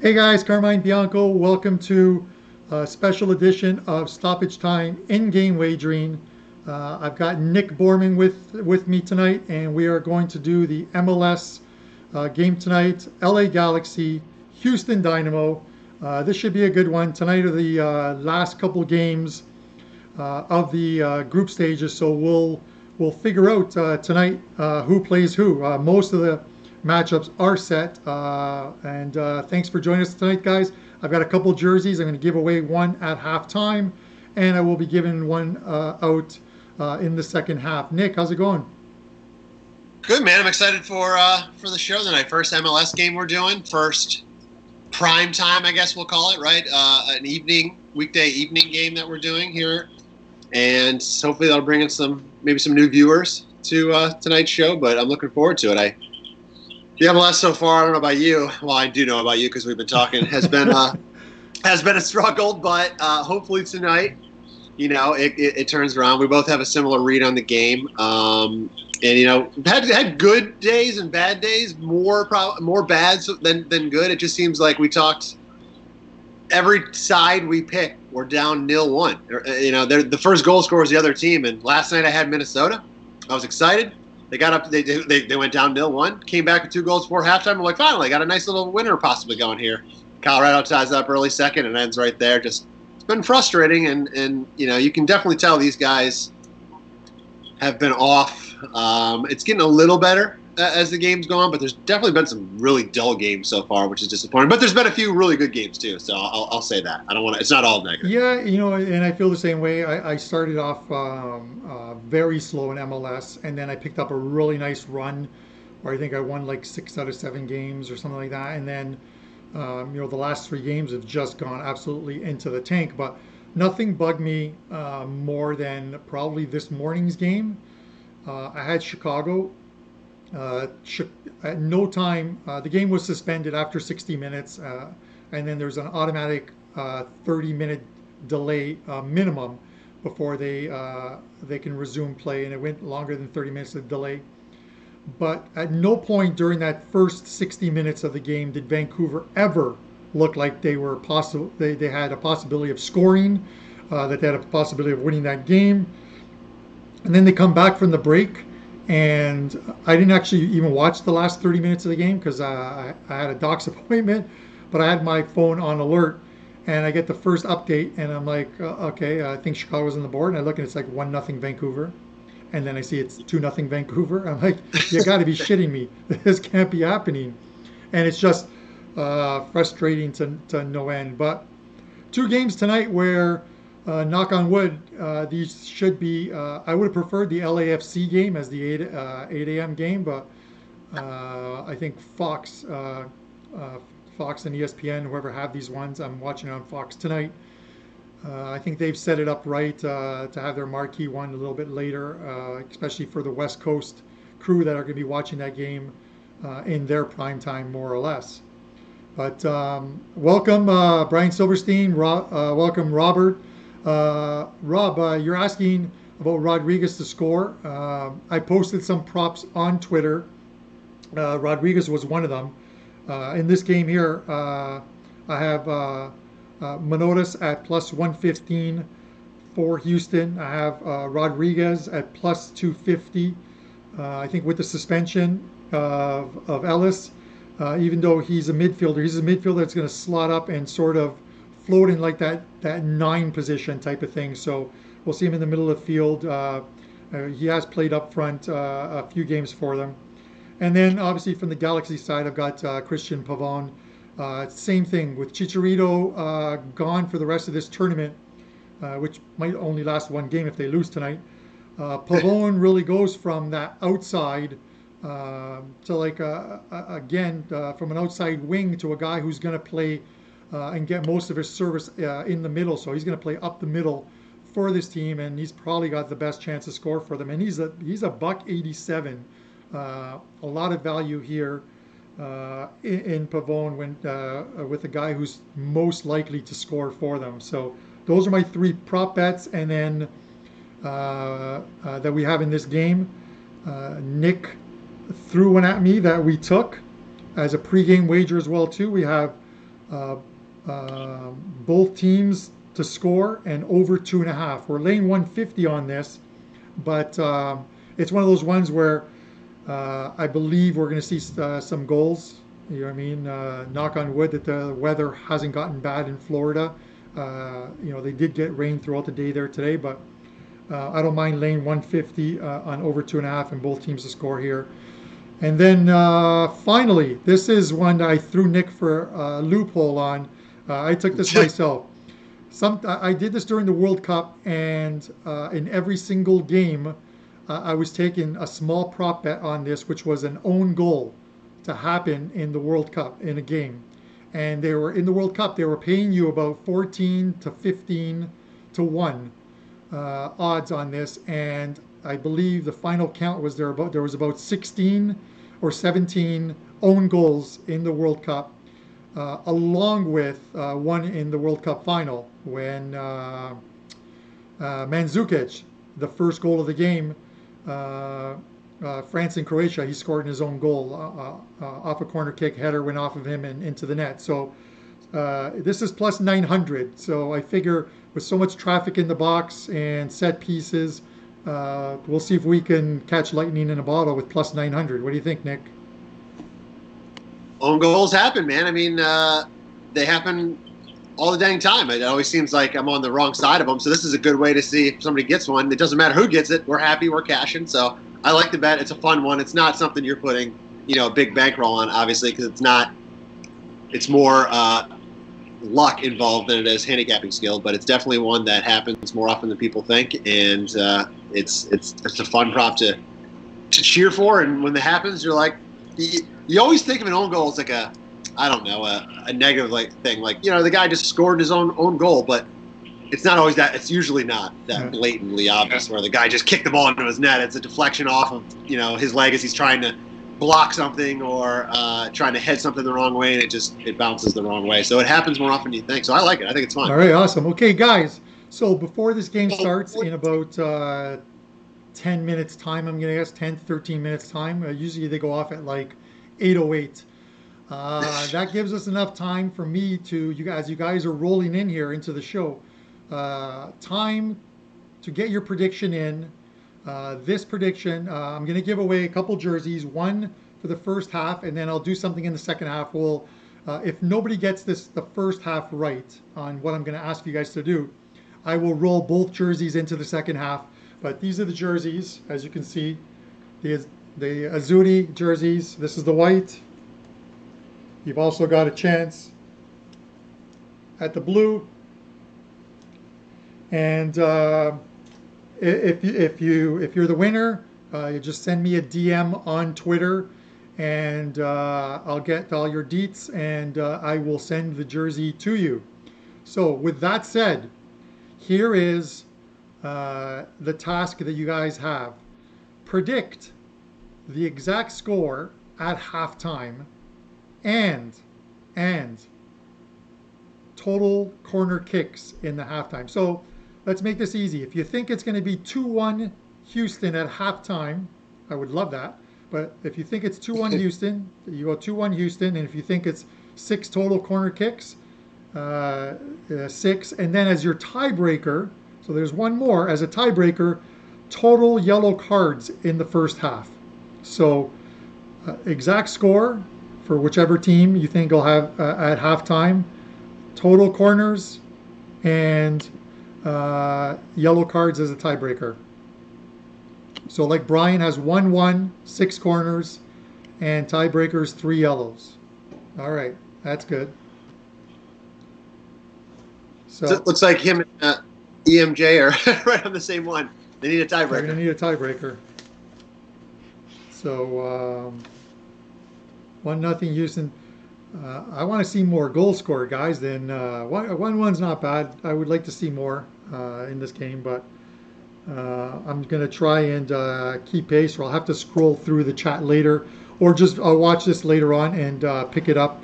Hey guys, Carmine, Bianco. Welcome to a special edition of Stoppage Time in-game wagering. I've got Nick Borrman with me tonight, and we are going to do the MLS game tonight. LA Galaxy, Houston Dynamo. This should be a good one. Tonight are the last couple games of the group stages, so we'll figure out tonight who plays who. Most of the matchups are set, and thanks for joining us tonight, guys. I've got a couple jerseys. I'm going to give away one at halftime, and I will be giving one out in the second half. Nick, how's it going? Good, man. I'm excited for the show tonight. First MLS game we're doing. First prime time, I guess we'll call it, right? An weekday evening game that we're doing here, and hopefully that'll bring in maybe some new viewers to tonight's show. But I'm looking forward to it. The MLS so far, I don't know about you. Well, I do know about you because we've been talking. Has been a struggle, but hopefully tonight, it turns around. We both have a similar read on the game. And had good days and bad days, more bad than good. It just seems like we talked every side we pick, we're down 0-1. The first goal scorer is the other team. And last night I had Minnesota. I was excited. They got up. They went down 0-1. Came back with 2 goals before halftime. I'm like, finally, got a nice little winner possibly going here. Colorado ties up early second and ends right there. It's been frustrating, and you can definitely tell these guys have been off. It's getting a little better as the game's gone, but there's definitely been some really dull games so far, which is disappointing. But there's been a few really good games too, so I'll say that. I don't want to. It's not all negative. Yeah, and I feel the same way. I started off very slow in MLS, and then I picked up a really nice run where I think I won like 6 out of 7 games or something like that. And then, the last 3 games have just gone absolutely into the tank. But nothing bugged me more than probably this morning's game. I had Chicago. At no time, the game was suspended after 60 minutes, and then there's an automatic 30-minute delay minimum before they can resume play, and it went longer than 30 minutes of delay. But at no point during that first 60 minutes of the game did Vancouver ever look like they were possible. They had a possibility of scoring, that they had a possibility of winning that game. And then they come back from the break, and I didn't actually even watch the last 30 minutes of the game because I had a doc's appointment, but I had my phone on alert, and I get the first update, and I'm like, okay, I think Chicago's on the board, and I look and it's like 1-0 Vancouver, and then I see it's 2-0 Vancouver. I'm like, you got to be shitting me! This can't be happening, and it's just frustrating to no end. But 2 games tonight where knock on wood, these should be. I would have preferred the LAFC game as the 8 a.m. game, but I think Fox and ESPN, whoever have these ones, I'm watching it on Fox tonight. I think they've set it up right to have their marquee one a little bit later, especially for the West Coast crew that are going to be watching that game in their prime time, more or less. But welcome, Brian Silverstein. Welcome, Robert. Rob, you're asking about Rodriguez to score. I posted some props on Twitter. Rodriguez was one of them. In this game here, I have Manotas at plus 115 for Houston. I have Rodriguez at plus 250. I think with the suspension of Ellis, even though he's a midfielder that's going to slot up and sort of float in like that 9 position type of thing. So we'll see him in the middle of the field. He has played up front a few games for them. And then obviously from the Galaxy side, I've got Christian Pavon. Same thing with Chicharito gone for the rest of this tournament, which might only last 1 game if they lose tonight. Pavon really goes from that outside to like again from an outside wing to a guy who's going to play and get most of his service in the middle. So he's going to play up the middle for this team, and he's probably got the best chance to score for them. And he's a $1.87. A lot of value here in Pavone with the guy who's most likely to score for them. So those are my 3 prop bets, and then that we have in this game. Nick threw one at me that we took as a pregame wager as well too. We have uh, both teams to score and over 2.5. We're laying 150 on this, but it's one of those ones where I believe we're going to see some goals. You know what I mean? Knock on wood that the weather hasn't gotten bad in Florida. They did get rain throughout the day there today, but I don't mind laying 150 on over 2.5 and both teams to score here. And then finally, this is one that I threw Nick for a loophole on. I took this myself. I did this during the World Cup, and in every single game, I was taking a small prop bet on this, which was an own goal to happen in the World Cup in a game. And they were in the World Cup, they were paying you about 14 to 15 to 1 odds on this. And I believe the final count was there was about 16 or 17 own goals in the World Cup, along with one in the World Cup final when Mandzukic, the first goal of the game, France and Croatia, he scored in his own goal off a corner kick, header went off of him and into the net. So this is plus 900. So I figure with so much traffic in the box and set pieces, we'll see if we can catch lightning in a bottle with plus 900. What do you think, Nick? Own goals happen, man. I mean, they happen all the dang time. It always seems like I'm on the wrong side of them. So this is a good way to see if somebody gets one. It doesn't matter who gets it. We're happy. We're cashing. So I like the bet. It's a fun one. It's not something you're putting, a big bankroll on, obviously, because it's not. It's more luck involved than it is handicapping skill. But it's definitely one that happens more often than people think, and it's a fun prop to cheer for. And when that happens, you're like, you always think of an own goal as like a negative thing. Like, the guy just scored his own goal, but it's not always that. It's usually not that blatantly obvious where the guy just kicked the ball into his net. It's a deflection off of, his leg as he's trying to block something or trying to head something the wrong way, and it bounces the wrong way. So it happens more often than you think. So I like it. I think it's fun. All right, awesome. Okay, guys. So before this game starts in about 10 minutes time, I'm going to guess 10 to 13 minutes time. Usually they go off at like 8:08. That gives us enough time for me to, you guys are rolling in here into the show, time to get your prediction in. This prediction, I'm going to give away a couple jerseys, one for the first half, and then I'll do something in the second half. If nobody gets the first half right on what I'm going to ask you guys to do, I will roll both jerseys into the second half. But these are the jerseys, as you can see, the Azzurri jerseys. This is the white. You've also got a chance at the blue. And if you're the winner, you just send me a DM on Twitter, and I'll get all your deets, and I will send the jersey to you. So with that said, here is the task that you guys have. Predict the exact score at halftime and total corner kicks in the halftime. So let's make this easy. If you think it's going to be 2-1 Houston at halftime, I would love that. But if you think it's 2-1 Houston, you go 2-1 Houston. And if you think it's 6 total corner kicks, 6. And then as your tiebreaker, so there's one more, as a tiebreaker, total yellow cards in the first half. So exact score for whichever team you think will have at halftime, total corners, and yellow cards as a tiebreaker. So like Brian has 1-1, 6 corners, and tiebreakers 3 yellows. All right, that's good. So it looks like him and EMJ are right on the same one. They need a tiebreaker. They're going to need a tiebreaker. So 1-0 Houston. I want to see more goal scored, guys. Then 1-1's not bad. I would like to see more in this game, but I'm going to try and keep pace, or I'll have to scroll through the chat later, or just I'll watch this later on and pick it up.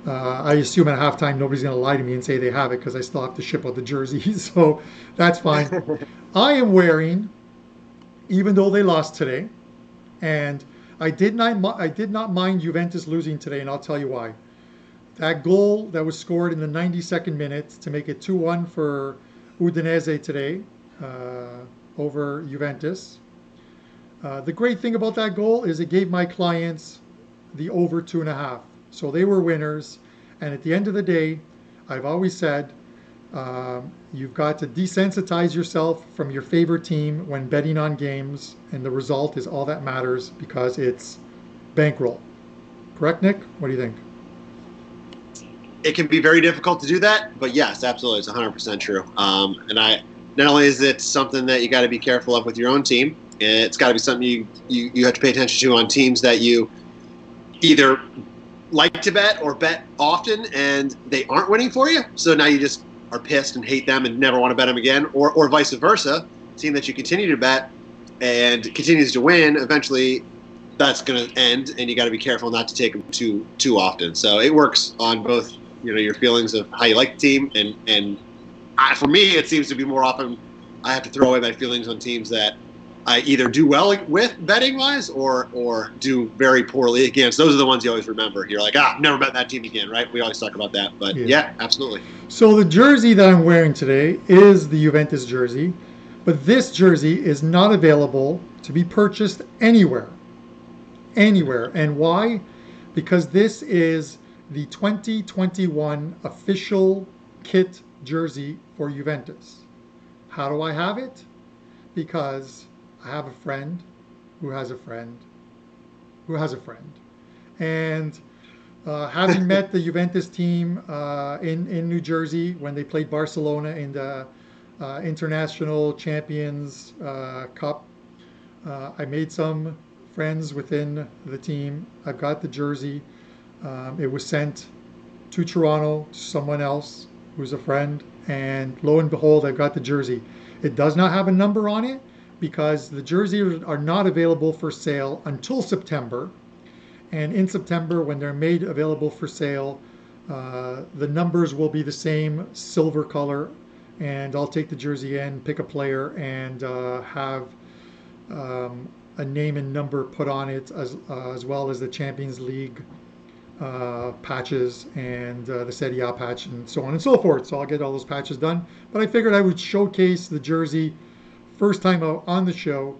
I assume at halftime nobody's going to lie to me and say they have it, because I still have to ship out the jerseys, so that's fine. I am wearing, even though they lost today, and I did not mind Juventus losing today, and I'll tell you why. That goal that was scored in the 92nd minute to make it 2-1 for Udinese today over Juventus. The great thing about that goal is it gave my clients the over 2.5. So they were winners. And at the end of the day, I've always said, you've got to desensitize yourself from your favorite team when betting on games, and the result is all that matters because it's bankroll. Correct, Nick? What do you think? It can be very difficult to do that, but yes, absolutely, it's 100% true. And not only is it something that you got to be careful of with your own team, it's got to be something you have to pay attention to on teams that you either like to bet or bet often and they aren't winning for you. So now you just are pissed and hate them and never want to bet them again, or vice versa. Team that you continue to bet and continues to win, eventually that's going to end, and you got to be careful not to take them too often. So it works on both, your feelings of how you like the team, and for me, it seems to be more often I have to throw away my feelings on teams that I either do well with betting wise or do very poorly against. Those are the ones you always remember. You're like, never bet that team again, right? We always talk about that, but yeah, absolutely. So the jersey that I'm wearing today is the Juventus jersey, but this jersey is not available to be purchased anywhere. And why? Because this is the 2021 official kit jersey for Juventus. How do I have it? Because I have a friend who has a friend who has a friend. And having met the Juventus team in New Jersey when they played Barcelona in the International Champions Cup, I made some friends within the team. I've got the jersey. It was sent to Toronto to someone else who's a friend, and lo and behold, I've got the jersey. It does not have a number on it because the jerseys are not available for sale until September. And in September, when they're made available for sale, the numbers will be the same silver color, and I'll take the jersey in, pick a player, and have a name and number put on it, as well as the Champions League patches and the Serie A patch and so on and so forth. So I'll get all those patches done. But I figured I would showcase the jersey first time out on the show.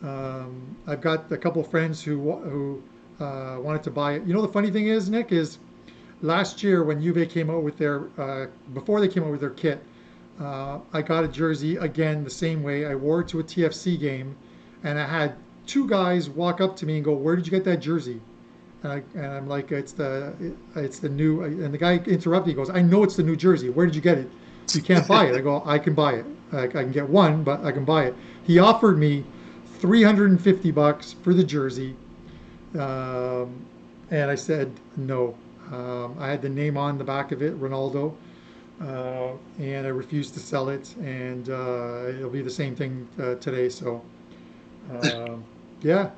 I've got a couple friends who wanted to buy it. The funny thing is, Nick, is last year when Juve came out with their, before they came out with their kit, I got a jersey again the same way. I wore it to a TFC game, and I had two guys walk up to me and go, "Where did you get that jersey?" And I'm like, it's the new, and the guy interrupted. He goes, "I know it's the new jersey. Where did you get it? You can't buy it." I go, "I can buy it. I can get one, but I can buy it." He offered me $350 for the jersey, and I said no. I had the name on the back of it, Ronaldo, and I refused to sell it, and it'll be the same thing today. So, yeah.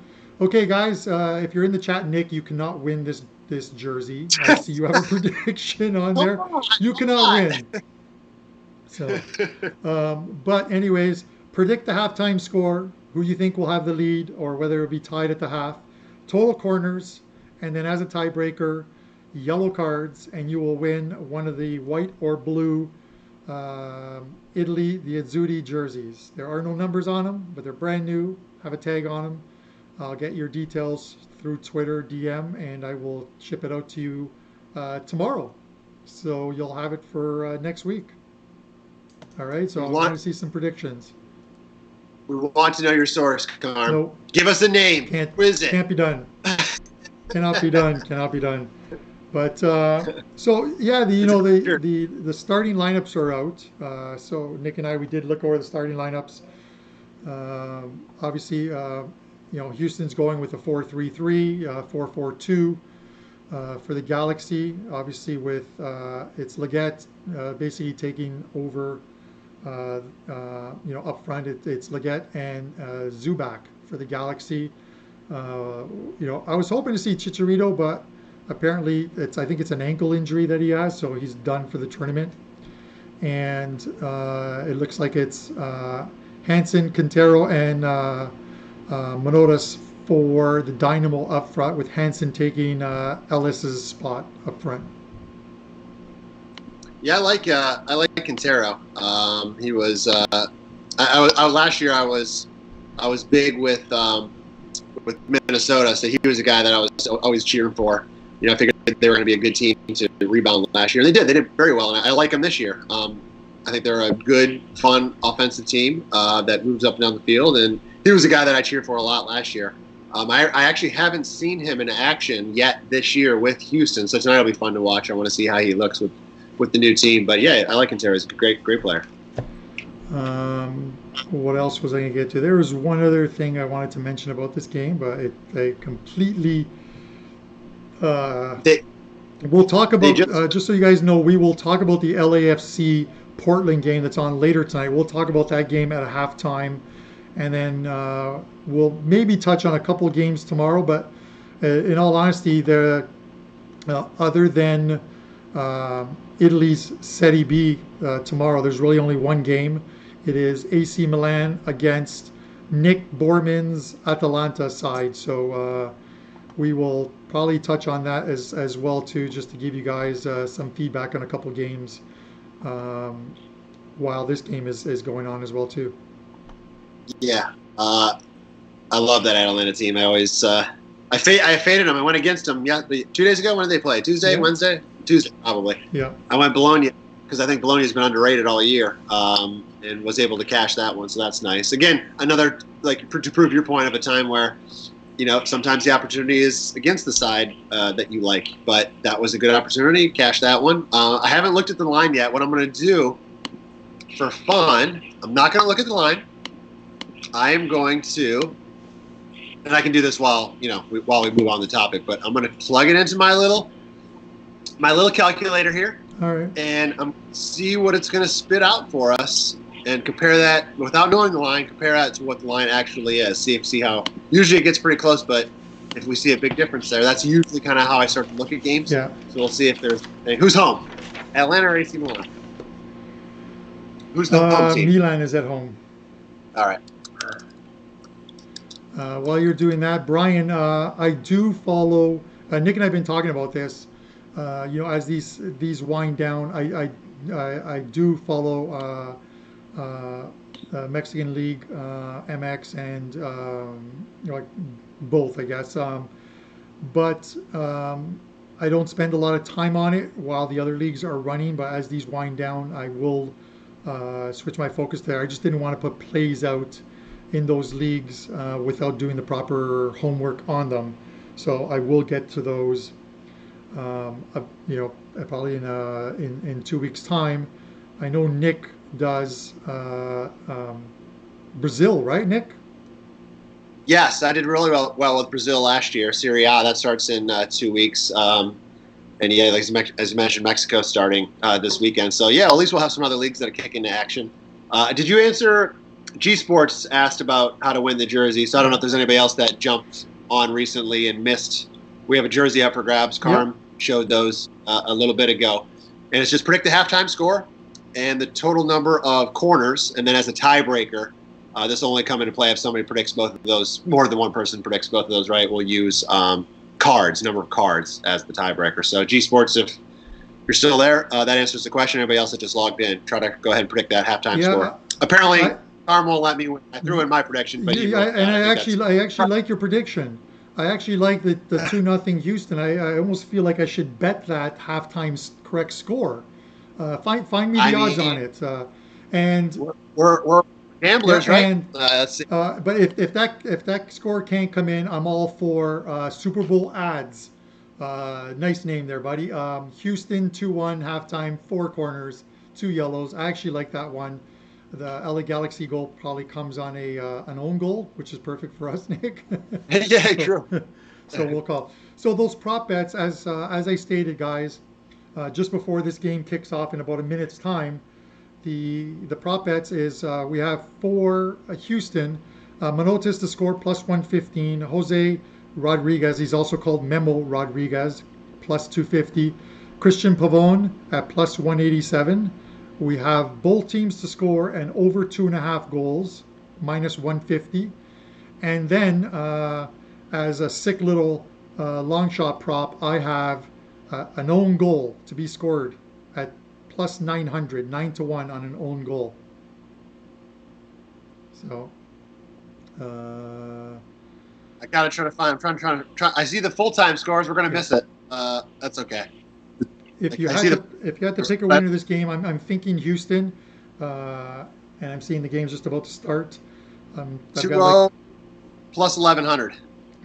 Okay, guys, if you're in the chat, Nick, you cannot win this jersey. I see you have a prediction on there. You cannot win. So, but anyways, predict the halftime score, who you think will have the lead, or whether it'll be tied at the half, total corners, and then as a tiebreaker, yellow cards, and you will win one of the white or blue Italy, the Azzurri jerseys. There are no numbers on them, but they're brand new, have a tag on them. I'll get your details through Twitter DM, and I will ship it out to you tomorrow. So you'll have it for next week. All right, so I want to see some predictions. We want to know your source, Carm. Nope. Give us a name. Who is it? Can't be done. Cannot be done. Cannot be done. But so yeah, the starting lineups are out. So Nick and I, we did look over the starting lineups. Obviously, Houston's going with a 4-3-3, 4-4-2 for the Galaxy. Obviously, with it's Leggett basically taking over. Up front, it's Leggett and Zubac for the Galaxy. I was hoping to see Chicharito, but apparently I think it's an ankle injury that he has, so he's done for the tournament. And it looks like it's Hansen, Quintero, and Manotas for the Dynamo up front, with Hansen taking Ellis's spot up front. Yeah, I like Quintero. He was last year. I was big with Minnesota, so he was a guy that I was always cheering for. You know, I figured they were going to be a good team to rebound last year. They did. They did very well, and I like them this year. I think they're a good, fun offensive team that moves up and down the field, and he was a guy that I cheered for a lot last year. I actually haven't seen him in action yet this year with Houston, so tonight will be fun to watch. I want to see how he looks with the new team. But yeah, I like Quintero. He's a great player. What else was I going to get to? There was one other thing I wanted to mention about this game, but they completely. We'll talk about, just so you guys know, we will talk about the LAFC Portland game that's on later tonight. We'll talk about that game at a halftime, and then we'll maybe touch on a couple of games tomorrow. But in all honesty, other than Italy's Serie B tomorrow, there's really only one game. It is AC Milan against Nick Borrman's Atalanta side. So we will probably touch on that as well too, just to give you guys some feedback on a couple games while this game is going on as well too. Yeah, I love that Atalanta team. I always I faded them. I went against them. Yeah, 2 days ago. When did they play? Tuesday, Wednesday, Tuesday probably. Yeah. I went Bologna because I think Bologna's been underrated all year, and was able to cash that one. So that's nice. Again, another to prove your point of a time where, you know, sometimes the opportunity is against the side that you like, but that was a good opportunity. Cash that one. I haven't looked at the line yet. What I'm going to do for fun, I'm not going to look at the line. I am going to, and I can do this while we move on the topic, but I'm going to plug it into my little calculator here. All right. And I'm see what it's going to spit out for us, and compare that without knowing the line. Compare that to what the line actually is. See how usually it gets pretty close, but if we see a big difference there, that's usually kind of how I start to look at games. Yeah. So we'll see if there's who's home, Atlanta or AC Milan. Who's the home team? Milan is at home. All right. While you're doing that, Brian, I do follow. Nick and I have been talking about this. As these wind down, I do follow Mexican League, MX, and both, I guess. But I don't spend a lot of time on it while the other leagues are running. But as these wind down, I will switch my focus there. I just didn't want to put plays out in those leagues without doing the proper homework on them. So I will get to those. Probably in 2 weeks' time. I know Nick does Brazil, right, Nick? Yes, I did really well with Brazil last year. Serie A, that starts in 2 weeks. And yeah, as you mentioned, Mexico starting this weekend. So yeah, at least we'll have some other leagues that are kicking into action. Did you answer? G Sports asked about how to win the jersey. So I don't know if there's anybody else that jumped on recently and missed. We have a jersey up for grabs. Carm showed those a little bit ago. And it's just predict the halftime score and the total number of corners. And then as a tiebreaker, this will only come into play if somebody predicts both of those. More than one person predicts both of those, right? We'll use number of cards as the tiebreaker. So G Sports, if you're still there, that answers the question. Everybody else that just logged in, try to go ahead and predict that halftime score. Apparently, Carm won't let me win. I threw in my prediction, but I actually like your prediction. I actually like the 2-0 Houston. I almost feel like I should bet that halftime correct score. Find me the odds on it. And we're gamblers, right? And, let's see. But if that score can't come in, I'm all for Super Bowl ads. Nice name there, buddy. Houston 2-1 halftime, 4 corners, 2 yellows. I actually like that one. The LA Galaxy goal probably comes on an own goal, which is perfect for us, Nick. Yeah, true. So we'll call. So those prop bets, as I stated, guys, just before this game kicks off in about a minute's time, the prop bets is we have for Houston, Manotas to score plus 115, Jose Rodriguez, he's also called Memo Rodriguez, plus 250, Christian Pavone at plus 187. We have both teams to score and over 2.5 goals, minus 150. And then, as a sick little long shot prop, I have an own goal to be scored at plus 900, 9-1 on an own goal. So, I gotta try to find. I'm trying to try. I see the full-time scores. We're gonna miss it. That's okay. if you I had see to, if you had to pick a winner this game, I'm thinking Houston, and I'm seeing the game's just about to start. I've got like plus 1100.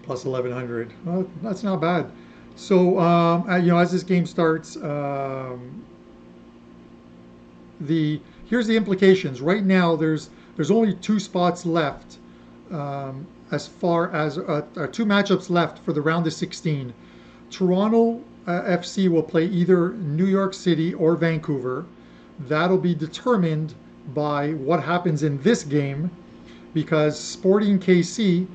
plus 1100. Well, that's not bad. So, as this game starts, here's the implications. Right now, there's only 2 spots left, as far as 2 matchups left for the round of 16. Toronto FC will play either New York City or Vancouver. That'll be determined by what happens in this game, because Sporting KC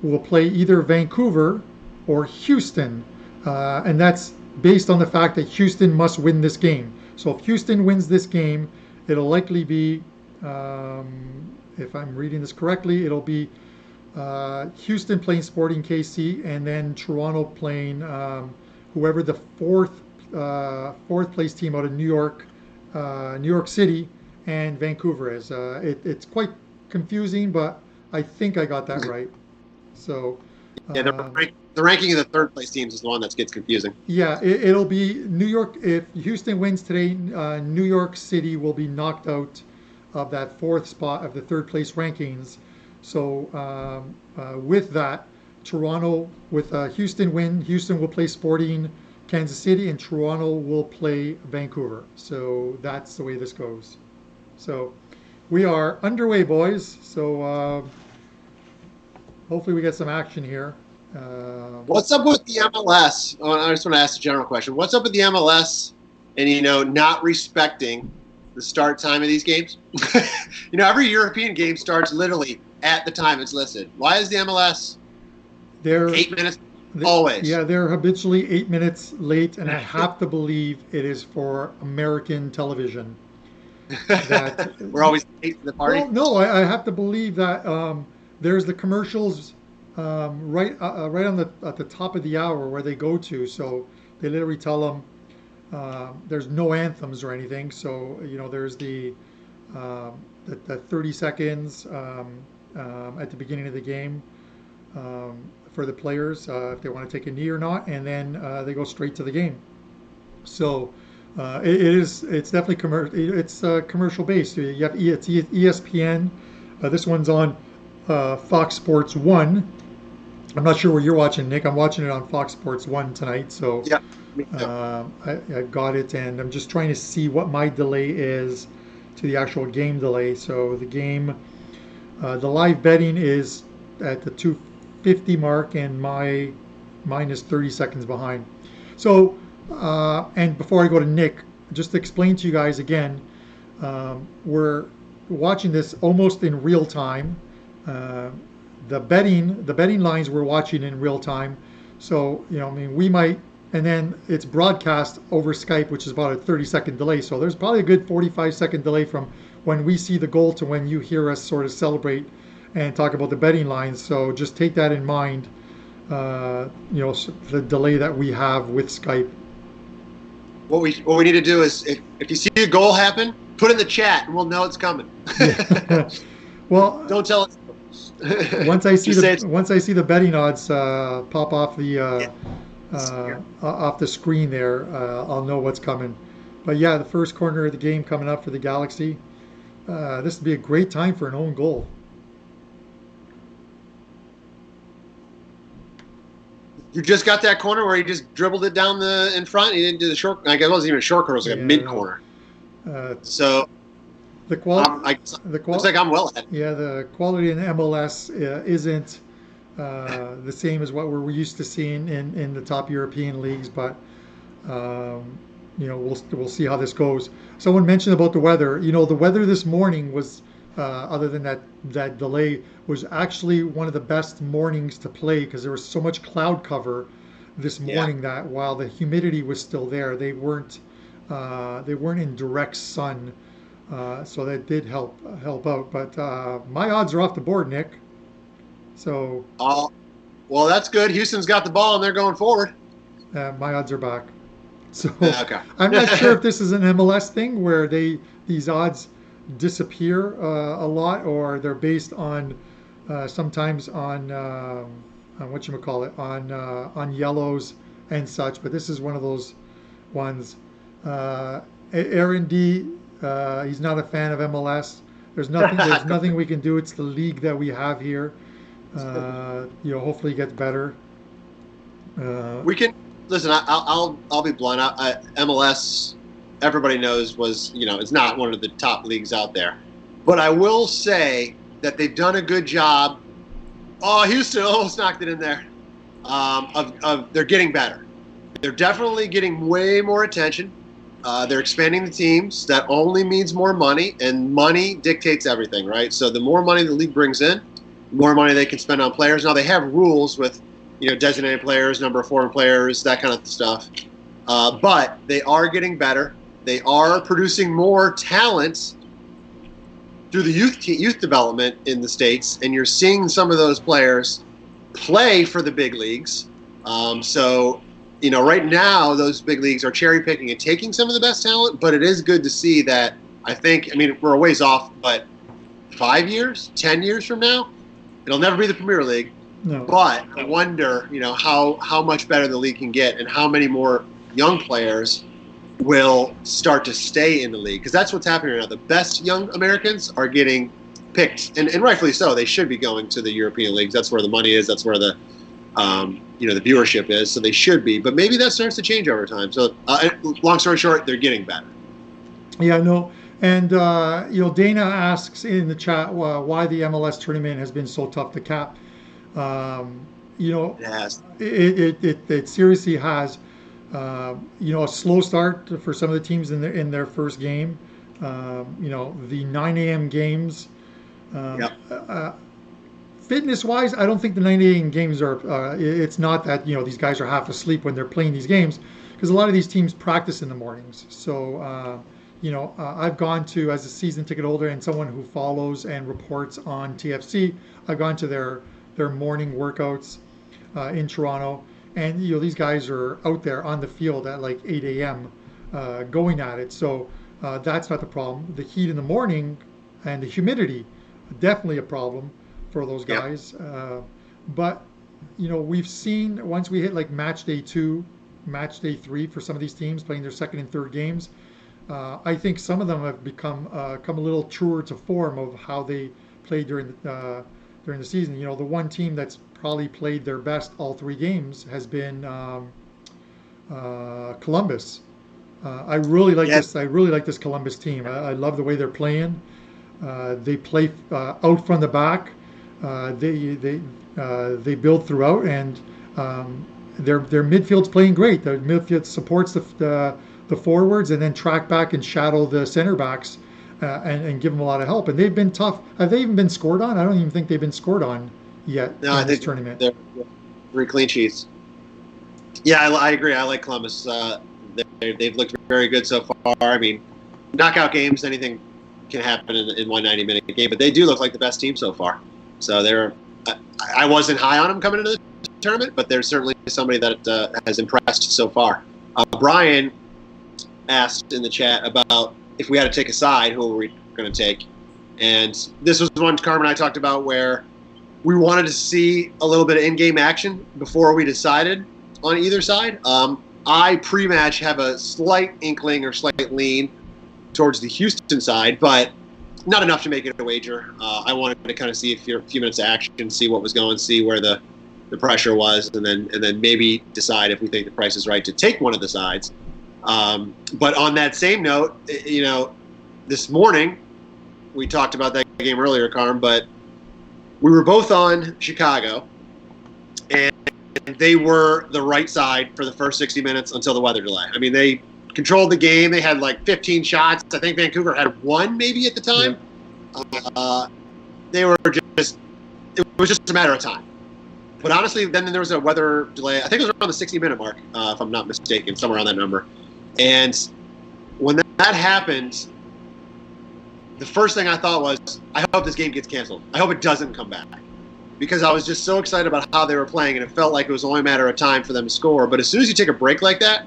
will play either Vancouver or Houston, and that's based on the fact that Houston must win this game. So if Houston wins this game, it'll likely be, if I'm reading this correctly, it'll be Houston playing Sporting KC, and then Toronto playing whoever the fourth place team out of New York City and Vancouver is. It's quite confusing, but I think I got that right. So yeah, the ranking of the third place teams is the one that gets confusing. Yeah, it'll be New York. If Houston wins today, New York City will be knocked out of that 4th spot of the 3rd place rankings. So with that, Toronto, with Houston win, Houston will play Sporting Kansas City, and Toronto will play Vancouver. So that's the way this goes. So we are underway, boys. So hopefully we get some action here. What's up with the MLS? Oh, I just want to ask a general question. What's up with the MLS and, not respecting the start time of these games? Every European game starts literally at the time it's listed. Why is the MLS 8 minutes always? Yeah, they're habitually 8 minutes late, and I have to believe it is for American television. That we're always late to the party. Well, no, I have to believe that there's the commercials right at the top of the hour where they go to. So they literally tell them there's no anthems or anything. So there's the 30 seconds at the beginning of the game for the players if they want to take a knee or not, and then they go straight to the game. So it's definitely it's commercial based. You have it's ESPN. This one's on Fox Sports 1. I'm not sure where you're watching, Nick. I'm watching it on Fox Sports 1 tonight. So yeah, I got it, and I'm just trying to see what my delay is to the actual game delay. So the game, the live betting is at the 2:50 mark, and mine is 30 seconds behind. So, and before I go to Nick, just to explain to you guys again, we're watching this almost in real time. The betting lines we're watching in real time. So, we might, and then it's broadcast over Skype, which is about a 30-second delay. So there's probably a good 45-second delay from when we see the goal to when you hear us sort of celebrate and talk about the betting lines. So just take that in mind, the delay that we have with Skype. What we need to do is, if you see a goal happen, put it in the chat, and we'll know it's coming. Well, don't tell us. once I see the betting odds pop off the off the screen there, I'll know what's coming. But yeah, the first corner of the game coming up for the Galaxy. This would be a great time for an own goal. You just got that corner where he just dribbled it down in front. He didn't do the short. I guess it wasn't even a short corner. It was like a mid corner. So the quality. Looks like I'm well ahead. Yeah, the quality in MLS isn't the same as what we're used to seeing in the top European leagues, but we'll see how this goes. Someone mentioned about the weather. The weather this morning was, other than that delay, was actually one of the best mornings to play, because there was so much cloud cover this morning that while the humidity was still there, they weren't in direct sun, so that did help out. But my odds are off the board, Nick. So. Well, that's good. Houston's got the ball and they're going forward. My odds are back. So Okay. I'm not sure if this is an MLS thing where these odds disappear a lot, or they're based on sometimes on what you call it on yellows and such. But this is one of those ones. Aaron D. He's not a fan of MLS. There's nothing. There's nothing we can do. It's the league that we have here. Hopefully it gets better. We can listen. I'll be blunt. MLS, everybody knows it's not one of the top leagues out there, but I will say that they've done a good job. Oh, Houston almost knocked it in there. They're getting better. They're definitely getting way more attention. They're expanding the teams. That only means more money, and money dictates everything, right? So the more money the league brings in, the more money they can spend on players. Now they have rules with, designated players, number of foreign players, that kind of stuff. But they are getting better. They are producing more talent through the youth development in the States, and you're seeing some of those players play for the big leagues. Right now those big leagues are cherry picking and taking some of the best talent, but it is good to see that. We're a ways off, but 5 years, 10 years from now, it'll never be the Premier League. No. But I wonder, how much better the league can get and how many more young players will start to stay in the league, because that's what's happening right now. The best young Americans are getting picked, and rightfully so. They should be going to the European leagues. That's where the money is. That's where the the viewership is. So they should be, but maybe that starts to change over time. So long story short, they're getting better. Yeah, no. And Dana asks in the chat why the MLS tournament has been so tough to cap. It has. It seriously has. A slow start for some of the teams in their first game. The 9 a.m. games. Fitness-wise, I don't think the 9 a.m. games are. It's not that these guys are half asleep when they're playing these games, because a lot of these teams practice in the mornings. So I've gone to, as a season ticket holder and someone who follows and reports on TFC, I've gone to their morning workouts in Toronto. And these guys are out there on the field at like 8 a.m. Going at it. So that's not the problem. The heat in the morning and the humidity, definitely a problem for those guys. Yep. But we've seen, once we hit like match day 2, match day 3 for some of these teams playing their second and third games, I think some of them have come a little truer to form of how they played during the season. The one team that's probably played their best all 3 games has been Columbus. I really like this. I really like this Columbus team. I love the way they're playing. They play out from the back. They build throughout, and their midfield's playing great. The midfield supports the forwards, and then track back and shadow the center backs, and give them a lot of help. And they've been tough. Have they even been scored on? I don't even think they've been scored on yet in this tournament. They're 3 clean sheets. Yeah, I agree. I like Columbus. They've looked very good so far. Knockout games, anything can happen in one 90-minute game, but they do look like the best team so far. So I wasn't high on them coming into the tournament, but they're certainly somebody that has impressed so far. Brian asked in the chat about if we had to take a side, who were we going to take? And this was one Carmine and I talked about where we wanted to see a little bit of in-game action before we decided on either side. I pre-match have a slight inkling or slight lean towards the Houston side, but not enough to make it a wager. I wanted to kind of see a few minutes of action, see what was going, see where the pressure was, and then maybe decide if we think the price is right to take one of the sides. But on that same note, this morning we talked about that game earlier, Carm, but we were both on Chicago, and they were the right side for the first 60 minutes until the weather delay. They controlled the game. They had like 15 shots. I think Vancouver had 1 maybe at the time. Yeah. They were just – it was just a matter of time. But honestly, then there was a weather delay. I think it was around the 60-minute mark, if I'm not mistaken, somewhere on that number. And when that happened, the first thing I thought was, I hope this game gets canceled. I hope it doesn't come back. Because I was just so excited about how they were playing, and it felt like it was only a matter of time for them to score. But as soon as you take a break like that,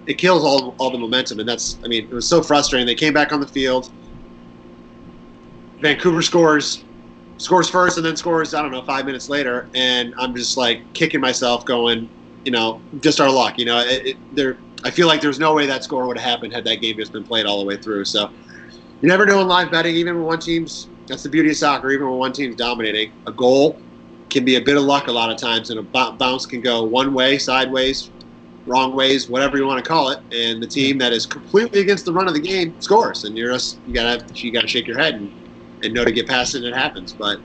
it kills all the momentum. And it was so frustrating. They came back on the field. Vancouver scores first and then scores, I don't know, 5 minutes later. And I'm just like kicking myself going, just our luck. I feel like there's no way that score would have happened had that game just been played all the way through. So you never know in live betting, even when that's the beauty of soccer, even when one team's dominating, a goal can be a bit of luck a lot of times, and a bounce can go one way, sideways, wrong ways, whatever you want to call it, and the team that is completely against the run of the game scores, and you gotta shake your head and know to get past it, and it happens. But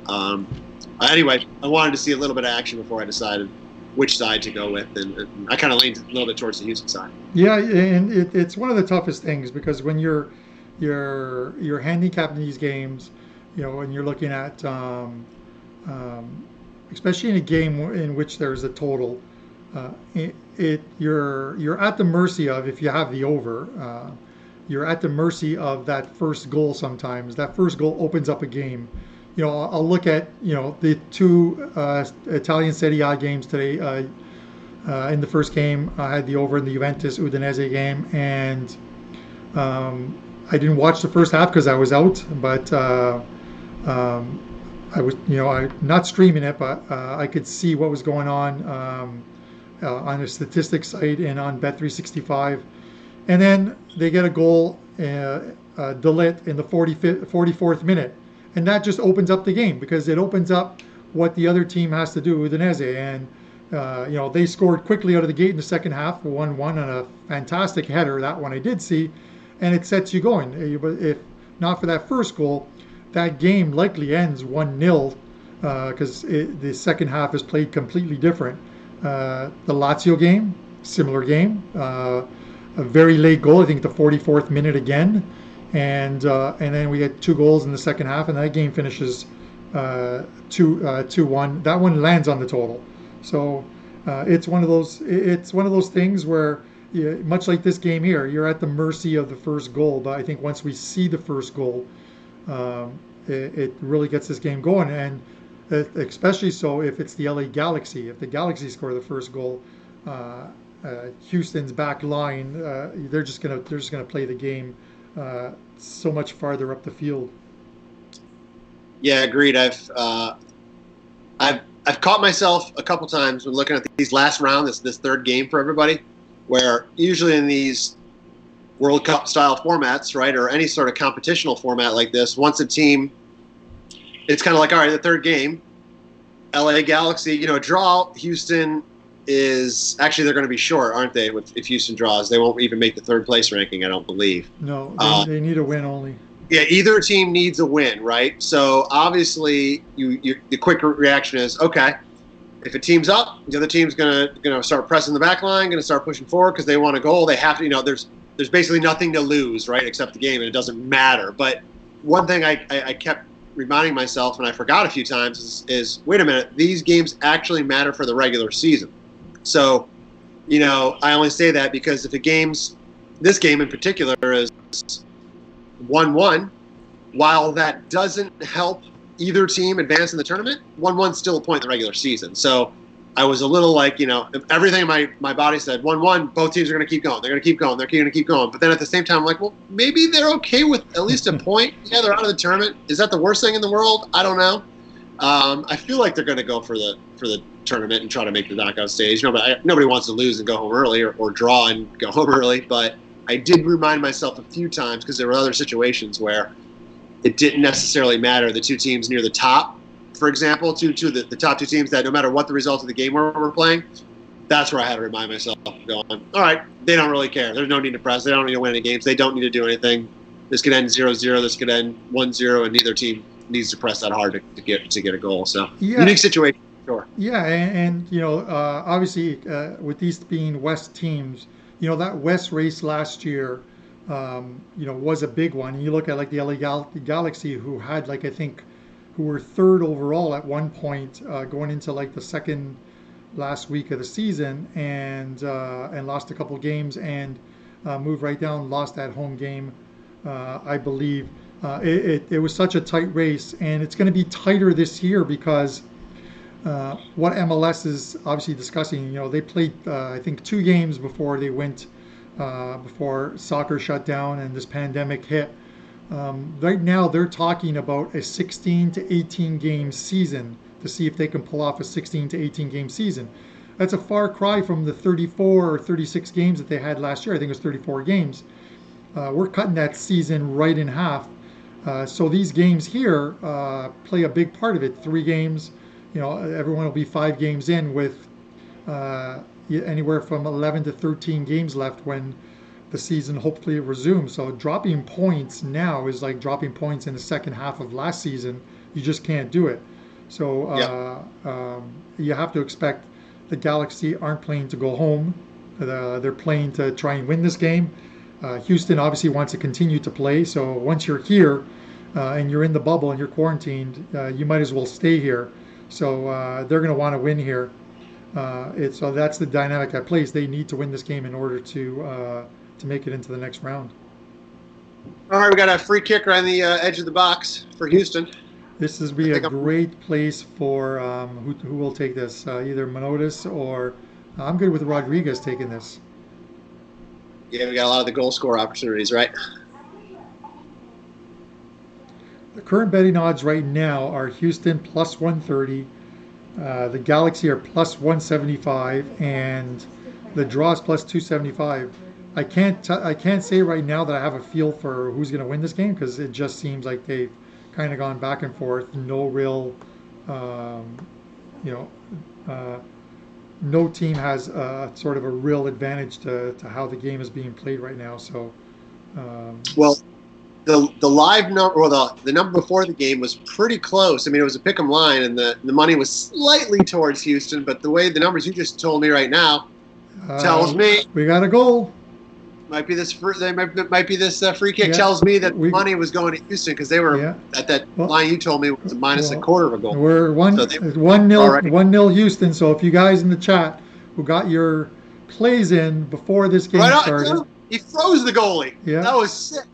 anyway, I wanted to see a little bit of action before I decided which side to go with, and I kind of leaned a little bit towards the Houston side. Yeah, and it's one of the toughest things, because when you're handicapping these games, and you're looking at especially in a game in which there's a total, you're at the mercy of, if you have the over, you're at the mercy of that first goal. Sometimes that first goal opens up a game. I'll look at the two Italian Serie A games today. In the first game, I had the over in the Juventus Udinese game, and I didn't watch the first half because I was out, but I was, I not streaming it, but I could see what was going on a statistics site and on Bet365. And then they get a goal, Delit, in the 44th minute. And that just opens up the game, because it opens up what the other team has to do with Udinese. And, they scored quickly out of the gate in the second half, 1-1 on a fantastic header. That one I did see. And it sets you going. If not for that first goal, that game likely ends 1-0, because the second half is played completely different. The Lazio game, similar game. A very late goal, I think the 44th minute again. And then we had two goals in the second half, and that game finishes 2-1. That one lands on the total. So it's one of those things where, much like this game here, you're at the mercy of the first goal. But I think once we see the first goal, it really gets this game going, and especially so if it's the LA Galaxy. If the Galaxy score the first goal, Houston's back line, they're just gonna play the game so much farther up the field. Yeah, agreed. I've caught myself a couple times when looking at these last round, this third game for everybody, where usually in these World Cup style formats, right, or any sort of competitional format like this, once a team, it's kind of like, all right, the third game, LA Galaxy, draw. Houston is actually, they're going to be short, aren't they? If Houston draws, they won't even make the third place ranking, I don't believe. No, they need a win only. Yeah, either team needs a win, right? So obviously, the quick reaction is, okay, if a team's up, the other team's gonna start pressing the back line, gonna start pushing forward because they want a goal. They have to, there's basically nothing to lose, right, except the game, and it doesn't matter. But one thing I kept reminding myself, and I forgot a few times, is wait a minute, these games actually matter for the regular season. So, I only say that because if this game in particular is 1-1, while that doesn't help either team advance in the tournament, 1-1's still a point in the regular season. So I was a little like, everything in my body said 1-1, both teams are going to keep going. They're going to keep going. They're going to keep going. But then at the same time, I'm like, well, maybe they're okay with at least a point. Yeah, they're out of the tournament. Is that the worst thing in the world? I don't know. I feel like they're going to go for the tournament and try to make the knockout stage. Nobody wants to lose and go home early or draw and go home early. But I did remind myself a few times, because there were other situations where it didn't necessarily matter. The two teams near the top, for example, the top two teams that no matter what the result of the game we're playing, that's where I had to remind myself, going, all right, they don't really care. There's no need to press. They don't need to win any games. They don't need to do anything. This could end 0-0. This could end 1-0, and neither team needs to press that hard to get a goal. So unique situation, sure. Yeah, and obviously with these being West teams, that West race last year, was a big one. And you look at like the LA Galaxy, who had who were third overall at one point going into like the second last week of the season, and lost a couple games and moved right down, lost that home game, I believe. It was such a tight race, and it's going to be tighter this year because what MLS is obviously discussing, they played I think 2 games before they went before soccer shut down and this pandemic hit. Right now, they're talking about a 16 to 18 game season to see if they can pull off a 16 to 18 game season. That's a far cry from the 34 or 36 games that they had last year. I think it was 34 games. We're cutting that season right in half. So these games here play a big part of it. 3 games, everyone will be 5 games in with anywhere from 11 to 13 games left when the season hopefully resumes. So dropping points now is like dropping points in the second half of last season. You just can't do it. So you have to expect the Galaxy aren't playing to go home. They're playing to try and win this game. Houston obviously wants to continue to play. So once you're here and you're in the bubble and you're quarantined, you might as well stay here. So they're going to want to win here. So that's the dynamic at plays. They need to win this game in order to make it into the next round. All right, we got a free kicker on the edge of the box for Houston. This is be a great place for who will take this, either Manotas or I'm good with Rodriguez taking this. Yeah, we got a lot of the goal score opportunities, right? The current betting odds right now are Houston plus 130, the Galaxy are plus 175, and the draws plus 275. I can't say right now that I have a feel for who's going to win this game because it just seems like they've kind of gone back and forth. No real, no team has sort of a real advantage to how the game is being played right now. So, well, the live number, or the number before the game was pretty close. I mean, it was a pick'em line, and the money was slightly towards Houston. But the way the numbers you just told me right now tells me we got a goal. Might be this free kick tells me that money was going to Houston because they were at that line you told me was a minus a quarter of a goal. We're 1-0 Houston. So if you guys in the chat who got your plays in before this game started, he froze the goalie. Yeah, that was sick.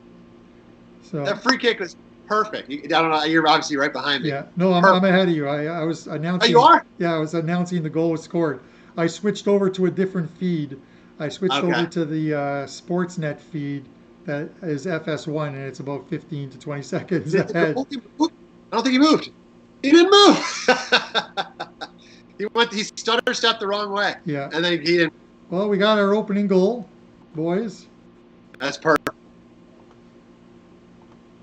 So that free kick was perfect. I don't know. You're obviously right behind me. Yeah, no, I'm ahead of you. I was announcing. Oh, you are? Yeah, I was announcing the goal was scored. I switched over to a different feed. I switched over to the Sportsnet feed that is FS1, and it's about 15 to 20 seconds ahead. I don't think he moved. He didn't move. He stutter stepped the wrong way. Yeah. And then he didn't. Well, we got our opening goal, boys. That's perfect.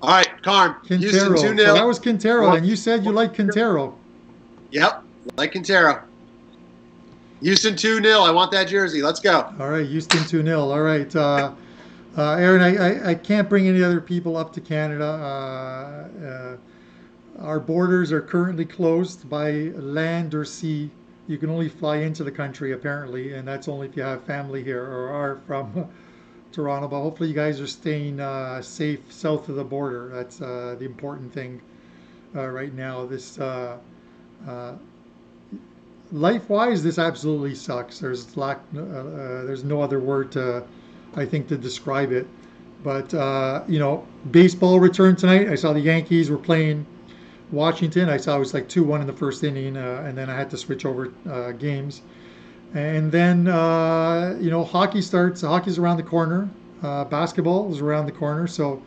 All right, Carm. Quintero. So that was Quintero, and you said you like Quintero. Yep, like Quintero. Houston 2-0. I want that jersey. Let's go. All right, Houston 2-0. All right. Aaron, I can't bring any other people up to Canada. Our borders are currently closed by land or sea. You can only fly into the country, apparently, and that's only if you have family here or are from Toronto. But hopefully you guys are staying safe south of the border. That's the important thing right now. This life-wise, this absolutely sucks. There's no other word to describe it. But baseball returned tonight. I saw the Yankees were playing Washington. I saw it was like 2-1 in the first inning, and then I had to switch over games. And then hockey starts. Hockey's around the corner. Basketball is around the corner. So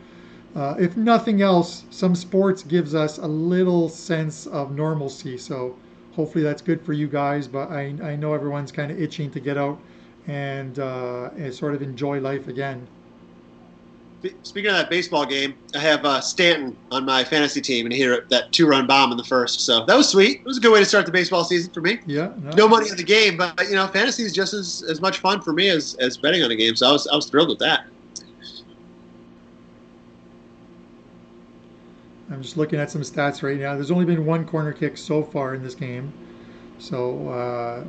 if nothing else, some sports gives us a little sense of normalcy. So hopefully that's good for you guys, but I know everyone's kind of itching to get out and sort of enjoy life again. Speaking of that baseball game, I have Stanton on my fantasy team, and he hit that 2-run bomb in the first. So that was sweet. It was a good way to start the baseball season for me. Yeah. No money in the game, but fantasy is just as much fun for me as betting on a game. So I was thrilled with that. I'm just looking at some stats right now. There's only been 1 corner kick so far in this game. So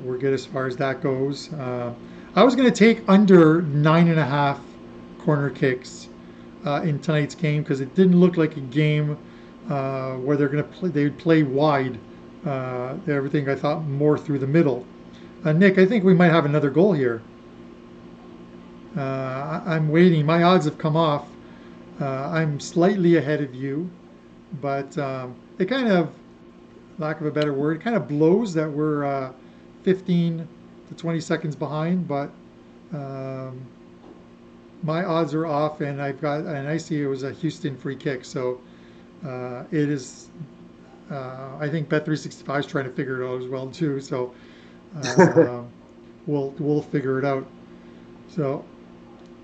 we're good as far as that goes. I was going to take under 9.5 corner kicks in tonight's game because it didn't look like a game where they would play wide. Everything I thought more through the middle. Nick, I think we might have another goal here. I'm waiting. My odds have come off. I'm slightly ahead of you. But it kind of, lack of a better word, kind of blows that we're 15 to 20 seconds behind. But my odds are off, and I see it was a Houston free kick. So it is. I think Bet365 is trying to figure it out as well too. So uh, we'll figure it out. So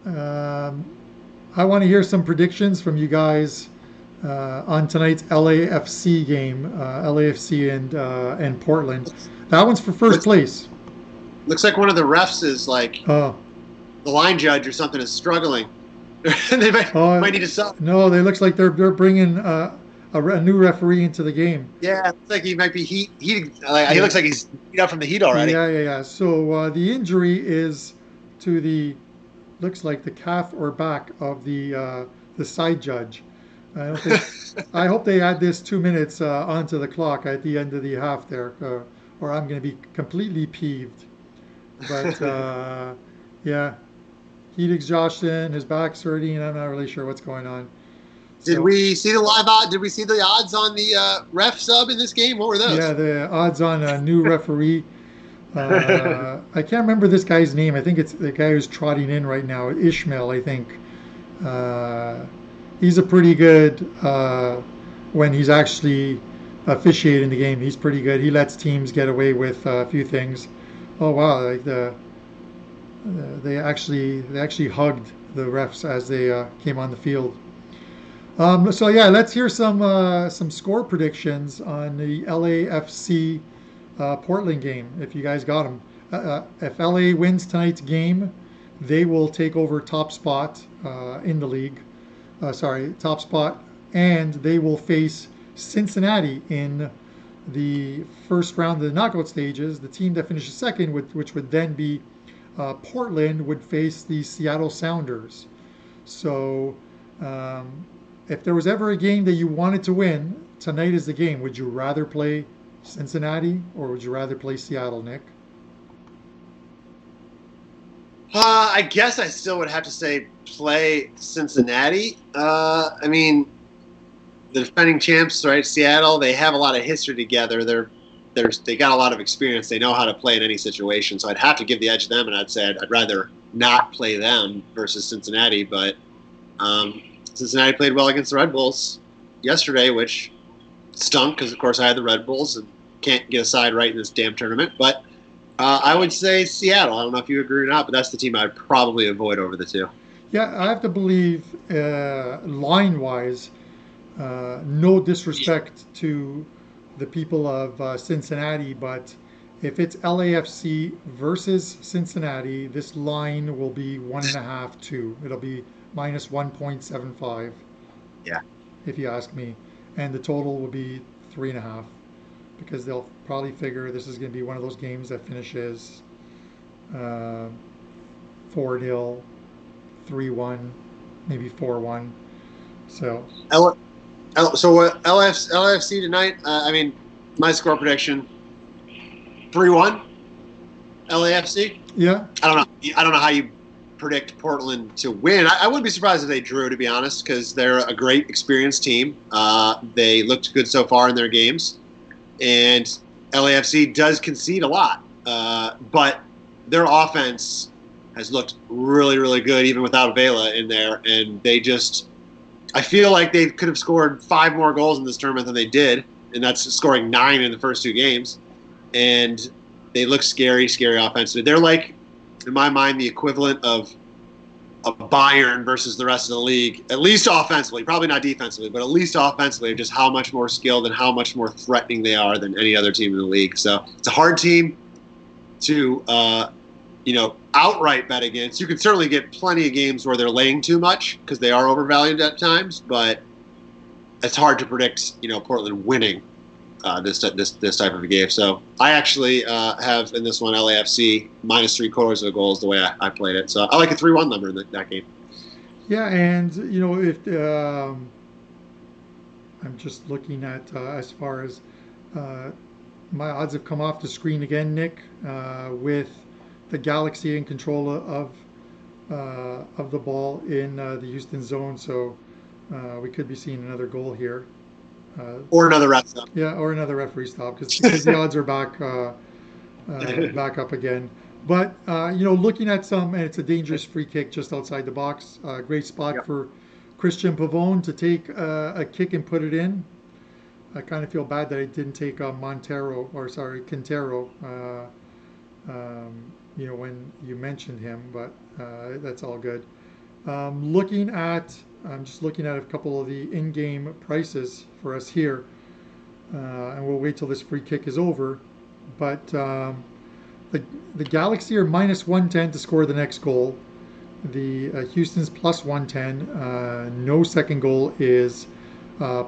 um, I want to hear some predictions from you guys on tonight's LAFC game, LAFC and Portland. That one's for first place. Looks like one of the refs is like Oh, the line judge or something is struggling. They might need to sub. no, they looks like they're bringing a new referee into the game. Yeah, it looks like he might be heating. Like, he looks like he's heat up from the heat already. Yeah. So the injury is to the looks like the calf or back of the side judge. I don't think, I hope they add this 2 minutes onto the clock at the end of the half there, or I'm going to be completely peeved. But yeah, heat exhaustion, his back's hurting, and I'm not really sure what's going on. Did we see the live odd? Did we see the odds on the ref sub in this game? What were those? Yeah, the odds on a new referee. I can't remember this guy's name. I think it's the guy who's trotting in right now, Ishmael, I think. He's a pretty good when he's actually officiating the game. He's pretty good. He lets teams get away with a few things. Oh wow! Like they actually hugged the refs as they came on the field. So yeah, let's hear some score predictions on the LAFC Portland game. If you guys got them, if LA wins tonight's game, they will take over top spot in the league. Top spot, and they will face Cincinnati in the first round of the knockout stages. The team that finishes second, which would then be Portland, would face the Seattle Sounders. So if there was ever a game that you wanted to win, tonight is the game. Would you rather play Cincinnati or would you rather play Seattle, Nick? I guess I still would have to say play Cincinnati. I mean, the defending champs, right? Seattle. They have a lot of history together. They got a lot of experience. They know how to play in any situation. So I'd have to give the edge to them, and I'd say I'd rather not play them versus Cincinnati. But Cincinnati played well against the Red Bulls yesterday, which stunk because, of course, I had the Red Bulls and can't get a side right in this damn tournament. But I would say Seattle. I don't know if you agree or not, but that's the team I'd probably avoid over the two. Yeah, I have to believe line-wise, no disrespect to the people of Cincinnati, but if it's LAFC versus Cincinnati, this line will be 1.5, 2. It'll be minus 1.75. Yeah. If you ask me, and the total will be 3.5, because they'll probably figure this is going to be one of those games that finishes 4-0, 3-1, maybe 4-1. So LAFC tonight. I mean, my score prediction: 3-1. LAFC. Yeah. I don't know how you predict Portland to win. I wouldn't be surprised if they drew, to be honest, because they're a great, experienced team. They looked good so far in their games, and LAFC does concede a lot, but their offense has looked really, really good, even without Vela in there, and I feel like they could have scored 5 more goals in this tournament than they did, and that's scoring 9 in the first 2 games. And they look scary offensively. They're like, in my mind, the equivalent of Bayern versus the rest of the league, at least offensively, probably not defensively, but at least offensively, just how much more skilled and how much more threatening they are than any other team in the league. So it's a hard team to outright bet against. You can certainly get plenty of games where they're laying too much because they are overvalued at times, but it's hard to predict, Portland winning this type of a game. So I actually have in this one LAFC minus 3/4 of the goals the way I played it. So I like a 3-1 number in that game. Yeah, and if I'm just looking at as far as my odds have come off the screen again, Nick, with the Galaxy in control of the ball in the Houston zone. So we could be seeing another goal here. Or another ref stop. Yeah, or another referee stop because the odds are back up again. But looking at some, and it's a dangerous free kick just outside the box. Great spot Yep. for Christian Pavone to take a kick and put it in. I kind of feel bad that I didn't take Quintero. When you mentioned him, but that's all good. I'm just looking at a couple of the in-game prices for us here, and we'll wait till this free kick is over. But the Galaxy are minus 110 to score the next goal. The Houston's plus 110. No second goal is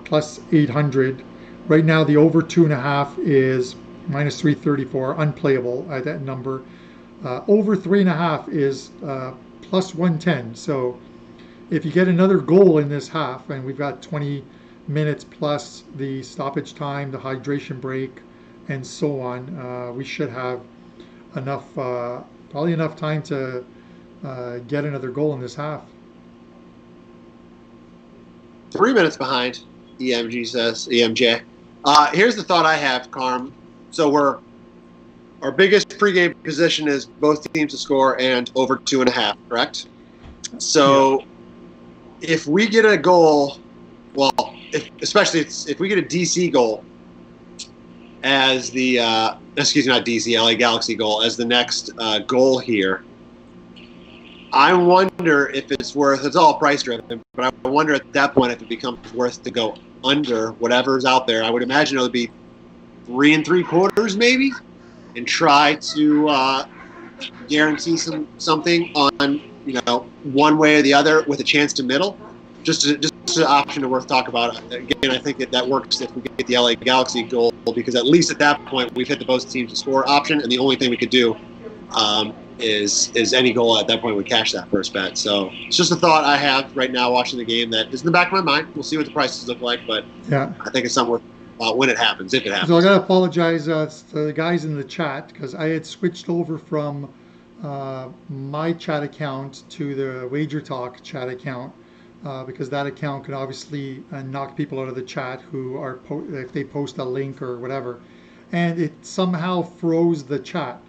plus 800. Right now, the over 2.5 is minus 334, unplayable at that number. Over 3.5 is plus 110. So if you get another goal in this half, and we've got 20 minutes plus the stoppage time, the hydration break, and so on, we should have enough, probably enough time to get another goal in this half. 3 minutes behind, EMJ. Here's the thought I have, Carm. So our biggest pregame position is both teams to score and over 2.5, correct? So if we get a goal, especially if we get a DC goal as the not DC, LA Galaxy goal as the next goal here, I wonder if it's worth. It's all price driven, but I wonder at that point if it becomes worth to go under whatever's out there. I would imagine it would be 3 3/4 maybe, and try to guarantee something on one way or the other with a chance to middle. Just an option worth talking about. Again, I think that works if we get the LA Galaxy goal, because at least at that point we've hit the both teams to score option, and the only thing we could do is any goal at that point would cash that first bet. So it's just a thought I have right now watching the game that is in the back of my mind. We'll see what the prices look like, but I think it's something worth when it happens, if it happens. So I got to apologize to the guys in the chat, because I had switched over from my chat account to the WagerTalk chat account, because that account can obviously knock people out of the chat who are if they post a link or whatever, and it somehow froze the chat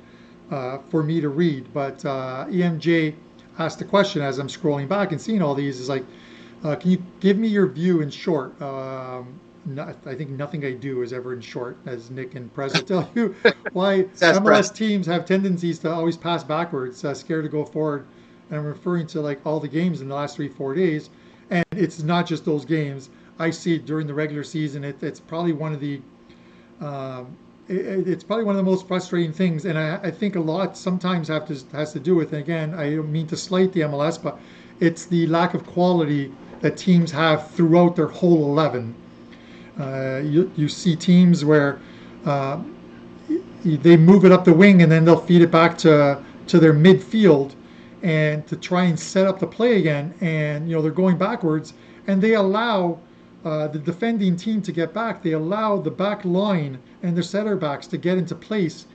for me to read. But EMJ asked the question as I'm scrolling back and seeing all these, is like, can you give me your view in short? I think nothing I do is ever in short, as Nick and Prez will tell you, why MLS teams have tendencies to always pass backwards, scared to go forward. And I'm referring to like all the games in the last 3-4 days. And it's not just those games. I see it during the regular season. It's probably one of the it's probably one of the most frustrating things. And I think a lot sometimes has to do with, and again, I don't mean to slight the MLS, but it's the lack of quality that teams have throughout their whole 11. You see teams where they move it up the wing and then they'll feed it back to their midfield and to try and set up the play again, and they're going backwards, and they allow the defending team to get back. They allow the back line and their center backs to get into place,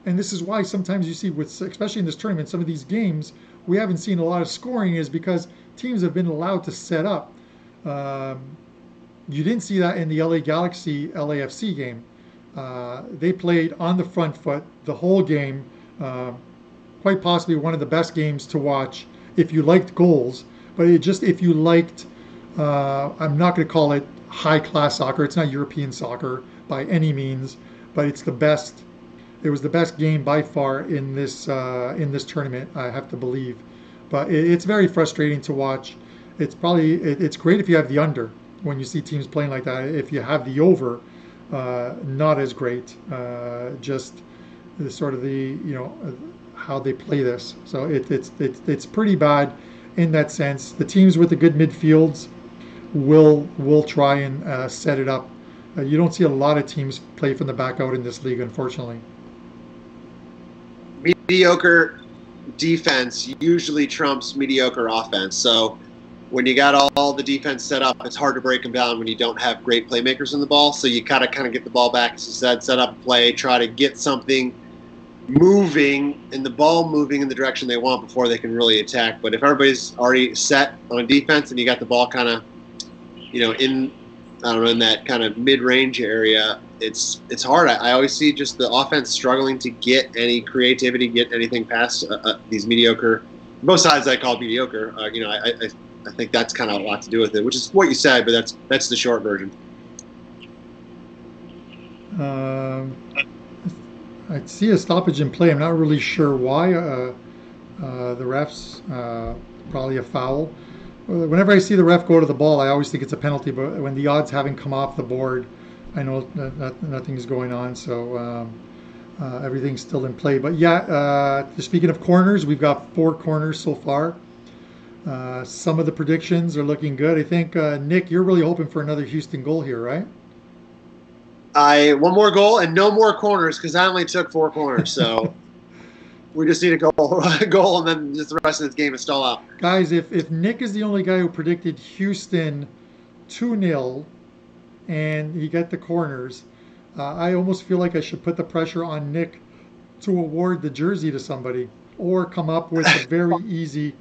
and this is why sometimes you see, especially in this tournament, some of these games we haven't seen a lot of scoring, is because teams have been allowed to set up. You didn't see that in the LA Galaxy LAFC game. They played on the front foot the whole game. Quite possibly one of the best games to watch if you liked goals. But if you liked, I'm not going to call it high-class soccer. It's not European soccer by any means, but it's the best. It was the best game by far in this tournament, I have to believe. But it's very frustrating to watch. It's great if you have the under when you see teams playing like that. If you have the over, not as great. Just the sort of how they play this. So it's pretty bad in that sense. The teams with the good midfields will try and set it up. You don't see a lot of teams play from the back out in this league, unfortunately. Mediocre defense usually trumps mediocre offense. So when you got all the defense set up, it's hard to break them down when you don't have great playmakers in the ball. So you gotta kind of get the ball back, as you said, set up play, try to get something moving and the ball moving in the direction they want before they can really attack. But if everybody's already set on defense and you got the ball kind of, in that kind of mid-range area, it's hard. I always see just the offense struggling to get any creativity, get anything past these mediocre. Both sides I call mediocre. I think that's kind of a lot to do with it, which is what you said, but that's the short version. I see a stoppage in play. I'm not really sure why. The refs, probably a foul. Whenever I see the ref go to the ball, I always think it's a penalty, but when the odds haven't come off the board, I know that nothing's going on, so everything's still in play. But yeah, speaking of corners, we've got 4 corners so far. Some of the predictions are looking good. I think, Nick, you're really hoping for another Houston goal here, right? One more goal and no more corners because I only took 4 corners, so we just need a goal, and then just the rest of this game is stall out. Guys, if Nick is the only guy who predicted Houston 2-0 and he got the corners, I almost feel like I should put the pressure on Nick to award the jersey to somebody or come up with a very easy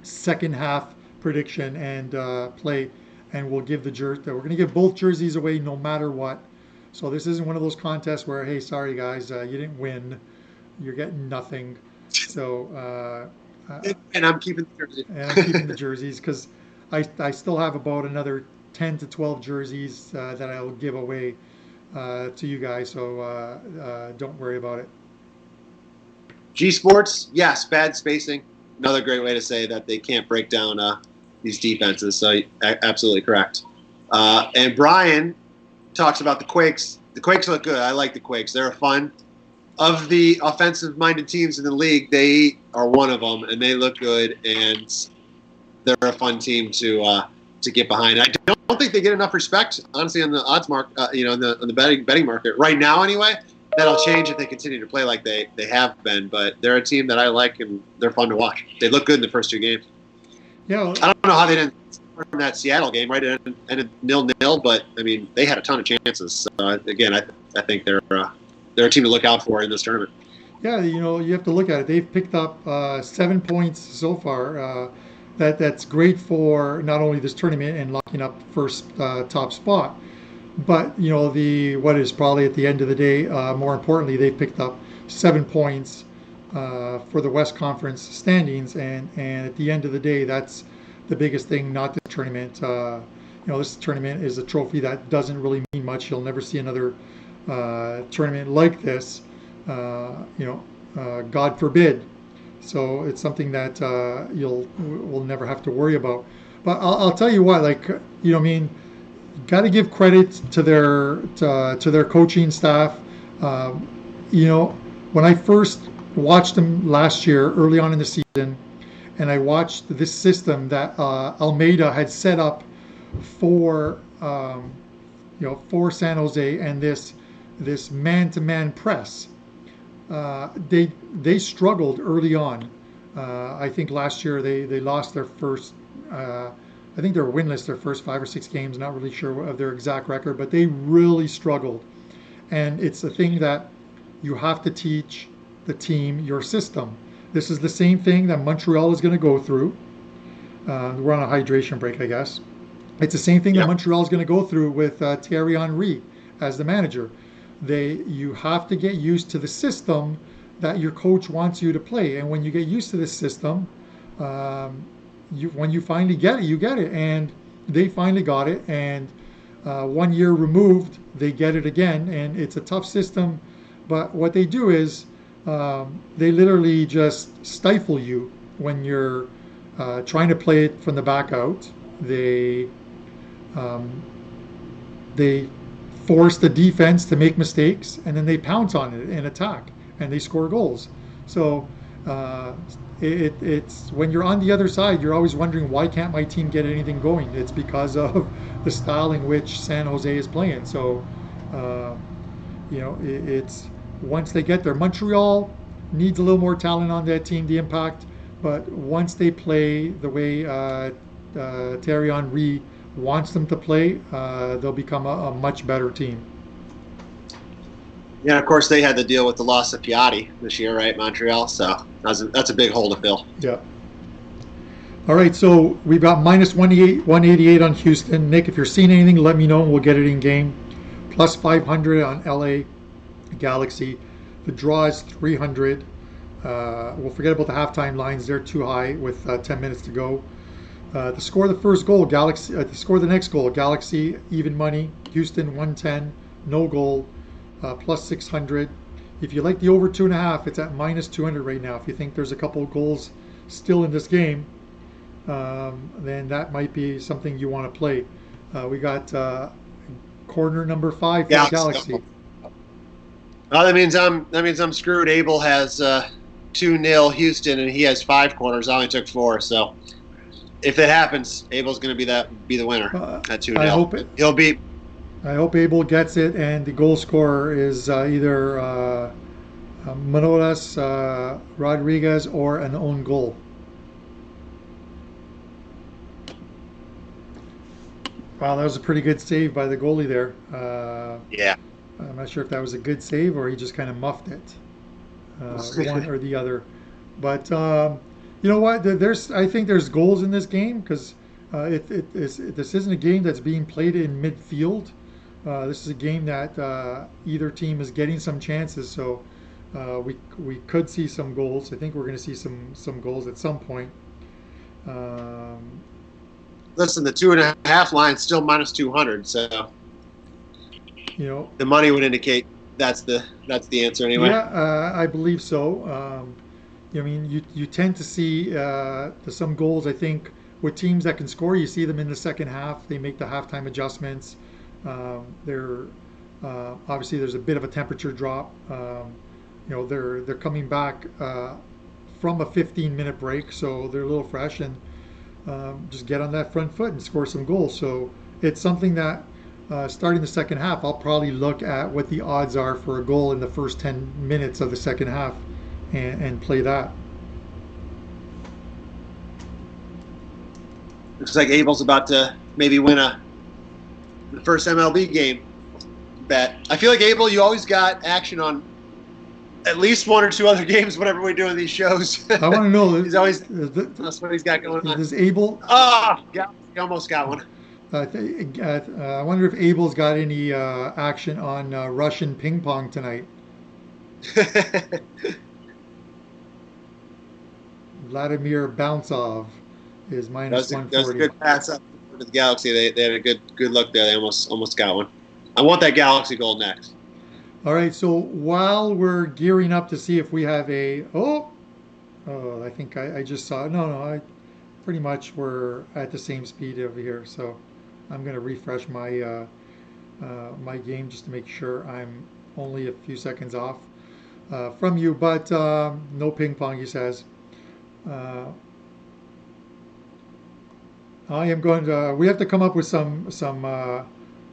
second half prediction and play, and we'll give the jersey. We're going to give both jerseys away no matter what. So this isn't one of those contests where, hey, sorry guys, you didn't win, you're getting nothing. So and I'm keeping the jerseys. And I'm keeping the jerseys because I still have about another 10 to 12 jerseys that I'll give away to you guys. So don't worry about it. G Sports, yes, bad spacing. Another great way to say that they can't break down these defenses. So absolutely correct. And Brian talks about the Quakes. The Quakes look good. I like the Quakes. They're fun. Of the offensive-minded teams in the league, they are one of them, and they look good, and they're a fun team to get behind. I don't think they get enough respect, honestly, on the odds mark. On the betting market right now, anyway. That'll change if they continue to play like they have been. But they're a team that I like, and they're fun to watch. They look good in the first 2 games. Yeah, I don't know how they didn't score in that Seattle game, right? It ended 0-0, but I mean they had a ton of chances. So again, I think they're a team to look out for in this tournament. Yeah, you have to look at it. They've picked up 7 points so far. That's great for not only this tournament and locking up first top spot, but what is probably at the end of the day, more importantly, they've picked up 7 points for the West Conference standings, and at the end of the day, that's the biggest thing. Not the tournament. This tournament is a trophy that doesn't really mean much. You'll never see another tournament like this, God forbid. So it's something that we'll never have to worry about. But I'll tell you what, got to give credit to their coaching staff. When I first watched them last year, early on in the season, and I watched this system that Almeida had set up for San Jose, and this man-to-man press. They struggled early on. I think last year they lost their first. I think they were winless their first 5 or 6 games. Not really sure of their exact record, but they really struggled. And it's a thing that you have to teach the team your system. This is the same thing that Montreal is going to go through. We're on a hydration break, I guess. It's the same thing that Montreal is going to go through with Thierry Henry as the manager. You have to get used to the system that your coach wants you to play, and when you get used to this system, when you finally get it, you get it. And they finally got it, and 1 year removed, they get it again. And it's a tough system, but what they do is they literally just stifle you when you're trying to play it from the back out. They force the defense to make mistakes, and then they pounce on it and attack, and they score goals. So it's when you're on the other side, you're always wondering, why can't my team get anything going? It's because of the style in which San Jose is playing. So it's once they get there, Montreal needs a little more talent on that team, the impact. But once they play the way Thierry Henry wants them to play, they'll become a much better team. Yeah, of course, they had to deal with the loss of Piatti this year, right, Montreal? So that's a big hole to fill. Yeah. All right, so we've got minus 188 on Houston. Nick, if you're seeing anything, let me know, and we'll get it in game. plus 500 on LA Galaxy. The draw is 300. We'll forget about the halftime lines. They're too high with 10 minutes to go. To score the first goal, Galaxy. To score the next goal, Galaxy even money. Houston 110, no goal, plus 600. If you like the over 2.5, it's at minus 200 right now. If you think there's a couple of goals still in this game, then that might be something you want to play. We got corner number 5 for the Galaxy. Oh, that means I'm screwed. Abel has 2-0 Houston, and he has 5 corners. I only took 4, so if it happens, Abel's going to be the winner at 2-0. I hope it. He'll be. I hope Abel gets it, and the goal scorer is either Manolas, Rodriguez, or an own goal. Wow, that was a pretty good save by the goalie there. Yeah. I'm not sure if that was a good save or he just kind of muffed it, one or the other. But you know what? I think there's goals in this game because this isn't a game that's being played in midfield. This is a game that either team is getting some chances, so we could see some goals. I think we're going to see some goals at some point. Listen, the 2.5 line is still minus 200, so you know the money would indicate that's the answer anyway. Yeah, I believe so. I mean, you tend to see some goals. I think with teams that can score, you see them in the second half. They make the halftime adjustments. They're obviously there's a bit of a temperature drop. They're coming back from a 15-minute break, so they're a little fresh and just get on that front foot and score some goals. So it's something that starting the second half, I'll probably look at what the odds are for a goal in the first 10 minutes of the second half and play that. Looks like Abel's about to maybe win the first MLB game bet. I feel like, Abel, you always got action on at least 1 or 2 other games whenever we do these shows. I want to know. He's always that's what he's got going on. Is Abel? He almost got one. I wonder if Abel's got any action on Russian ping pong tonight. Vladimir Bounceov is minus 140. That was a good pass up to the Galaxy. They had a good look there. They almost got one. I want that Galaxy goal next. All right, so while we're gearing up to see if we have I think I just saw, I pretty much we're at the same speed over here, so I'm going to refresh my my game just to make sure I'm only a few seconds off from you, but no ping pong, he says. I am going to, we have to come up with some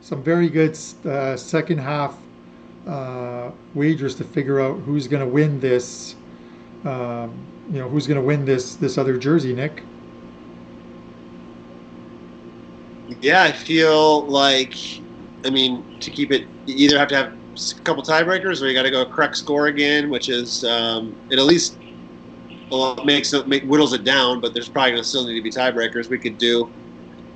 very good second half wagers to figure out who's going to win this. Who's going to win this other jersey, Nick? Yeah, I feel like, to keep it, you either have to have a couple tiebreakers or you got to go correct score again, which is it at least whittles it down, but there's probably going to still need to be tiebreakers. We could do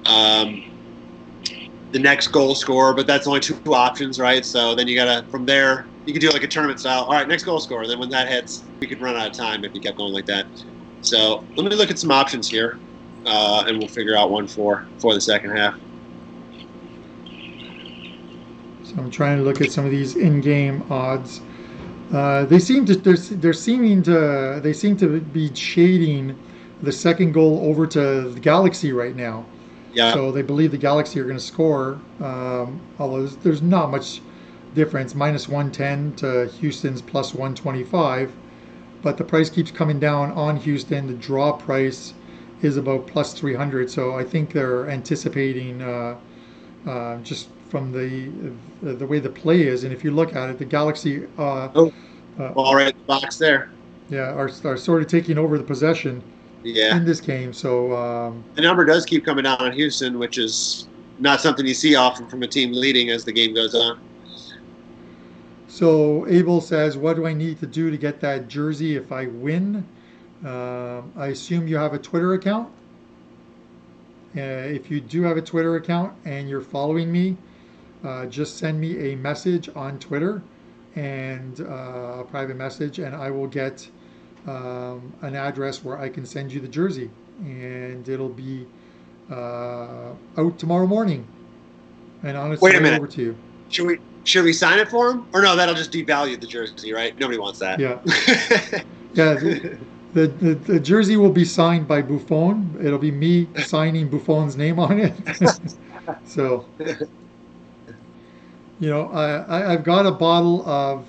the next goal scorer, but that's only 2 options, right? So then you got to, from there, you could do like a tournament style. All right, next goal scorer. Then when that hits, we could run out of time if you kept going like that. So let me look at some options here, and we'll figure out one for the second half. So I'm trying to look at some of these in-game odds. They seem to be shading the second goal over to the Galaxy right now. Yeah. So they believe the Galaxy are going to score, although there's not much difference, minus 110 to Houston's plus 125. But the price keeps coming down on Houston. The draw price is about plus 300. So I think they're anticipating just from the way the play is. And if you look at it, the Galaxy all right, box there. Yeah, are sort of taking over the possession. Yeah. In this game, so the number does keep coming down on Houston, which is not something you see often from a team leading as the game goes on. So Abel says, what do I need to do to get that jersey if I win? I assume you have a Twitter account. If you do have a Twitter account and you're following me, just send me a message on Twitter and a private message, and I will get an address where I can send you the jersey, and it'll be out tomorrow morning and on its Wait a way minute. over to you. Should we sign it for him? Or no, that'll just devalue the jersey, right? Nobody wants that. Yeah. Yeah. The jersey will be signed by Buffon. It'll be me signing Buffon's name on it. So, I've got a bottle of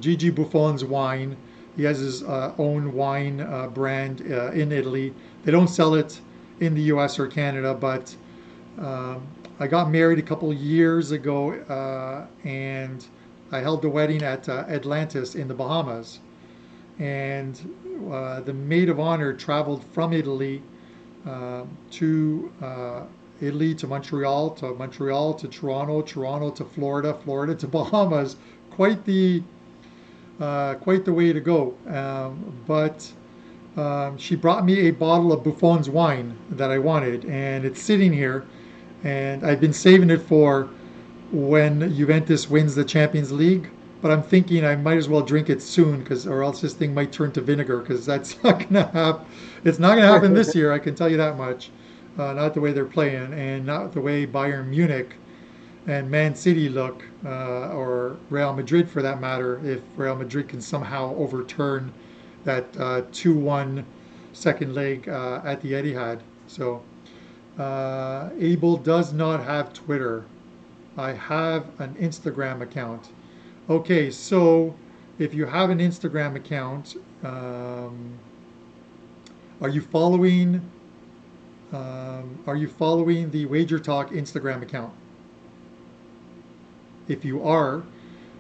Gigi Buffon's wine. He has his own wine brand in Italy. They don't sell it in the U.S. or Canada, but I got married a couple years ago, and I held the wedding at Atlantis in the Bahamas. And the maid of honor traveled from Italy to Italy to Montreal to Toronto to Florida to Bahamas. Quite the way to go. But she brought me a bottle of Buffon's wine that I wanted, and it's sitting here. And I've been saving it for when Juventus wins the Champions League. But I'm thinking I might as well drink it soon, or else this thing might turn to vinegar, because that's not going to happen. It's not going to happen this year, I can tell you that much. Not the way they're playing, and not the way Bayern Munich and Man City look, or Real Madrid for that matter, if Real Madrid can somehow overturn that 2-1 second leg at the Etihad. So Abel does not have Twitter. I have an Instagram account. Okay, so if you have an Instagram account, are you following the WagerTalk Instagram account? If you are,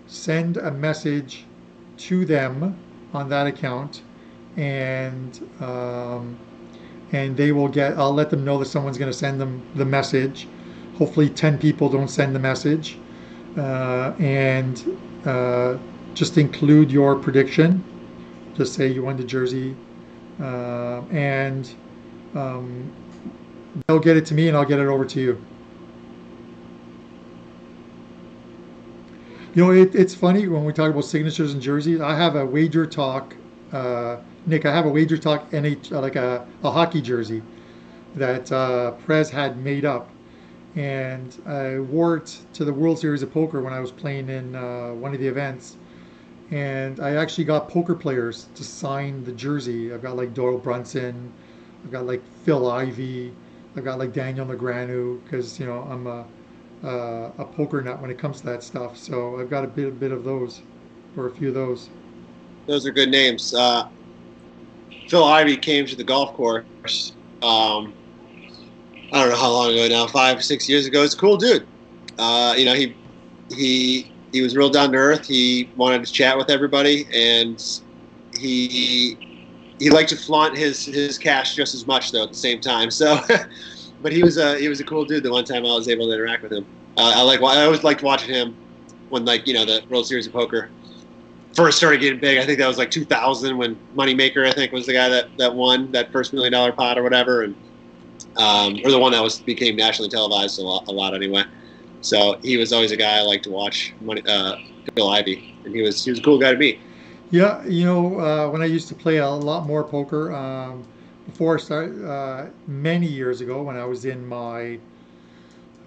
send a message to them on that account, and they will get. I'll let them know that someone's going to send them the message. Hopefully, 10 people don't send the message, and just include your prediction. Just say you won the jersey, and they'll get it to me, and I'll get it over to you. It's funny when we talk about signatures and jerseys. I have a WagerTalk, Nick. I have a WagerTalk like a hockey jersey that Prez had made up, and I wore it to the World Series of Poker when I was playing in one of the events. And I actually got poker players to sign the jersey. I've got like Doyle Brunson, I've got like Phil Ivey, I've got like Daniel Negreanu, because I'm a poker nut when it comes to that stuff. So I've got a bit of those, or a few of those. Those are good names. Phil Ivey came to the golf course. I don't know how long ago now, 5 or 6 years ago. It's a cool dude. He was real down to earth. He wanted to chat with everybody, and he liked to flaunt his cash just as much, though, at the same time. So, but he was a cool dude. The one time I was able to interact with him, I always liked watching him when the World Series of Poker first started getting big. I think that was like 2000 when Moneymaker, I think, was the guy that won that first $1 million pot or whatever, and or the one that became nationally televised a lot anyway. So he was always a guy I liked to watch, Phil Ivey, and he was a cool guy to meet. Yeah, when I used to play a lot more poker, before I started, many years ago, when I was in my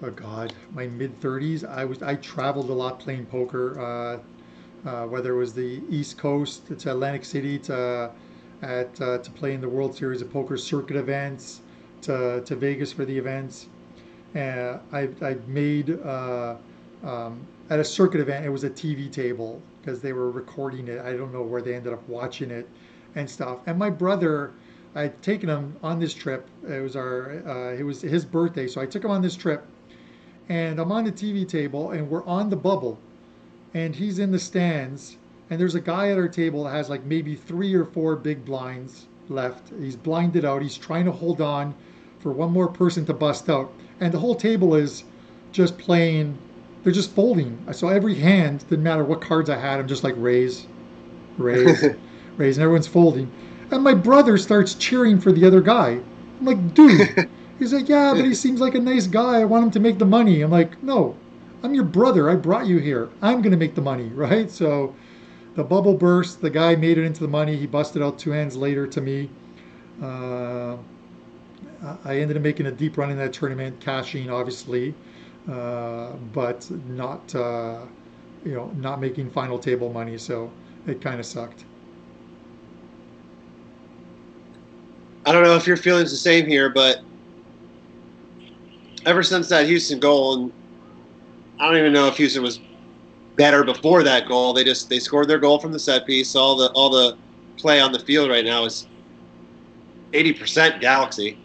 mid-30s, I traveled a lot playing poker, whether it was the East Coast to Atlantic City to play in the World Series of Poker circuit events, to Vegas for the events. I made at a circuit event. It was a TV table because they were recording it. I don't know where they ended up watching it and stuff. And my brother, I'd taken him on this trip. It was his birthday, so I took him on this trip. And I'm on the TV table, and we're on the bubble, and he's in the stands. And there's a guy at our table that has like maybe 3 or 4 big blinds left. He's blinded out. He's trying to hold on for one more person to bust out. And the whole table is just playing. They're just folding. So every hand, didn't matter what cards I had, I'm just like raise, raise, raise, and everyone's folding. And my brother starts cheering for the other guy. I'm like, dude, He's like, yeah, but he seems like a nice guy. I want him to make the money. I'm like, no, I'm your brother. I brought you here. I'm going to make the money, right? So the bubble burst. The guy made it into the money. He busted out two hands later to me. Uh, I ended up making a deep run in that tournament, cashing obviously, but not not making final table money. So it kind of sucked. I don't know if your feelings the same here, but ever since that Houston goal, and I don't even know if Houston was better before that goal. They scored their goal from the set piece. All the play on the field right now is 80% Galaxy.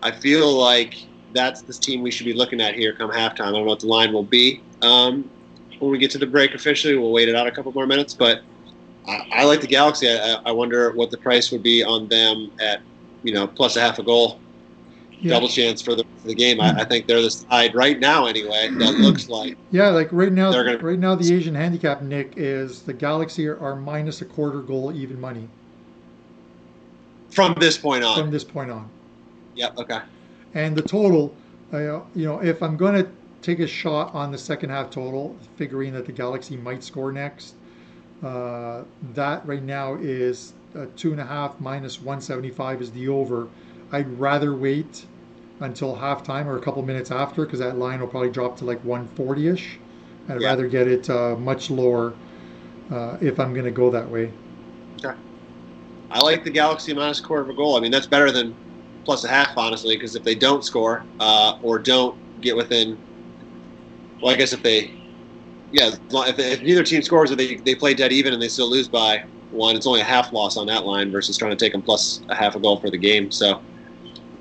I feel like that's the team we should be looking at here come halftime. I don't know what the line will be when we get to the break officially. We'll wait it out a couple more minutes, but I like the Galaxy. I wonder what the price would be on them at plus a half a goal. Yeah. Double chance for the game. I think they're the side right now anyway that looks like. Yeah, like right now the Asian handicap, Nick, is the Galaxy are minus a quarter goal even money. From this point on. From this point on. Yep, okay. And the total, if I'm going to take a shot on the second half total, figuring that the Galaxy might score next, that right now is 2.5 minus 175 is the over. I'd rather wait until halftime or a couple minutes after because that line will probably drop to like 140-ish. I'd rather get it much lower if I'm going to go that way. Okay. I like the Galaxy minus a quarter of a goal. I mean, that's better than plus a half, honestly, because if they don't score or don't get within, well, I guess if neither team scores or they play dead even and they still lose by one, it's only a half loss on that line versus trying to take them plus a half a goal for the game. So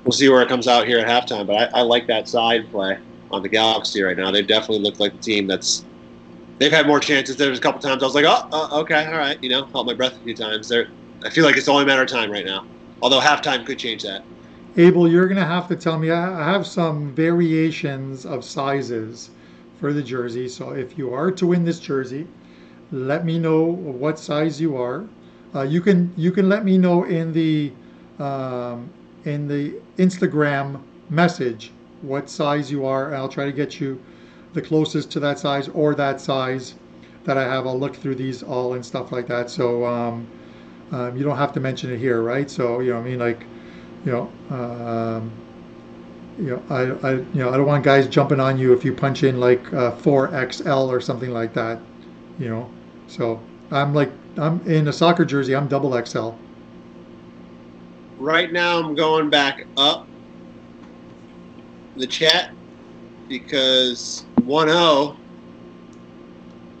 we'll see where it comes out here at halftime. But I like that side play on the Galaxy right now. They definitely look like the team they've had more chances. There was a couple times I was like, okay, all right, held my breath a few times. I feel like it's only a matter of time right now. Although halftime could change that. Abel, you're going to have to tell me. I have some variations of sizes for the jersey. So if you are to win this jersey, let me know what size you are. You can let me know in the Instagram message what size you are, and I'll try to get you the closest to that size or that size that I have. I'll look through these all and stuff like that. So you don't have to mention it here, right? So I don't want guys jumping on you if you punch in like 4XL or something like that. So I'm in a soccer jersey. I'm double XL. Right now, I'm going back up the chat because 1-0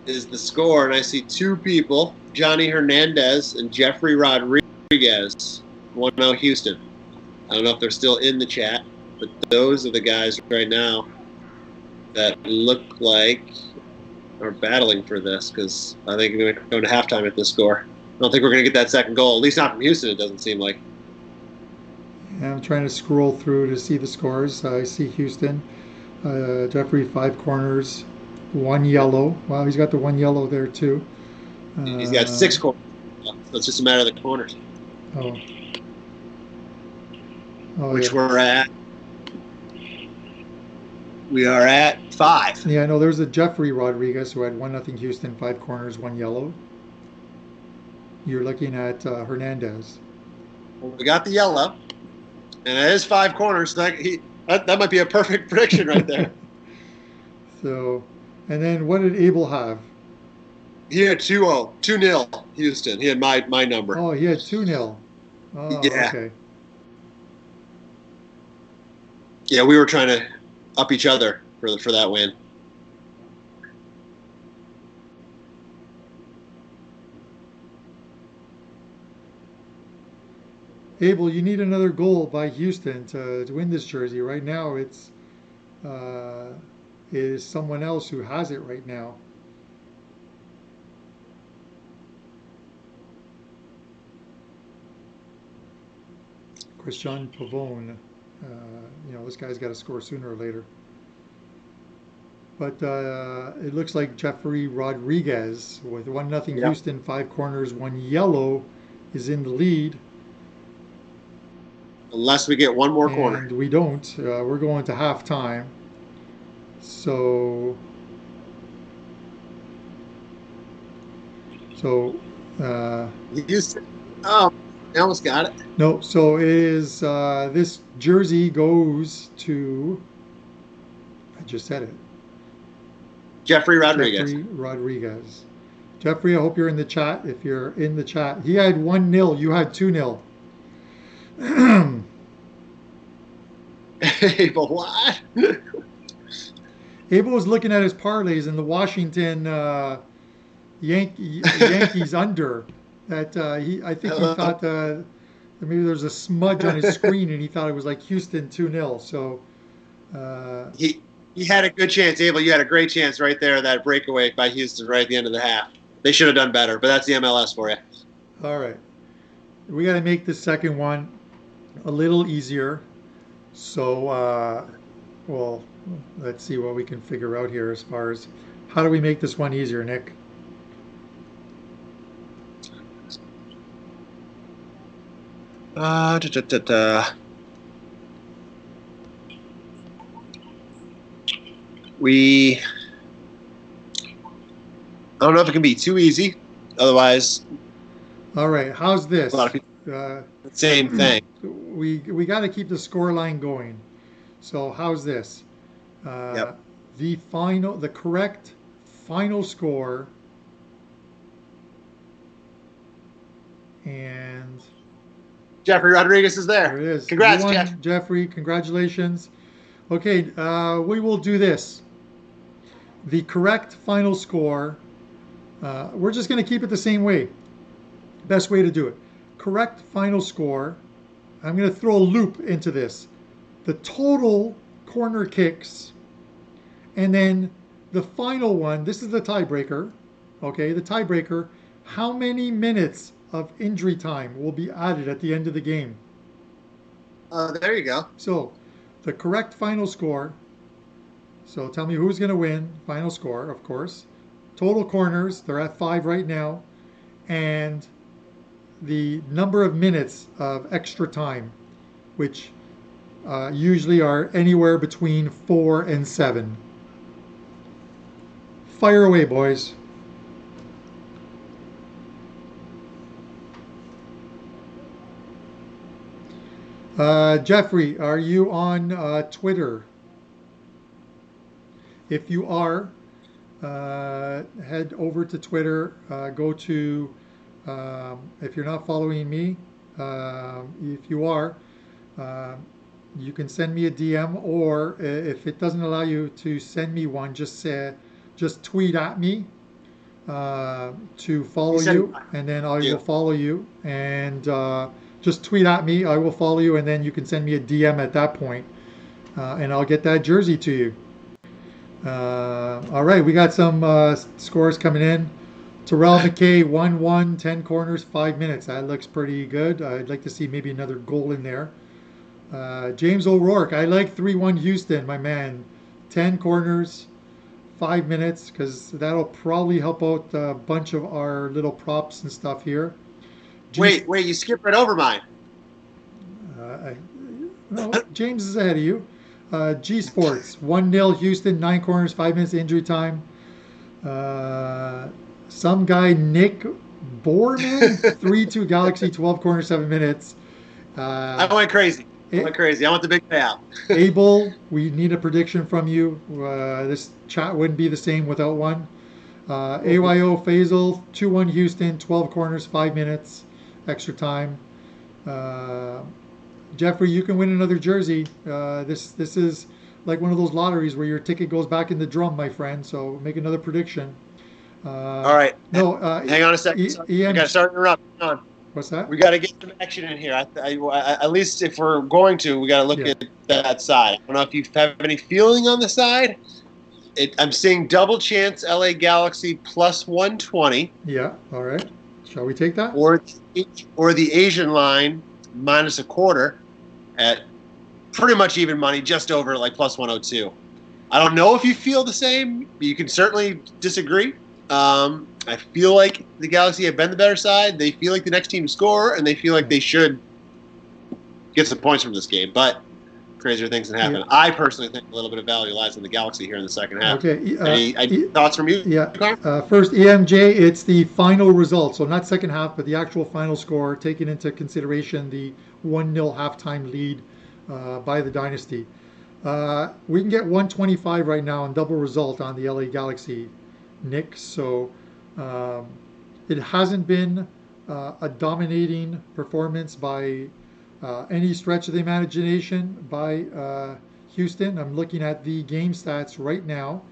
is the score, and I see two people, Johnny Hernandez and Jeffrey Rodriguez, 1-0 Houston. I don't know if they're still in the chat, but those are the guys right now that look like are battling for this because I think we're going to halftime at this score. I don't think we're going to get that second goal, at least not from Houston, it doesn't seem like. Yeah, I'm trying to scroll through to see the scores. I see Houston. Jeffrey, 5 corners, 1 yellow. Wow, he's got the 1 yellow there too. He's got 6 corners. So it's just a matter of the corners. Which yeah. We are at 5. Yeah, no, there's a Jeffrey Rodriguez who had 1-0 Houston, 5 corners, 1 yellow. You're looking at Hernandez. Well, we got the yellow, and it is 5 corners. That might be a perfect prediction right there. So, and then what did Abel have? He had 2-0 Houston. He had my number. Oh, he had 2-0. Oh, yeah. Okay. Yeah, we were trying to up each other for that win. Abel, you need another goal by Houston to win this jersey. Right now, it is someone else who has it right now. Christian Pavone. This guy's got to score sooner or later. But it looks like Jeffrey Rodriguez with 1-0 Houston, 5 corners, 1 yellow is in the lead. unless we get one more corner. And we don't. We're going to halftime. So, so, Oh, I almost got it. no, so it is, this jersey goes to, I just said it, Jeffrey Rodriguez. Jeffrey Rodriguez. Jeffrey, I hope you're in the chat. If you're in the chat, he had 1-0, you had 2-0. But what? Abel was looking at his parlays and the Washington Yankees under. That I think he thought maybe there's a smudge on his screen and he thought it was like Houston 2-0. So he had a good chance. Abel, you had a great chance right there. That breakaway by Houston right at the end of the half. They should have done better, but that's the MLS for you. All right, we got to make the second one a little easier. So well, let's see what we can figure out here as far as how do we make this one easier, Nick? I don't know if it can be too easy. Otherwise, all right. How's this? A lot of people, same thing. We got to keep the score line going. So how's this? Yep. The correct final score, and Jeffrey Rodriguez is there. There it is. Congrats, Jeff. Jeffrey. Congratulations. Okay, we will do this. The correct final score. We're just going to keep it the same way. Best way to do it. Correct final score. I'm going to throw a loop into this. The total corner kicks, and then the final one. This is the tiebreaker. Okay, the tiebreaker. How many minutes of injury time will be added at the end of the game? There you go. So, the correct final score. So tell me who's going to win. Final score, of course. Total corners, they're at 5 right now. And the number of minutes of extra time, which usually are anywhere between 4 and 7. Fire away, boys. Jeffrey, are you on Twitter? If you are, head over to Twitter. Go to, if you're not following me, if you are, you can send me a DM, or if it doesn't allow you to send me one, just tweet at me to follow you, and then I will follow you. And just tweet at me, I will follow you, and then you can send me a DM at that point, and I'll get that jersey to you. All right, we got some scores coming in. Terrell McKay, 1-1, 10 corners, 5 minutes. That looks pretty good. I'd like to see maybe another goal in there. James O'Rourke, I like 3-1 Houston, my man. 10 corners, 5 minutes, because that'll probably help out a bunch of our little props and stuff here. Wait, you skipped right over mine. No, James is ahead of you. G Sports, 1-0 Houston, 9 corners, 5 minutes injury time. Some guy, Nick Borrman, 3-2 Galaxy, 12 corners, 7 minutes. I went crazy. I want the big payout. Abel, we need a prediction from you. This chat wouldn't be the same without one. AYO Faisal, 2-1 Houston, 12 corners, 5 minutes, extra time. Jeffrey, you can win another jersey. This is like one of those lotteries where your ticket goes back in the drum, my friend. So make another prediction. All right. No, hang on a second. I got to start interrupting. Hang on. What's that? We got to get some action in here. At least if we're going to, we got to look at that side. I don't know if you have any feeling on the side. I'm seeing double chance LA Galaxy plus 120. Yeah. All right. Shall we take that? Or the Asian line minus a quarter at pretty much even money, just over like plus 102. I don't know if you feel the same. You can certainly disagree. I feel like the Galaxy have been the better side. They feel like the next team to score, and they feel like they should get some points from this game. But crazier things can happen. Yeah. I personally think a little bit of value lies in the Galaxy here in the second half. Okay. Any thoughts from you? Yeah. First, EMJ, it's the final result. So not second half, but the actual final score, taking into consideration the 1-0 halftime lead by the Dynasty. We can get 125 right now on double result on the LA Galaxy, Nick. So it hasn't been a dominating performance by any stretch of the imagination by Houston. I'm looking at the game stats right now.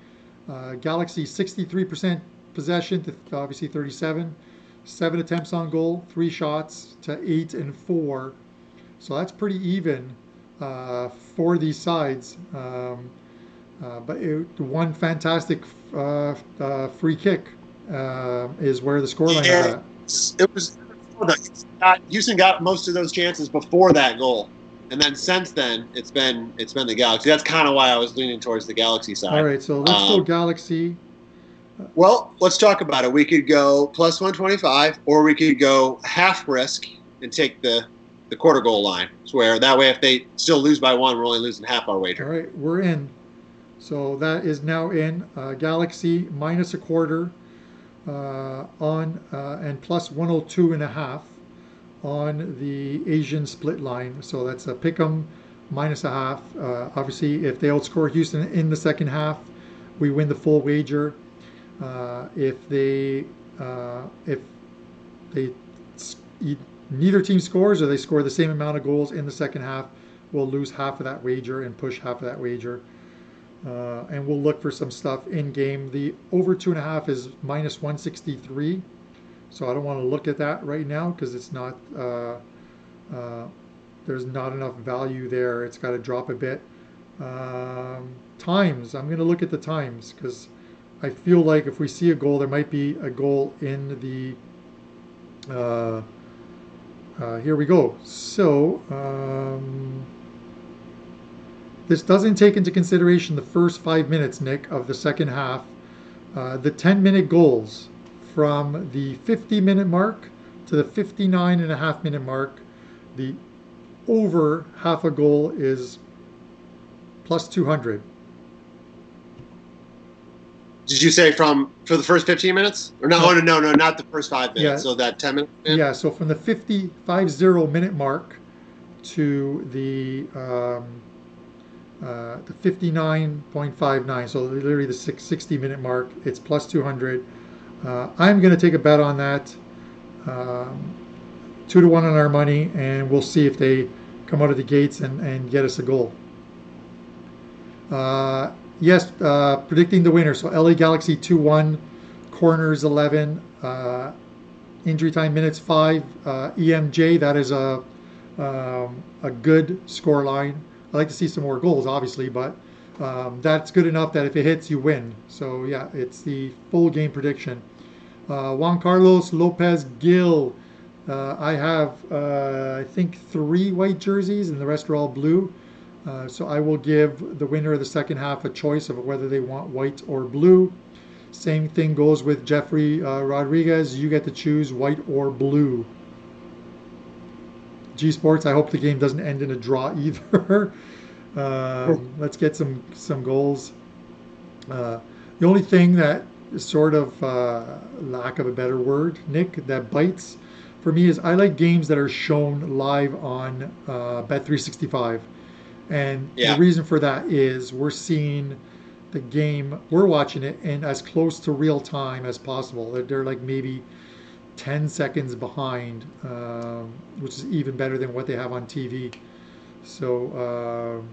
Galaxy 63% possession to obviously 37, 7 attempts on goal, 3 shots to 8 and 4. So that's pretty even for these sides. But one fantastic free kick is where the scoreline is at. It was Houston got most of those chances before that goal, and then since then it's been the Galaxy. That's kind of why I was leaning towards the Galaxy side. All right, so let's go Galaxy. Well, let's talk about it. We could go plus 125, or we could go half risk and take the quarter goal line. Where that way, if they still lose by 1, we're only losing half our wager. All right, we're in. So that is now in. Galaxy minus a quarter. On and plus 102.5 on the Asian split line. So that's a pick'em minus a half. Obviously, if they outscore Houston in the second half, we win the full wager. If neither team scores or they score the same amount of goals in the second half, we'll lose half of that wager and push half of that wager. And we'll look for some stuff in game. The over 2.5 is minus 163. So I don't want to look at that right now because it's not, there's not enough value there. It's got to drop a bit. Times, I'm going to look at the times because I feel like if we see a goal, there might be a goal in the, here we go. So, this doesn't take into consideration the first 5 minutes, Nick, of the second half. The 10-minute goals from the 50-minute mark to the 59.5-minute mark, the over half a goal is plus 200. Did you say for the first 15 minutes? Or no, no, not the first 5 minutes. Yeah. So that 10 minutes? Yeah, so from the 50-minute mark to the 59.59, so literally the 60-minute mark, it's plus 200. I'm going to take a bet on that, 2-1 on our money, and we'll see if they come out of the gates and get us a goal. Yes, predicting the winner. So LA Galaxy 2-1, corners 11, injury time minutes 5, EMJ. That is a good score line. I like to see some more goals, obviously, but that's good enough that if it hits, you win. So yeah, it's the full game prediction. Juan Carlos Lopez Gil. I have I think 3 white jerseys, and the rest are all blue. So I will give the winner of the second half a choice of whether they want white or blue. Same thing goes with Jeffrey Rodriguez. You get to choose white or blue. G Sports, I hope the game doesn't end in a draw either. Let's get some goals. The only thing that is sort of, lack of a better word, Nick, that bites for me is I like games that are shown live on Bet365. And the reason for that is we're seeing the game, we're watching it in as close to real time as possible. They're like maybe 10 seconds behind, which is even better than what they have on TV. So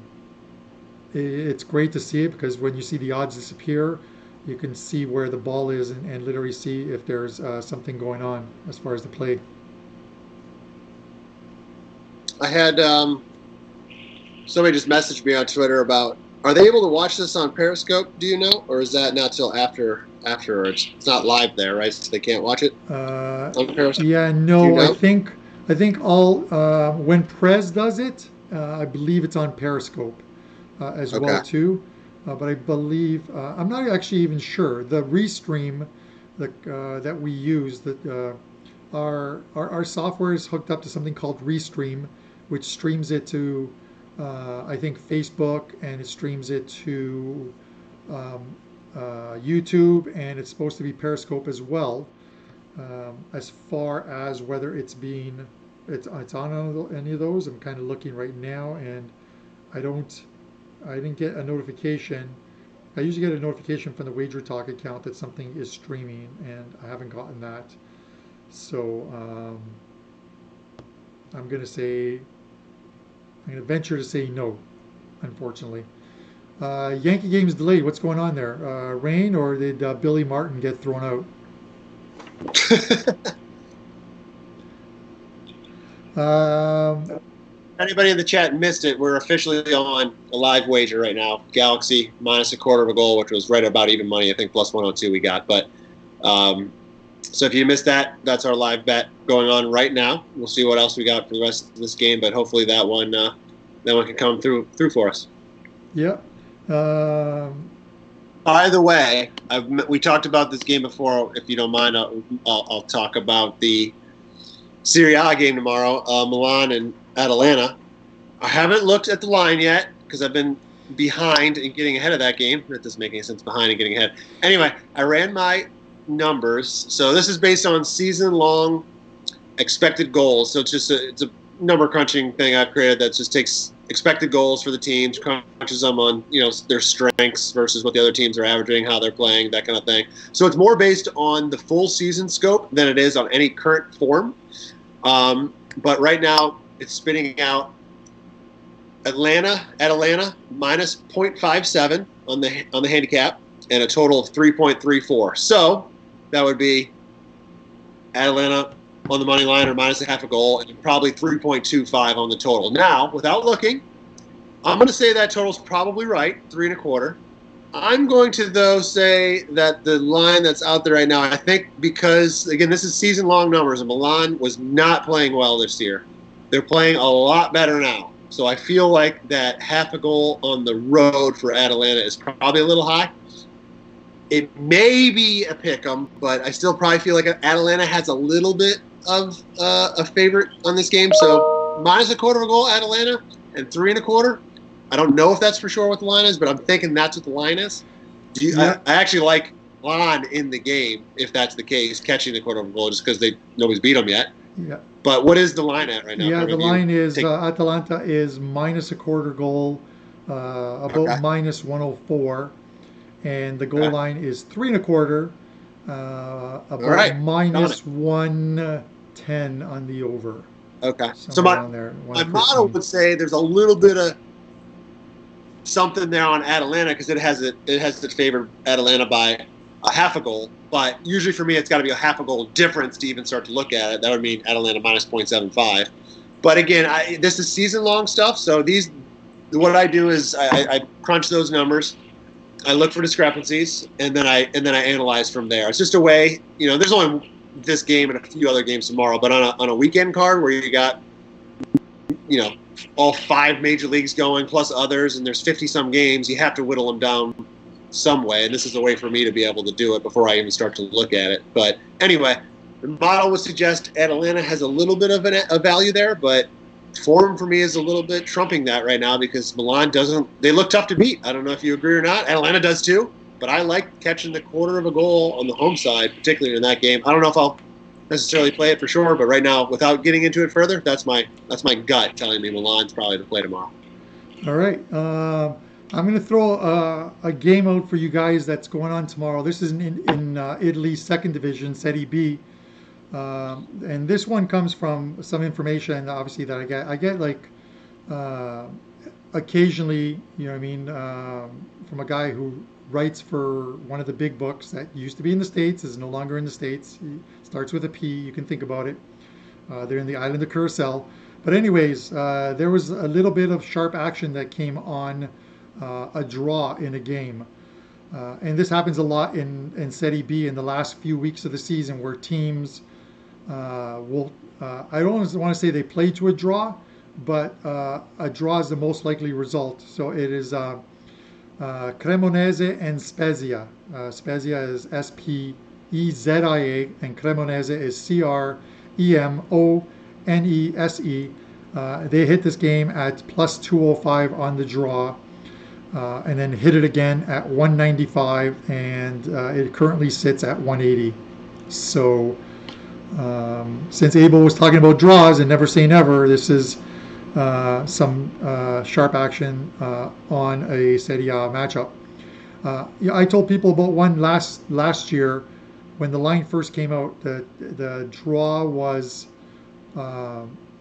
it's great to see it because when you see the odds disappear, you can see where the ball is and literally see if there's something going on as far as the play. I had somebody just messaged me on Twitter about, are they able to watch this on Periscope, do you know? Or is that not till afterwards? It's not live there, right? So they can't watch it on Periscope? Yeah, no, you know? I think all, when Prez does it, I believe it's on Periscope as well too. But I believe, I'm not actually even sure. The Restream that we use, that our software is hooked up to something called Restream, which streams it to, I think, Facebook, and it streams it to YouTube, and it's supposed to be Periscope as well. As far as whether it's on any of those, I'm kind of looking right now, and I didn't get a notification. I usually get a notification from the WagerTalk account that something is streaming, and I haven't gotten that. So I'm going to venture to say no, unfortunately. Yankee game's delayed. What's going on there? Rain, or did Billy Martin get thrown out? Anybody in the chat missed it, we're officially on a live wager right now. Galaxy minus a quarter of a goal, which was right about even money. I think plus 102 we got. But so if you missed that, that's our live bet going on right now. We'll see what else we got for the rest of this game, but hopefully that one can come through for us. Yeah. By the way, we talked about this game before. If you don't mind, I'll talk about the Serie A game tomorrow, Milan and Atalanta. I haven't looked at the line yet because I've been behind in getting ahead of that game. That doesn't make any sense, behind and getting ahead. Anyway, I ran my numbers. So this is based on season-long expected goals. So it's a number crunching thing I've created that just takes expected goals for the teams, crunches them on their strengths versus what the other teams are averaging, how they're playing, that kind of thing. So it's more based on the full season scope than it is on any current form. But right now it's spitting out Atlanta minus 0.57 on the handicap and a total of 3.34. So that would be Atlanta on the money line or minus a half a goal, and probably 3.25 on the total. Now, without looking, I'm going to say that total's probably right, 3.25. I'm going to, though, say that the line that's out there right now, I think because, again, this is season-long numbers, and Milan was not playing well this year. They're playing a lot better now. So I feel like that half a goal on the road for Atalanta is probably a little high. It may be a pick 'em, but I still probably feel like Atalanta has a little bit of a favorite on this game. So minus a quarter of a goal, Atalanta, and 3.25. I don't know if that's for sure what the line is, but I'm thinking that's what the line is. I actually like Milan in the game, if that's the case, catching the quarter of a goal, just because nobody's beat them yet. Yeah. But what is the line at right now? Yeah, the line is Atalanta is minus a quarter goal, about minus 104, and the goal line is 3.25, about minus 110 on the over. Okay. So my model would say there's a little bit of something there on Atalanta because it has it favored Atalanta by a half a goal. But usually for me, it's got to be a half a goal difference to even start to look at it. That would mean Atalanta minus 0.75. But again, this is season-long stuff. So what I do is I crunch those numbers. I look for discrepancies, and then I analyze from there. It's just a way, there's only this game and a few other games tomorrow, but on a weekend card where you got, all 5 major leagues going plus others, and there's 50-some games, you have to whittle them down some way, and this is a way for me to be able to do it before I even start to look at it. But anyway, the model would suggest Atalanta has a little bit of a value there, but form for me is a little bit trumping that right now because Milan they look tough to beat. I don't know if you agree or not. Atalanta does too, but I like catching the quarter of a goal on the home side, particularly in that game. I don't know if I'll necessarily play it for sure, but right now, without getting into it further, that's my gut telling me Milan's probably to play tomorrow. All right. I'm going to throw a game out for you guys that's going on tomorrow. This is in Italy's second division, Serie B. And this one comes from some information, obviously, that I get like occasionally, from a guy who writes for one of the big books that used to be in the States, is no longer in the States. He starts with a P, you can think about it. They're in the island of Curacao. But anyways, there was a little bit of sharp action that came on a draw in a game. And this happens a lot in Serie B in the last few weeks of the season where teams will, I don't want to say they play to a draw, but a draw is the most likely result. So it is Cremonese and Spezia. Spezia is Spezia and Cremonese is Cremonese. They hit this game at plus 205 on the draw, and then hit it again at 195, and it currently sits at 180. So since Abel was talking about draws and never say never, this is some sharp action on a Serie A matchup. Yeah, I told people about one last year when the line first came out. The draw was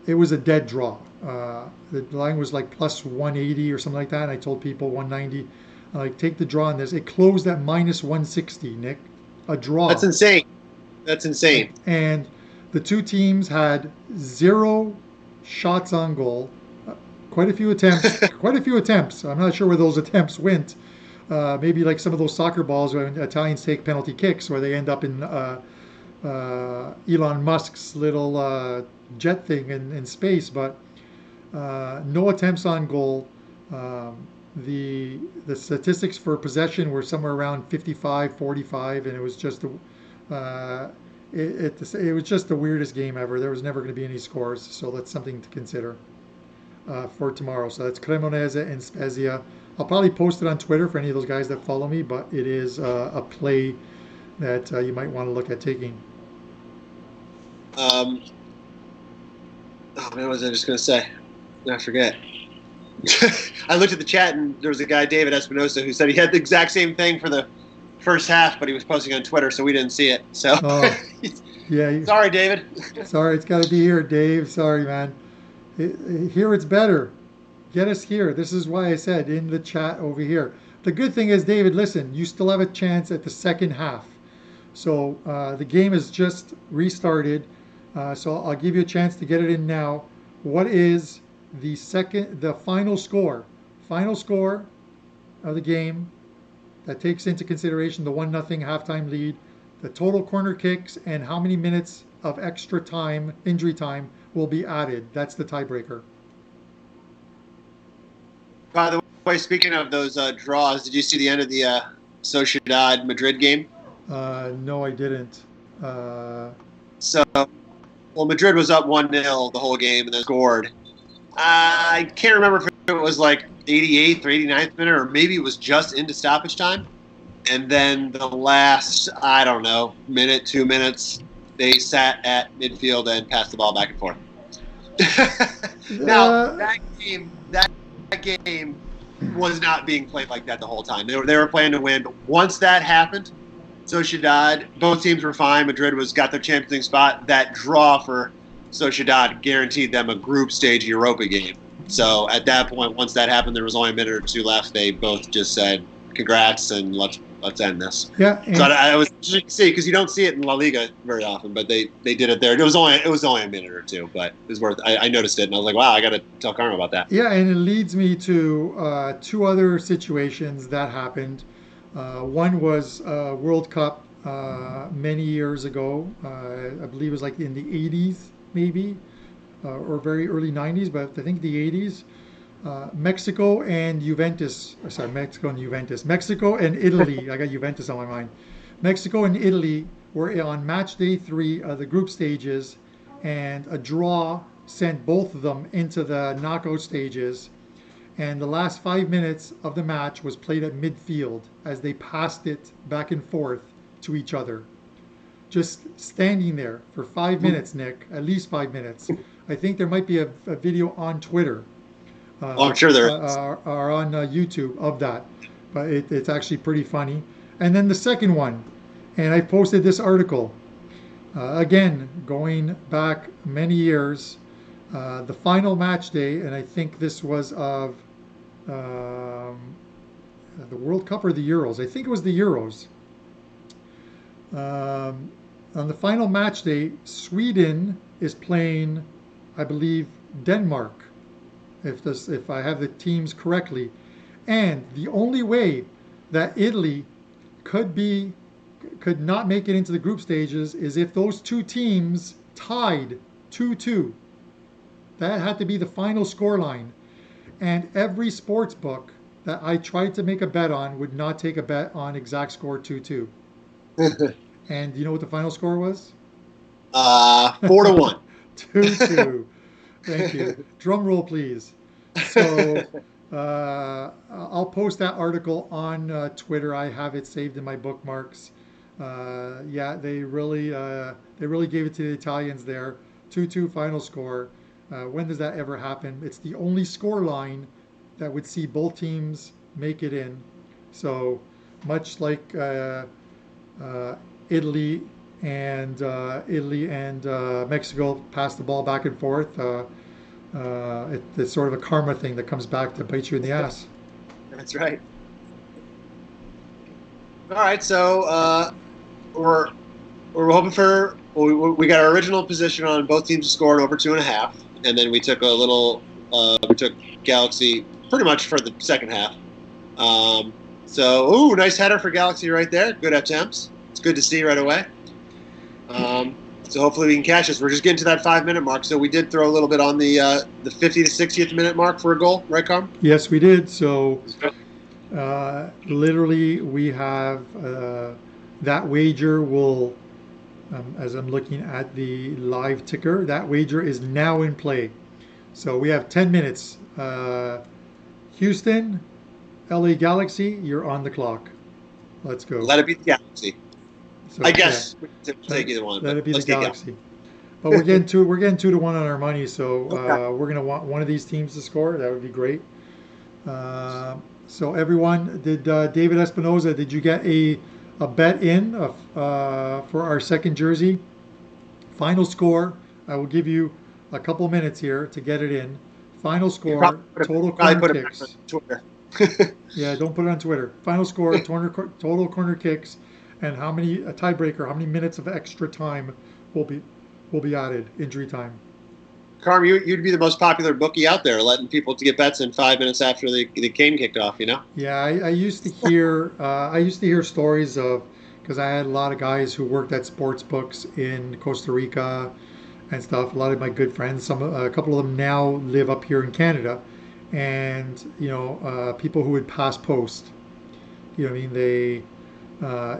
it was a dead draw. The line was like plus 180 or something like that. And I told people 190. Like, take the draw on this. It closed at minus 160, Nick. A draw. That's insane. That's insane. And the two teams had 0 shots on goal. Quite a few attempts. Quite a few attempts. I'm not sure where those attempts went. Maybe like some of those soccer balls when Italians take penalty kicks, where they end up in Elon Musk's little jet thing in space. But no attempts on goal. The statistics for possession were somewhere around 55-45, and it was just it was just the weirdest game ever. There was never going to be any scores, so that's something to consider for tomorrow. So that's Cremonese and Spezia. I'll probably post it on Twitter for any of those guys that follow me, but it is a play that you might want to look at taking. Oh man, what was I just going to say? I forget. I looked at the chat, and there was a guy, David Espinosa, who said he had the exact same thing for the first half, but he was posting on Twitter, so we didn't see it. So, yeah. Sorry, David. Sorry, it's got to be here, Dave. Sorry, man. Here it's better. Get us here. This is why I said in the chat over here. The good thing is, David, listen, you still have a chance at the second half. So the game has just restarted. So I'll give you a chance to get it in now. What is the final score of the game that takes into consideration the 1-0 halftime lead, the total corner kicks, and how many minutes of extra time, injury time, will be added? That's the tiebreaker. By the way, speaking of those draws, did you see the end of the Sociedad Madrid game? No, I didn't. Well, Madrid was up 1-0 the whole game and then scored. I can't remember if it was like 88th or 89th minute, or maybe it was just into stoppage time. And then the last, I don't know, minute, 2 minutes, they sat at midfield and passed the ball back and forth. Now, that game was not being played like that the whole time. They were playing to win. But once that happened, Sociedad, both teams were fine. Madrid got their Champions League spot. That draw for Sociedad guaranteed them a group stage Europa game. So at that point, once that happened, there was only a minute or two left. They both just said, "Congrats, and let's end this." Yeah. So I was interested to see, because you don't see it in La Liga very often, but they did it there. It was only a minute or two, but it was worth. I noticed it, and I was like, "Wow, I got to tell Carmine about that." Yeah, and it leads me to 2 other situations that happened. One was World Cup many years ago. I believe it was like in the 80s, maybe, or very early 90s, but I think the 80s. Mexico and Juventus. Sorry, Mexico and Juventus. Mexico and Italy. I got Juventus on my mind. Mexico and Italy were on match day 3 of the group stages, and a draw sent both of them into the knockout stages. And the last 5 minutes of the match was played at midfield as they passed it back and forth to each other. Just standing there for 5 minutes, Nick, at least 5 minutes. I think there might be a video on Twitter. I'm sure there is. Or on YouTube of that. But it's actually pretty funny. And then the second one, and I posted this article, again, going back many years, the final match day, and I think this was of the World Cup or the Euros. I think it was the Euros. On the final match day, Sweden is playing, I believe, Denmark, if I have the teams correctly. And the only way that Italy could not make it into the group stages is if those 2 teams tied 2-2. That had to be the final scoreline. And every sports book that I tried to make a bet on would not take a bet on exact score 2-2. And you know what the final score was? 4-1. 2-2. Thank you. Drum roll, please. So I'll post that article on Twitter. I have it saved in my bookmarks. Yeah, they really gave it to the Italians there. 2-2 final score. When does that ever happen? It's the only score line that would see both teams make it in. So much like uh, Italy Italy and Mexico pass the ball back and forth. It's sort of a karma thing that comes back to bite you in the ass. That's right. All right, so we're hoping for. We got our original position on both teams to score over 2.5, and then we took a little. We took Galaxy pretty much for the second half. So, nice header for Galaxy right there. Good attempts. It's good to see right away. So hopefully we can catch this. We're just getting to that 5-minute mark. So we did throw a little bit on the 50 to 60th minute mark for a goal, right, Carm? Yes, we did. So literally we have that wager will, as I'm looking at the live ticker, that wager is now in play. So we have 10 minutes. Houston, LA Galaxy, you're on the clock. Let's go. Let it be the Galaxy. So, I guess we can take either one. Let it be the let's take Galaxy. But we're getting 2-1 on our money, so Okay. we're gonna want one of these teams to score. That would be great. So everyone, did David Espinoza? Did you get a bet in for our second jersey? Final score. I will give you a couple minutes here to get it in. Final score. Total corner kicks. On Twitter. Yeah, don't put it on Twitter. Final score. Total corner kicks. And how many a tiebreaker? How many minutes of extra time will be added? Injury time. Carm, you'd be the most popular bookie out there, letting people to get bets in 5 minutes after the game kicked off. You know. Yeah, I used to hear stories of, because I had a lot of guys who worked at sports books in Costa Rica and stuff. A lot of my good friends, a couple of them now live up here in Canada, and people who would pass post. I mean, it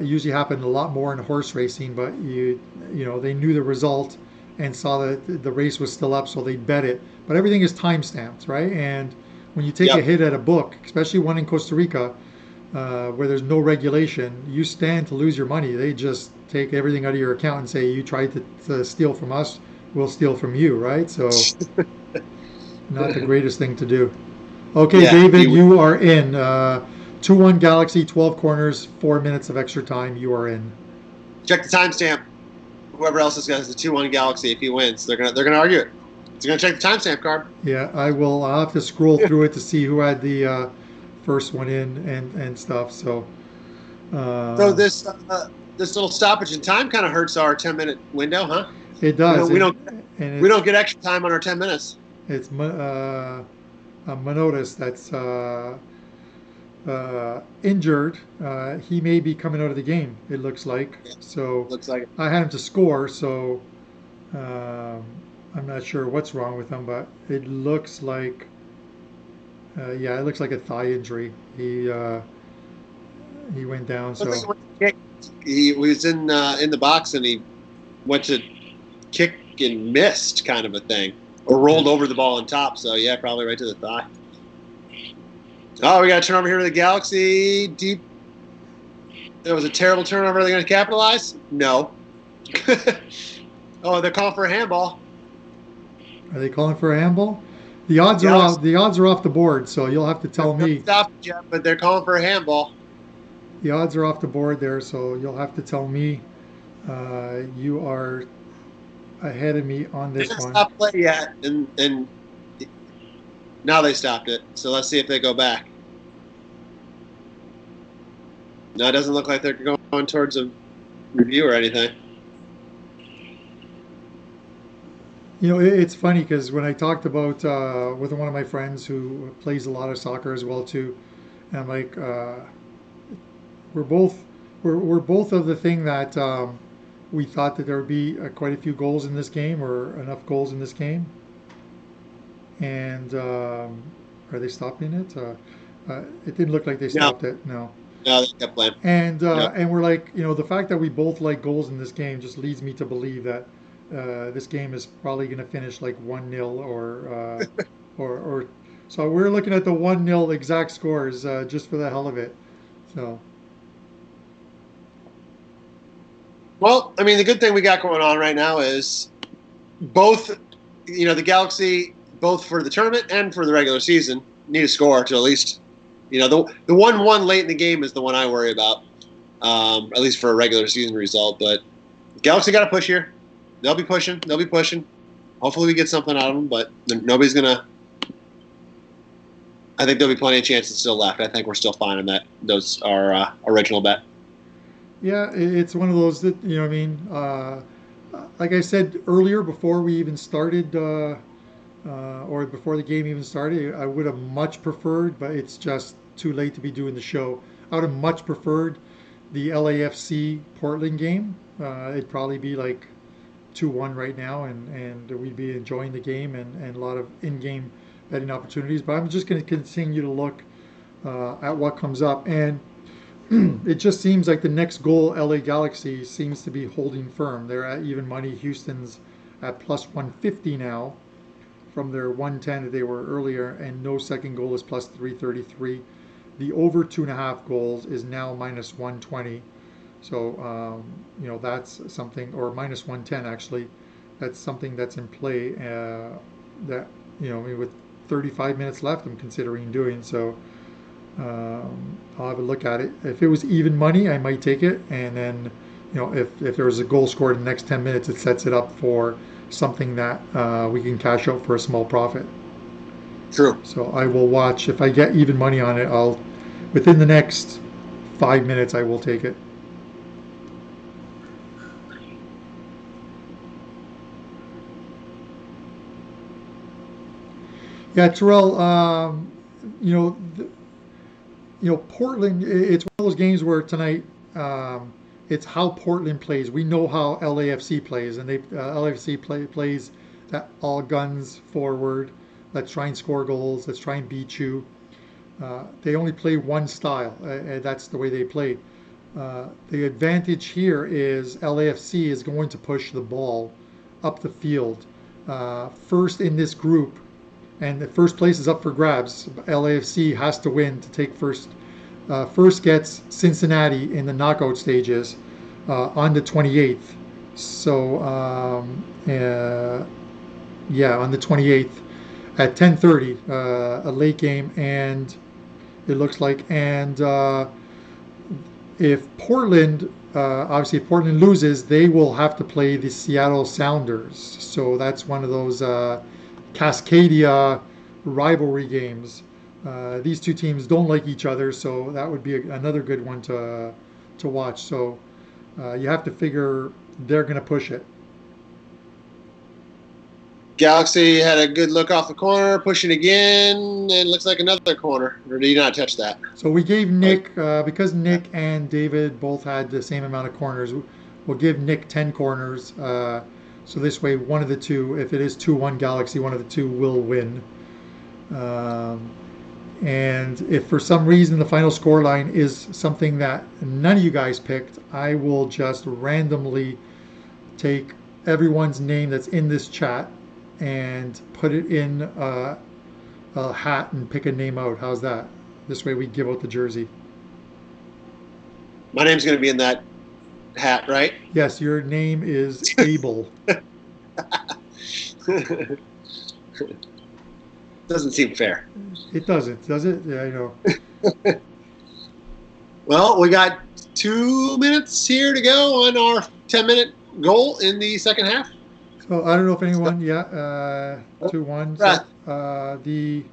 usually happened a lot more in horse racing, but they knew the result and saw that the race was still up, so they'd bet it. But everything is time stamped, right? And when you take a hit at a book, especially one in Costa Rica, where there's no regulation, you stand to lose your money. They just take everything out of your account and say, you tried to steal from us, we'll steal from you, right? So not the greatest thing to do. Okay, yeah, David, you are in. 2-1 Galaxy, 12 corners, 4 minutes of extra time. You are in. Check the timestamp. Whoever else has got the 2-1 Galaxy, if he wins, they're gonna argue it. He's gonna check the timestamp card. Yeah, I will. I'll have to scroll through it to see who had the first one in and stuff. So this little stoppage in time kind of hurts our 10-minute window, huh? It does. We don't get extra time on our 10 minutes. It's Manotas that's injured. He may be coming out of the game, it looks like. So looks like it. I had him to score, so I'm not sure what's wrong with him, but it looks like it looks like a thigh injury. He went down. So he was in the box and he went to kick and missed, kind of a thing, or rolled over the ball on top. So yeah, probably right to the thigh. Oh, we got to turn over here to the Galaxy. Deep. That was a terrible turnover. Are they going to capitalize? No. Oh, they're calling for a handball. Are they calling for a handball? The odds are off. The odds are off the board. So you'll have to tell me. Stop it yet, but they're calling for a handball. The odds are off the board there, so you'll have to tell me. You are ahead of me on this one. Stop play yet, and now they stopped it. So let's see if they go back. No, it doesn't look like they're going towards a review or anything. It's funny because when I talked about with one of my friends who plays a lot of soccer as well too, and I'm like, we're both of the thing that we thought that there would be quite a few goals in this game, or enough goals in this game. And are they stopping it? It didn't look like they stopped it. No. No, they kept playing. And we're like, the fact that we both like goals in this game just leads me to believe that this game is probably going to finish like 1-0 or so we're looking at the 1-0 exact scores just for the hell of it. So. Well, I mean, the good thing we got going on right now is both, the Galaxy, both for the tournament and for the regular season, need a score to at least, the 1-1 late in the game is the one I worry about, at least for a regular season result. But Galaxy got to push here. They'll be pushing. Hopefully we get something out of them, but nobody's going to. I think there'll be plenty of chances still left. I think we're still fine on that. Those are original bet. Yeah, it's one of those that, I mean, like I said earlier, before we even started, or before the game even started, I would have much preferred, but it's just too late to be doing the show. I would have much preferred the LAFC Portland game. It'd probably be like 2-1 right now, and we'd be enjoying the game and a lot of in-game betting opportunities. But I'm just going to continue to look at what comes up. And it just seems like the next goal, LA Galaxy, seems to be holding firm. They're at even money. Houston's at plus 150 now from their 110 that they were earlier, and no second goal is plus 333. The over 2.5 goals is now minus 120. So, that's something, or minus 110 actually. That's something that's in play that, with 35 minutes left, I'm considering doing. So I'll have a look at it. If it was even money, I might take it. And then, if there was a goal scored in the next 10 minutes, it sets it up for something that we can cash out for a small profit. True. So I will watch. If I get even money on it, within the next 5 minutes, I will take it. Yeah, Terrell, Portland, it's one of those games where tonight, it's how Portland plays. We know how LAFC plays, and LAFC plays that all guns forward. Let's try and score goals. Let's try and beat you. They only play one style. That's the way they play. The advantage here is LAFC is going to push the ball up the field. First in this group, and the first place is up for grabs. LAFC has to win to take first. First gets Cincinnati in the knockout stages on the 28th. So, on the 28th at 10:30, a late game, and it looks like. And if Portland, obviously, if Portland loses, they will have to play the Seattle Sounders. So that's one of those Cascadia rivalry games. These two teams don't like each other, so that would be another good one to watch. So you have to figure they're going to push it. Galaxy had a good look off the corner, pushing again, and it looks like another corner. Or did you not touch that? So we gave Nick, because Nick and David both had the same amount of corners, we'll give Nick 10 corners. So this way, one of the two, if it is 2-1 Galaxy, one of the two will win. And if for some reason the final scoreline is something that none of you guys picked, I will just randomly take everyone's name that's in this chat and put it in a hat and pick a name out. How's that? This way we give out the jersey. My name's going to be in that hat, right? Yes, your name is Abel. Doesn't seem fair. It doesn't, does it? Yeah, I know. Well, we got 2 minutes here to go on our 10-minute goal in the second half. So I don't know if anyone, 2-1. So, the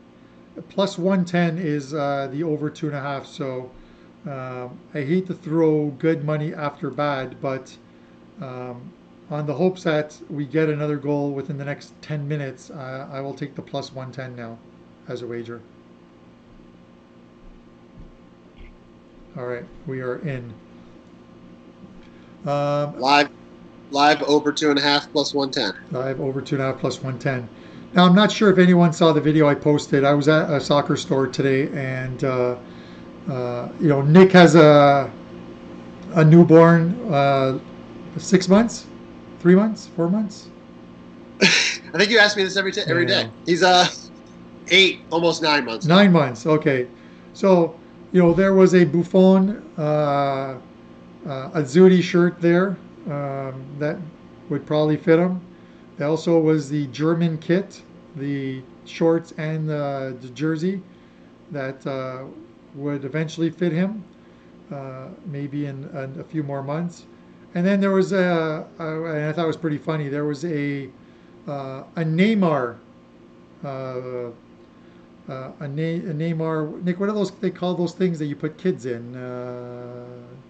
plus 110 is the over 2.5. So I hate to throw good money after bad, but on the hopes that we get another goal within the next 10 minutes, I will take the plus 110 now as a wager. All right, we are in. Live over 2.5 plus 110. Live over 2.5 plus 110. Now, I'm not sure if anyone saw the video I posted. I was at a soccer store today, and Nick has a newborn, 6 months. 3 months, 4 months. I think you ask me this every day. He's 8, almost 9 months. 9 months. Okay, so there was a Buffon Azzurri shirt there that would probably fit him. There also was the German kit, the shorts and the jersey that would eventually fit him, maybe in a few more months. And then there was and I thought it was pretty funny. There was a Neymar, a Neymar. Nick, what are those? They call those things that you put kids in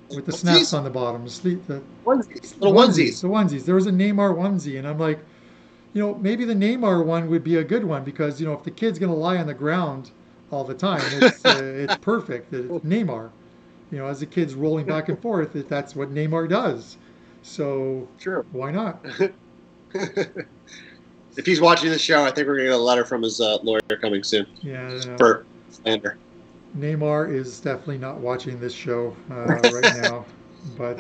with the snaps on the bottom, the Little onesies. The onesies. There was a Neymar onesie, and I'm like, maybe the Neymar one would be a good one because if the kid's going to lie on the ground all the time, it's perfect. It's Neymar. As the kid's rolling back and forth, that's what Neymar does. So sure, why not? If he's watching the show, I think we're going to get a letter from his lawyer coming soon. Yeah. For slander. Neymar is definitely not watching this show right now, but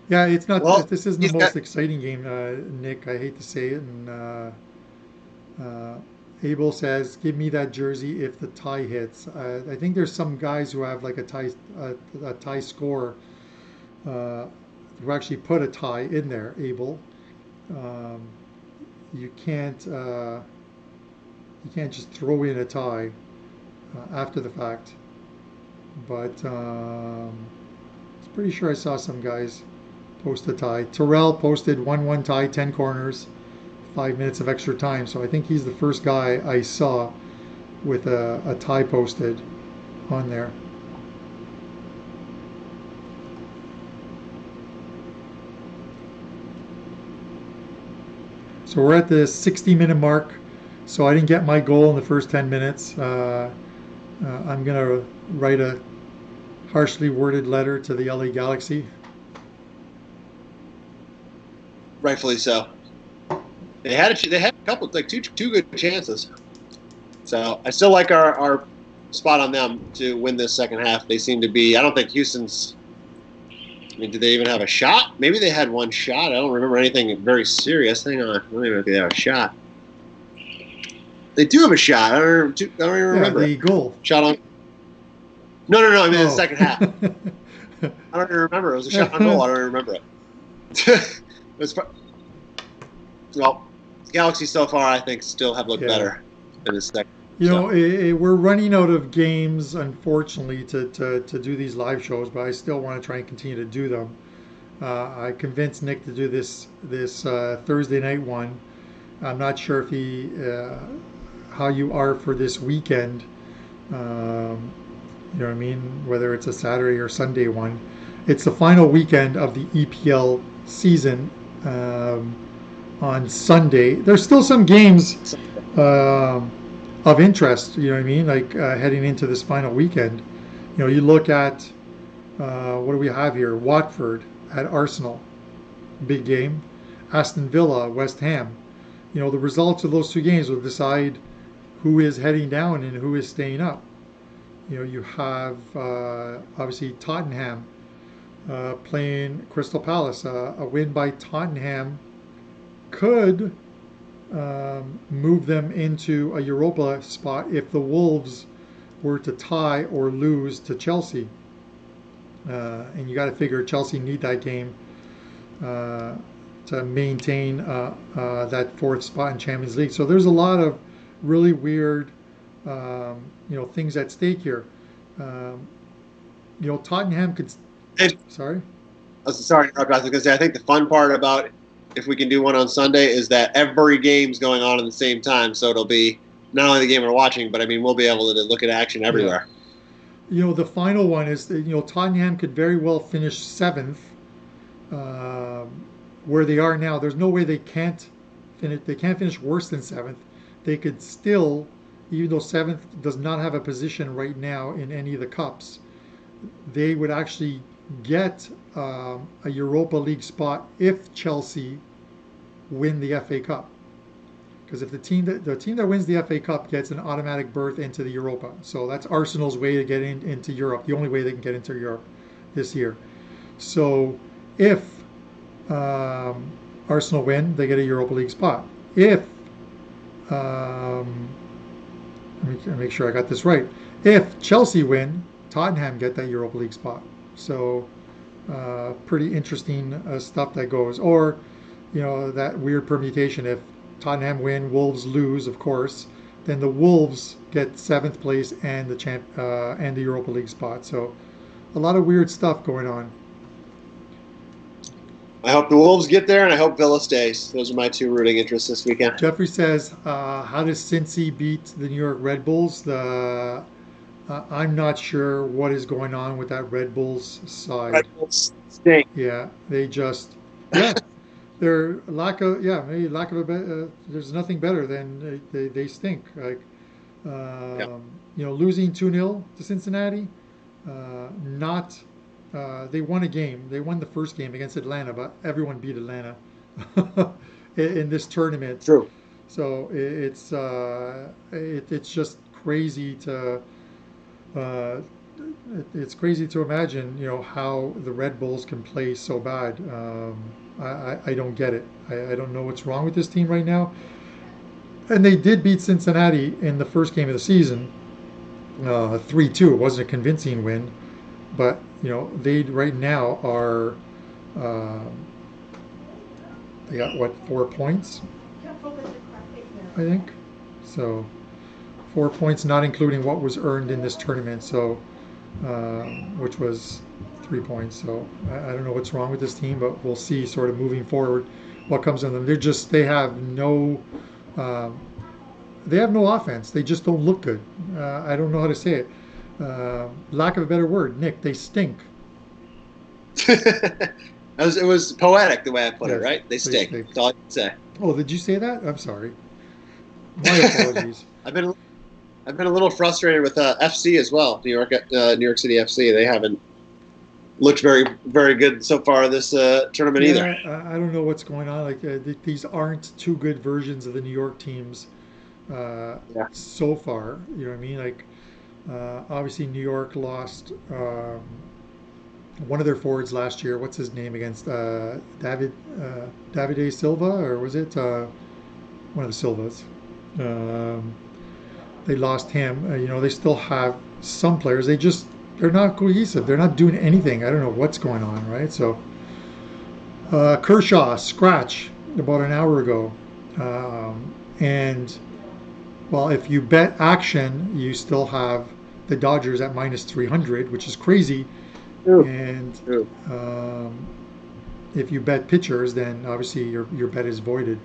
yeah, it's not. Well, this isn't the most exciting game, Nick. I hate to say it, and Abel says, "Give me that jersey if the tie hits." I think there's some guys who have like a tie score who actually put a tie in there. Abel, you can't just throw in a tie after the fact. But it's pretty sure I saw some guys post a tie. Terrell posted 1-1 tie, 10 corners. 5 minutes of extra time. So I think he's the first guy I saw with a tie posted on there. So we're at the 60-minute mark. So I didn't get my goal in the first 10 minutes. I'm going to write a harshly worded letter to the LA Galaxy. Rightfully so. They had a couple, like two good chances. So I still like our spot on them to win this second half. They seem to be. I don't think Houston's. I mean, did they even have a shot? Maybe they had one shot. I don't remember anything very serious. Hang on, let me look if they have a shot. They do have a shot. I don't even remember. The goal shot on. No. I mean the second half. I don't even remember. It was a shot on goal. I don't even remember it. Well, Galaxy so far, I think, still have looked better in the second. We're running out of games, unfortunately, to do these live shows, but I still want to try and continue to do them. I convinced Nick to do this Thursday night one. I'm not sure if how you are for this weekend. You know what I mean? Whether it's a Saturday or Sunday one. It's the final weekend of the EPL season. On Sunday, there's still some games of interest. You know what I mean? Like heading into this final weekend. You look at what do we have here? Watford at Arsenal, big game. Aston Villa, West Ham. The results of those two games will decide who is heading down and who is staying up. You have obviously Tottenham playing Crystal Palace. A win by Tottenham could move them into a Europa spot if the Wolves were to tie or lose to Chelsea. And you got to figure Chelsea need that game to maintain that fourth spot in Champions League. So there's a lot of really weird things at stake here. Tottenham could. Sorry. Sorry to interrupt. I was going to say I think the fun part about if we can do one on Sunday is that every game's going on at the same time, so it'll be not only the game we're watching, but I mean we'll be able to look at action everywhere. Yeah. The final one is Tottenham could very well finish 7th, where they are now. There's no way they can't finish. They can't finish worse than 7th. They could still, even though 7th does not have a position right now in any of the cups, they would actually get a Europa League spot if Chelsea win the FA Cup. Because if the team that wins the FA Cup gets an automatic berth into the Europa, so that's Arsenal's way to get into Europe. The only way they can get into Europe this year. So if um, Arsenal win, they get a Europa League spot. If um, let me make sure I got this right. If Chelsea win, Tottenham get that Europa League spot. So pretty interesting stuff that goes. Or that weird permutation. If Tottenham win, Wolves lose, of course, then the Wolves get seventh place and the Europa League spot. So a lot of weird stuff going on. I hope the Wolves get there, and I hope Villa stays. Those are my two rooting interests this weekend. Jeffrey says, how does Cincy beat the New York Red Bulls? I'm not sure what is going on with that Red Bulls side. Red Bulls stink. Yeah, they just, yeah, their maybe lack of a better, there's nothing better than they stink. Like, losing 2-0 to Cincinnati, not they won a game. They won the first game against Atlanta, but everyone beat Atlanta in this tournament. True. So it's just crazy to it's crazy to imagine how the Red Bulls can play so bad. I don't get it. I don't know what's wrong with this team right now. And they did beat Cincinnati in the first game of the season, 3-2. It wasn't a convincing win. But they right now are they got 4 points, I think. So 4 points, not including what was earned in this tournament. So which was 3 points. So I don't know what's wrong with this team, but we'll see sort of moving forward what comes on them. They have no offense. They just don't look good. I don't know how to say it. Lack of a better word, Nick, they stink. It was poetic the way I put it, right? They stink. That's all I can say. Oh, did you say that? I'm sorry. My apologies. I've been a little frustrated with FC as well. New York City FC. They haven't looked very, very good so far this tournament either. I don't know what's going on. Like these aren't two good versions of the New York teams so far. You know what I mean? Like. Obviously, New York lost one of their forwards last year. What's his name against Davide Silva, or was it one of the Silvas? They lost him. They still have some players. They're not cohesive. They're not doing anything. I don't know what's going on, right? So Kershaw scratch about an hour ago, and. Well, if you bet action, you still have the Dodgers at minus 300, which is crazy. Ooh. And if you bet pitchers, then obviously your bet is voided.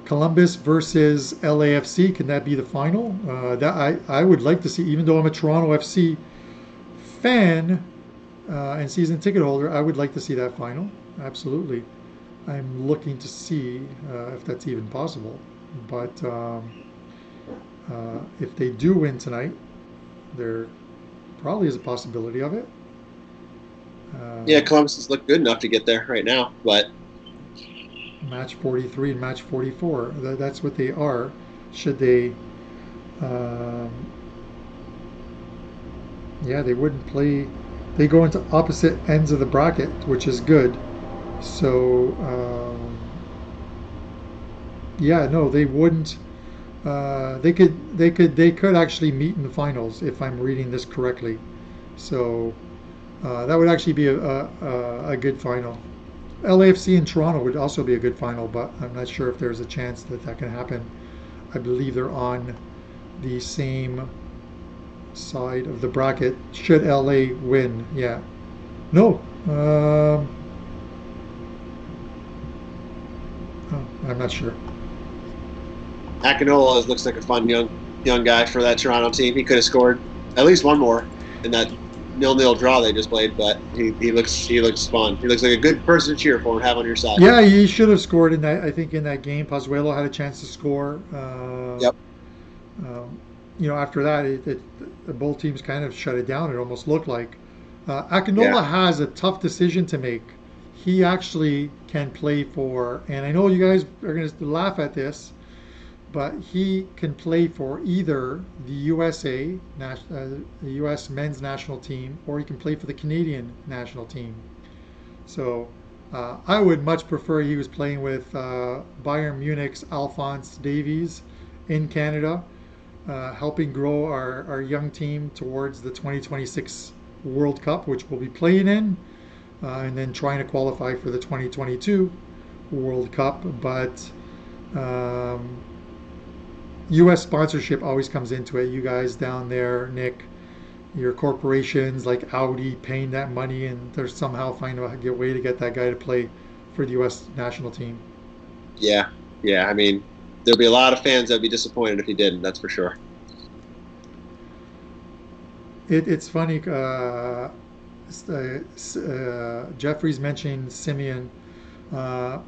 Columbus versus LAFC, can that be the final? That I would like to see, even though I'm a Toronto FC fan and season ticket holder, I would like to see that final. Absolutely. I'm looking to see if that's even possible. But if they do win tonight, there probably is a possibility of it. Columbus has looked good enough to get there right now. But match 43 and match 44, that's what they are. Should they... they wouldn't play... They go into opposite ends of the bracket, which is good. So, they wouldn't. They could actually meet in the finals if I'm reading this correctly. So that would actually be a good final. LAFC and Toronto would also be a good final, but I'm not sure if there's a chance that can happen. I believe they're on the same side of the bracket. Should LA win? Yeah. No. I'm not sure. Akinola looks like a fun young guy for that Toronto team. He could have scored at least one more in that 0-0 draw they just played, but he looks fun. He looks like a good person to cheer for and have on your side. Yeah, he should have scored in that. I think in that game, Pozuelo had a chance to score. Yep. After that, both teams kind of shut it down. It almost looked like Akinola has a tough decision to make. He actually can play for, and I know you guys are going to laugh at this, but he can play for either the the U.S. men's national team, or he can play for the Canadian national team. So I would much prefer he was playing with Bayern Munich's Alphonse Davies in Canada, helping grow our young team towards the 2026 World Cup, which we'll be playing in, and then trying to qualify for the 2022 World Cup. But um, U.S. sponsorship always comes into it. You guys down there, Nick, your corporations like Audi paying that money, and they're somehow finding a way to get that guy to play for the U.S. national team. Yeah, yeah. I mean, there'll be a lot of fans that'd be disappointed if he didn't. That's for sure. It's funny. Jeffrey's mentioning Simeon. Uh,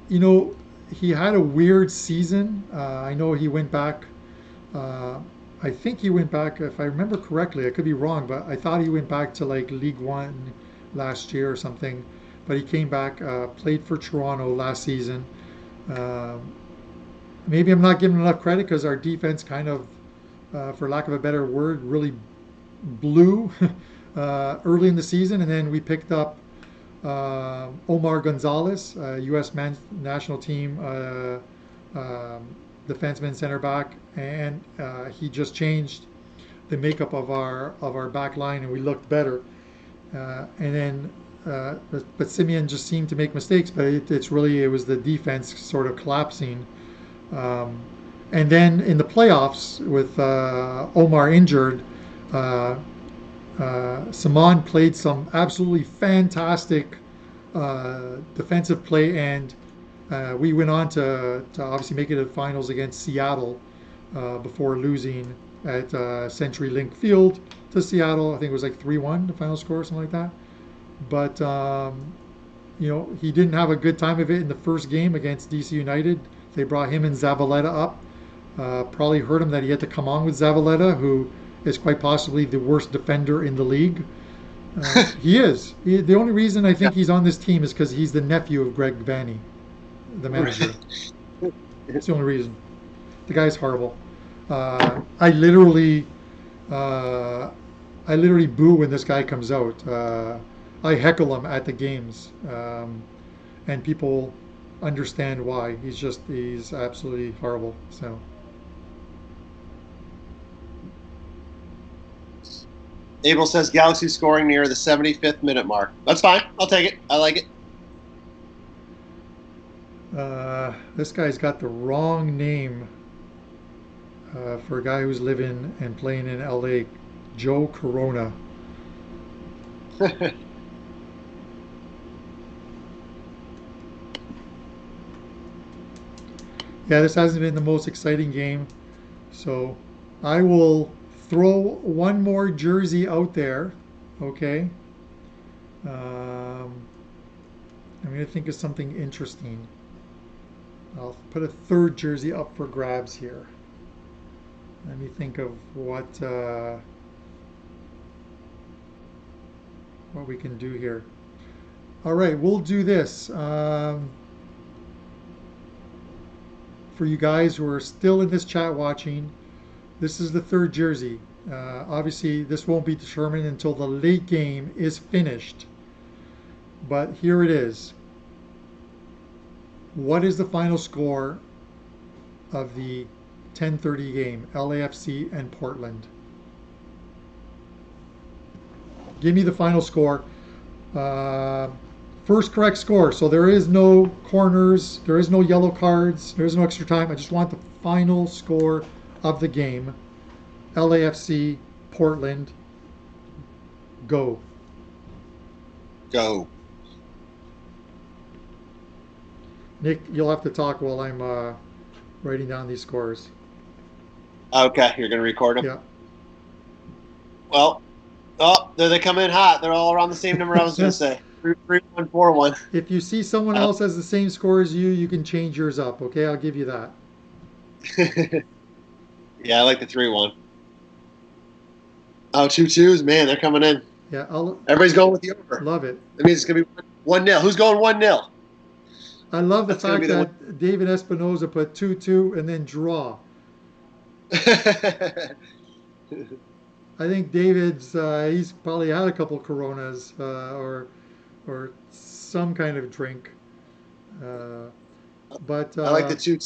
you know, he had a weird season. I know he went back. Uh, I think he went back, if I remember correctly. I could be wrong, but I thought he went back to like League One last year or something. But he came back, played for Toronto last season. Um, Maybe I'm not giving enough credit because our defense kind of, for lack of a better word, really blew early in the season, and then we picked up Omar Gonzalez, U.S. national team defenseman, center back, and he just changed the makeup of our back line, and we looked better. And then, but Simeon just seemed to make mistakes. But it was the defense sort of collapsing. Um, and then in the playoffs, with Omar injured, uh, Simon played some absolutely fantastic defensive play, and we went on to obviously make it to the finals against Seattle before losing at CenturyLink Field to Seattle. I think it was like 3-1, the final score, something like that. But he didn't have a good time of it in the first game against DC United. They brought him and Zavaleta up. Probably hurt him that he had to come on with Zavaleta, who is quite possibly the worst defender in the league. He is. The only reason I think he's on this team is because he's the nephew of Greg Vanny, the manager. It's the only reason. The guy's horrible. I literally boo when this guy comes out. I heckle him at the games, and people understand why. He's absolutely horrible. So. Abel says Galaxy scoring near the 75th minute mark. That's fine. I'll take it. I like it. This guy's got the wrong name for a guy who's living and playing in LA. Joe Corona. Yeah, this hasn't been the most exciting game, so I will throw one more jersey out there. Okay. I'm going to think of something interesting. I'll put a third jersey up for grabs here. Let me think of what we can do here. All right, we'll do this. For you guys who are still in this chat watching, this is the third jersey. Obviously, this won't be determined until the late game is finished. But here it is. What is the final score of the 10:30 game, LAFC and Portland? Give me the final score. First correct score. So there is no corners, there is no yellow cards, there is no extra time. I just want the final score of the game. LAFC, Portland. Go. Go. Nick, you'll have to talk while I'm writing down these scores. Okay, you're going to record them? Yeah. Well, there they come in hot. They're all around the same number I was going to say. 3-1-4-1. If you see someone else has the same score as you, you can change yours up. Okay, I'll give you that. Yeah, I like the 3-1. Oh, 2-2s, man, they're coming in. Yeah, everybody's going with the over. Love it. That means it's going to be 1-0. Who's going 1-0? I love the fact that David Espinoza put 2-2 and then draw. I think David's he's probably had a couple Coronas or some kind of drink. Uh, but I like the two.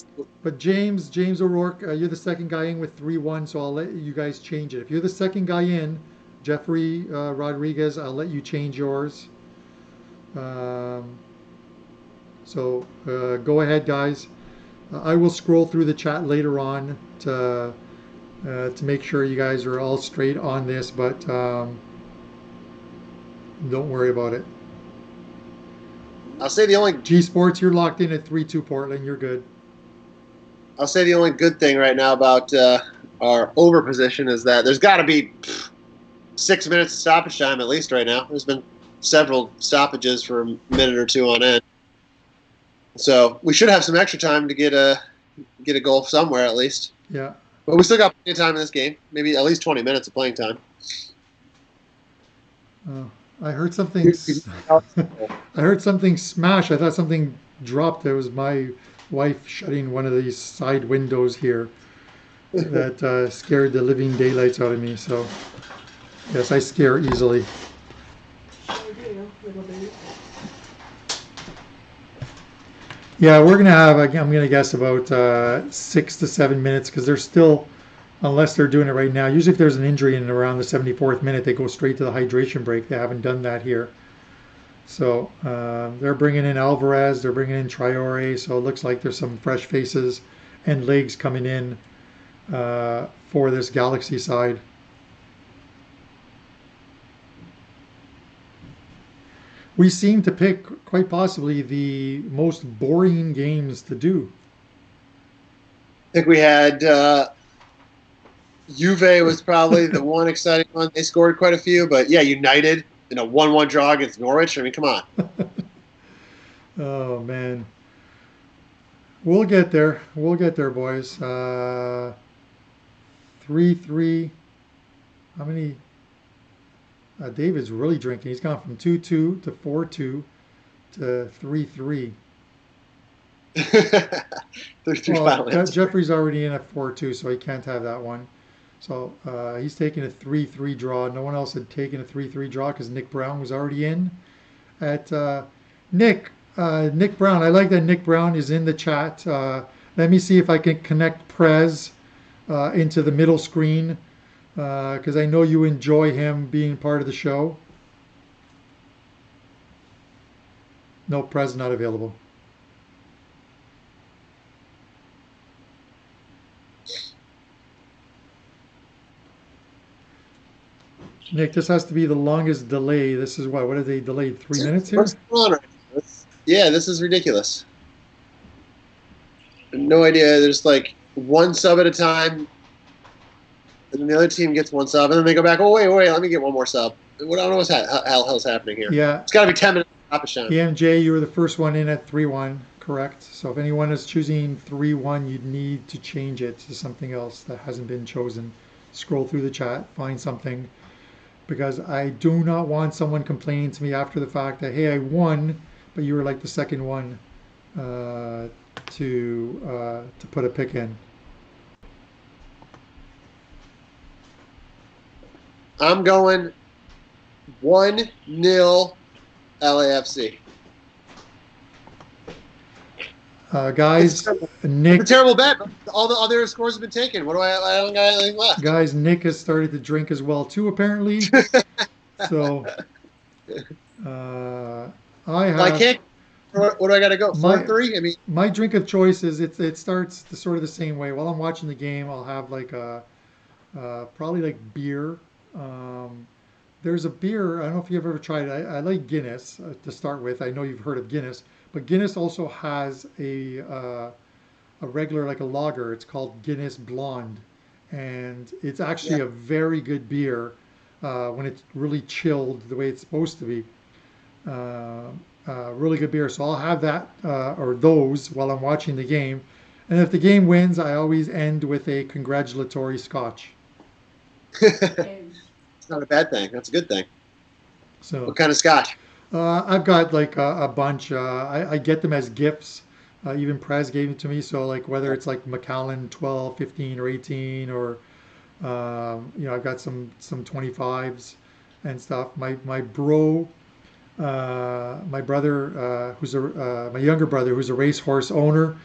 but James O'Rourke, you're the second guy in with 3-1, so I'll let you guys change it. If you're the second guy in, Jeffrey Rodriguez, I'll let you change yours. Um, so go ahead, guys. I will scroll through the chat later on to make sure you guys are all straight on this, but don't worry about it. I'll say the only G Sports, you're locked in at 3-2 Portland. You're good. I'll say the only good thing right now about our over position is that there's got to be 6 minutes of stoppage time at least right now. There's been several stoppages for a minute or two on end, so we should have some extra time to get a goal somewhere at least. Yeah. But we still got plenty of time in this game. Maybe at least 20 minutes of playing time. I heard something. I heard something smash. I thought something dropped. It was my wife shutting one of these side windows here that scared the living daylights out of me. So, yes, I scare easily. Yeah, we're gonna have. I'm gonna guess about 6 to 7 minutes because they're still, unless they're doing it right now. Usually, if there's an injury in around the 74th minute, they go straight to the hydration break. They haven't done that here. So they're bringing in Alvarez, they're bringing in Traore, so it looks like there's some fresh faces and legs coming in for this Galaxy side. We seem to pick quite possibly the most boring games to do. I think we had Juve was probably the one exciting one. They scored quite a few, but yeah, United in a 1-1 draw against Norwich. I mean, come on. Oh, man. We'll get there. We'll get there, boys. 3-3. How many? David's really drinking. He's gone from 2-2 to 4-2 to 3-3. Well, Jeffrey's already in at 4-2, so he can't have that one. So he's taking a 3-3 draw. No one else had taken a 3-3 draw because Nick Brown was already in. At Nick Brown, I like that Nick Brown is in the chat. Let me see if I can connect Prez into the middle screen because I know you enjoy him being part of the show. No, Prez not available. Nick, this has to be the longest delay. This is what have they delayed? 3 minutes here? What's going on right now? Yeah, this is ridiculous. No idea. There's like one sub at a time, and then the other team gets one sub, and then they go back, oh, wait, let me get one more sub. I don't know what hell's happening here. Yeah. It's got to be 10 minutes of stoppage time. EMJ, you were the first one in at 3-1, correct? So if anyone is choosing 3-1, you'd need to change it to something else that hasn't been chosen. Scroll through the chat, find something. Because I do not want someone complaining to me after the fact that, hey, I won, but you were like the second one to put a pick in. I'm going 1-0 LAFC. Guys, Nick. It's a terrible bet. All the other scores have been taken. What do I don't got anything left. Guys, Nick has started to drink as well too, apparently. So I have. I can't. What do I got to go? 4-3. I mean, my drink of choice is it starts sort of the same way. While I'm watching the game, I'll have like probably like beer. There's a beer. I don't know if you've ever tried it. I like Guinness to start with. I know you've heard of Guinness. But Guinness also has a regular, like a lager. It's called Guinness Blonde. And it's actually a very good beer when it's really chilled the way it's supposed to be. Really good beer. So I'll have that or those while I'm watching the game. And if the game wins, I always end with a congratulatory scotch. It's not a bad thing. That's a good thing. So what kind of scotch? I've got like a bunch. I get them as gifts. Even Prez gave it to me. So like whether it's like Macallan 12, 15, or 18, or I've got some 25s and stuff. My bro My brother, my younger brother, who's a racehorse owner,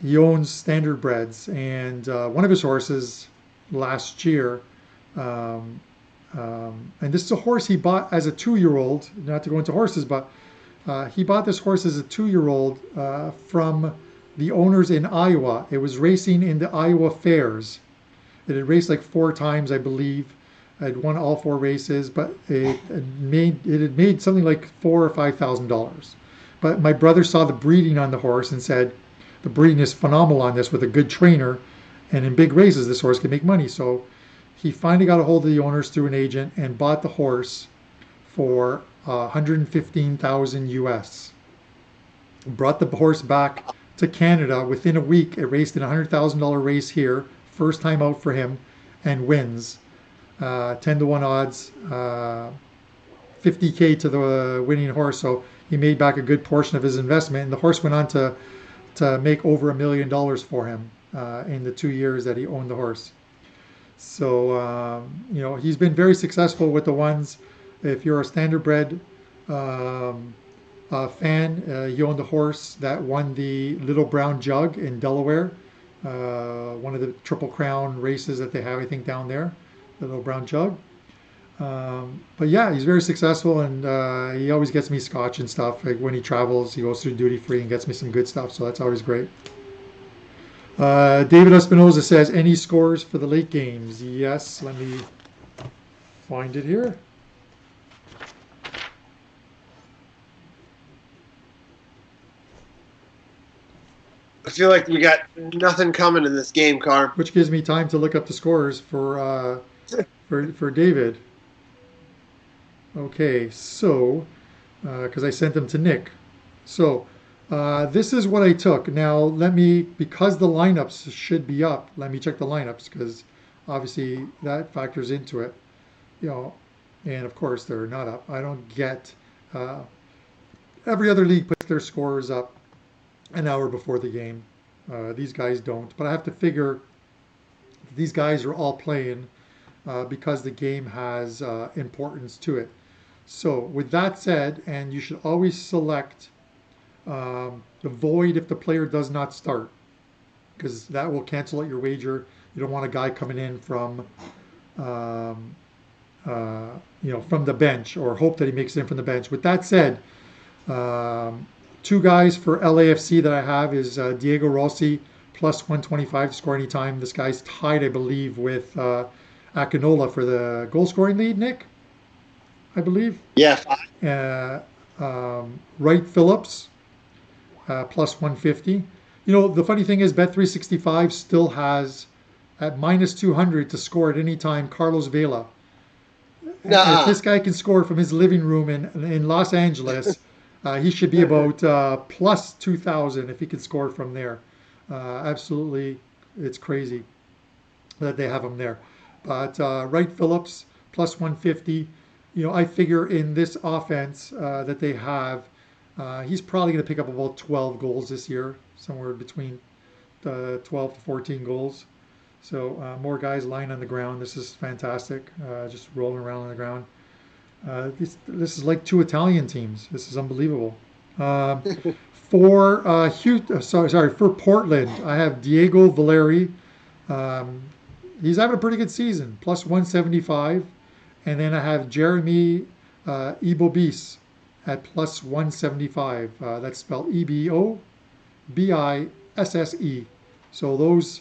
he owns standardbreds, and one of his horses last year, um, and this is a horse he bought as a 2-year-old. Not to go into horses, but he bought this horse as a 2-year-old from the owners in Iowa. It was racing in the Iowa fairs. It had raced like 4 times, I believe. I had won all 4 races, but it had made something like $4,000 or $5,000. But my brother saw the breeding on the horse and said, the breeding is phenomenal on this with a good trainer, and in big races this horse can make money. So he finally got a hold of the owners through an agent and bought the horse for 115,000 US. Brought the horse back to Canada within a week. It raced in a $100,000 race here, first time out for him, and wins. 10-1 odds, 50K to the winning horse. So he made back a good portion of his investment, and the horse went on to make over $1 million for him in the 2 years that he owned the horse. So he's been very successful with the ones. If you're a standardbred fan, he owned a horse that won the Little Brown Jug in Delaware, one of the Triple Crown races that they have, I think, down there, the Little Brown Jug. But yeah, he's very successful, and he always gets me scotch and stuff. Like when he travels, he goes through duty free and gets me some good stuff, so that's always great. David Espinoza says, any scores for the late games? Yes, let me find it here. I feel like we got nothing coming in this game, Carm. Which gives me time to look up the scores for David. Okay, so because I sent them to Nick. So this is what I took. Now because the lineups should be up, let me check the lineups, because obviously that factors into it. And of course they're not up. I don't get every other league puts their scores up an hour before the game. These guys don't, but I have to figure these guys are all playing because the game has importance to it. So with that said, and you should always select the void if the player does not start, because that will cancel out your wager. You don't want a guy coming in from from the bench, or hope that he makes it in from the bench. With that said, 2 guys for LAFC that I have is Diego Rossi plus 125 to score anytime. This guy's tied, I believe, with Akinola for the goal scoring lead, Nick, I believe. Yeah. Wright Phillips plus 150. The funny thing is Bet365 still has at minus 200 to score at any time Carlos Vela. If this guy can score from his living room in Los Angeles, he should be about plus 2,000 if he can score from there. Absolutely, it's crazy that they have him there. But Wright Phillips plus 150. I figure in this offense that they have, he's probably going to pick up about 12 goals this year, somewhere between 12 to 14 goals. So more guys lying on the ground. This is fantastic. Just rolling around on the ground. This is like 2 Italian teams. This is unbelievable. For Portland, I have Diego Valeri. He's having a pretty good season, plus 175. And then I have Jeremy Ibobis at plus 175. That's spelled EBOBISSE. So those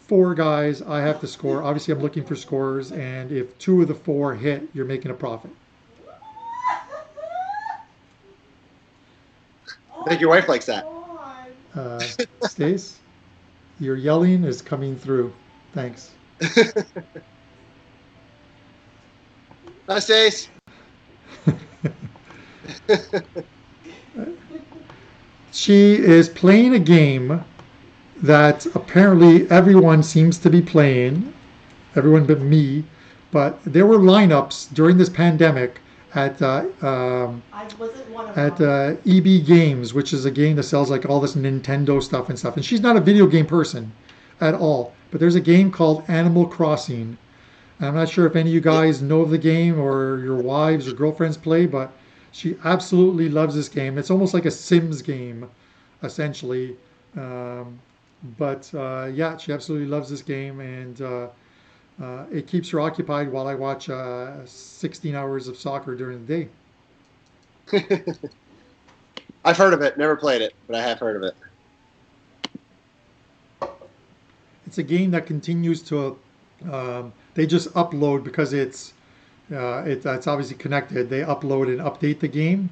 4 guys I have to score. Obviously, I'm looking for scorers, and if 2 of the 4 hit, you're making a profit. I think your wife likes that. Stace, your yelling is coming through. Thanks. Hi, Stace. She is playing a game that apparently everyone seems to be playing, everyone but me. But there were lineups during this pandemic at EB Games, which is a game that sells like all this Nintendo stuff and stuff. And she's not a video game person at all. But there's a game called Animal Crossing I'm not sure if any of you guys know the game or your wives or girlfriends play, but she absolutely loves this game. It's almost like a Sims game, essentially. Um, but yeah, she absolutely loves this game, and it keeps her occupied while I watch 16 hours of soccer during the day. I've heard of it, never played it, but I have heard of it. It's a game that continues to. They just upload because it's obviously connected. They upload and update the game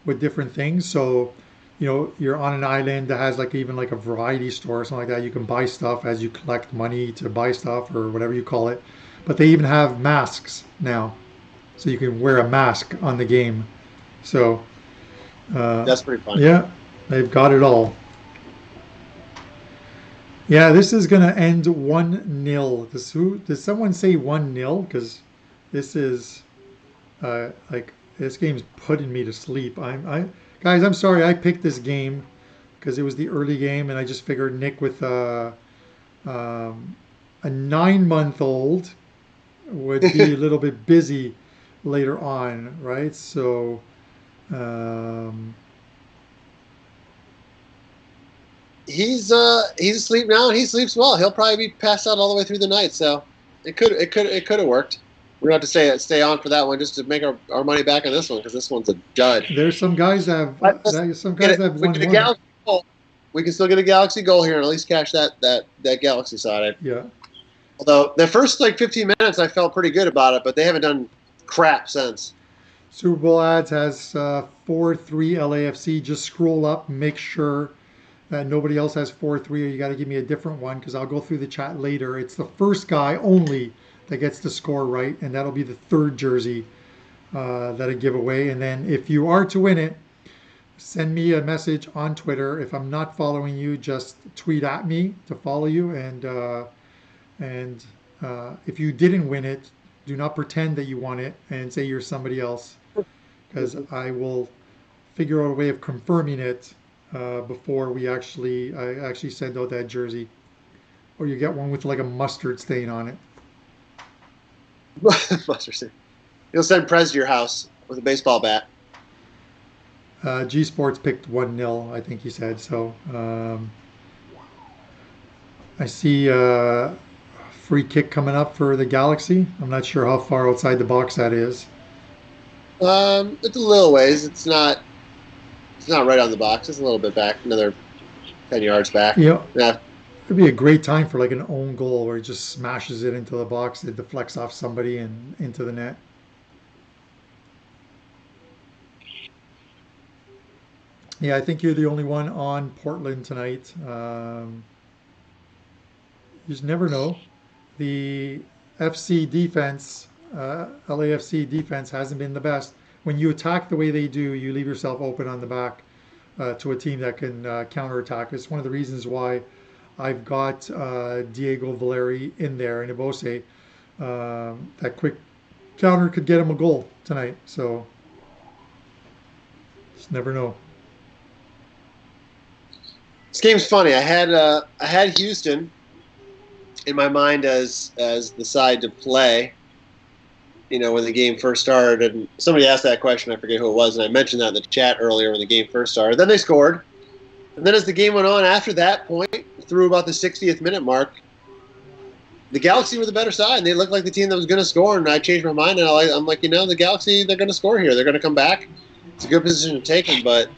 with different things. So, you're on an island that has like even like a variety store or something like that. You can buy stuff as you collect money to buy stuff or whatever you call it. But they even have masks now, so you can wear a mask on the game. So, That's pretty fun. yeah, they've got it all. Yeah, this is gonna end 1-0. Did someone say 1-0? Because this is like this game's putting me to sleep. Guys, I'm sorry I picked this game because it was the early game, and I just figured Nick with um, a 9-month-old would be a little bit busy later on, right? So um, He's asleep now, and he sleeps well. He'll probably be passed out all the way through the night. So it could have worked. We're going to have to stay on for that one just to make our money back on this one because this one's a dud. there's some guys that But have some guys that have if we won get a one. Galaxy goal, we can still get a Galaxy goal here and at least cash that Galaxy side. Yeah. Although the first like 15 minutes, I felt pretty good about it, but they haven't done crap since. Super Bowl ads has 4-3 LAFC. Just scroll up, make sure that nobody else has 4-3, or you got to give me a different one because I'll go through the chat later. It's the first guy only that gets the score right, and that'll be the third jersey that I give away. And then if you are to win it, send me a message on Twitter. If I'm not following you, just tweet at me to follow you. And if you didn't win it, do not pretend that you won it and say you're somebody else, because I will figure out a way of confirming it before I actually send out that jersey, or you get one with like a mustard stain on it. Mustard. He'll send Prez to your house with a baseball bat. G Sports picked 1-0, I think he said. So I see free kick coming up for the Galaxy. I'm not sure how far outside the box that is. It's a little ways. It's not right on the box. It's a little bit back, another 10 yards back. Yeah. Yeah. It'd be a great time for like an own goal where he just smashes it into the box, it deflects off somebody and into the net. Yeah, I think you're the only one on Portland tonight. You just never know. The FC defense, LAFC defense hasn't been the best. When you attack the way they do, you leave yourself open on the back to a team that can counterattack. It's one of the reasons why I've got Diego Valeri in there and Ibose. That quick counter could get him a goal tonight. So just never know. This game's funny. I had Houston in my mind as the side to play. When the game first started, and somebody asked that question. I forget who it was, and I mentioned that in the chat earlier when the game first started. Then they scored, and then as the game went on, after that point, through about the 60th minute mark, the Galaxy were the better side, and they looked like the team that was going to score. And I changed my mind, and I'm like, the Galaxy, they're going to score here. They're going to come back. It's a good position to take them, but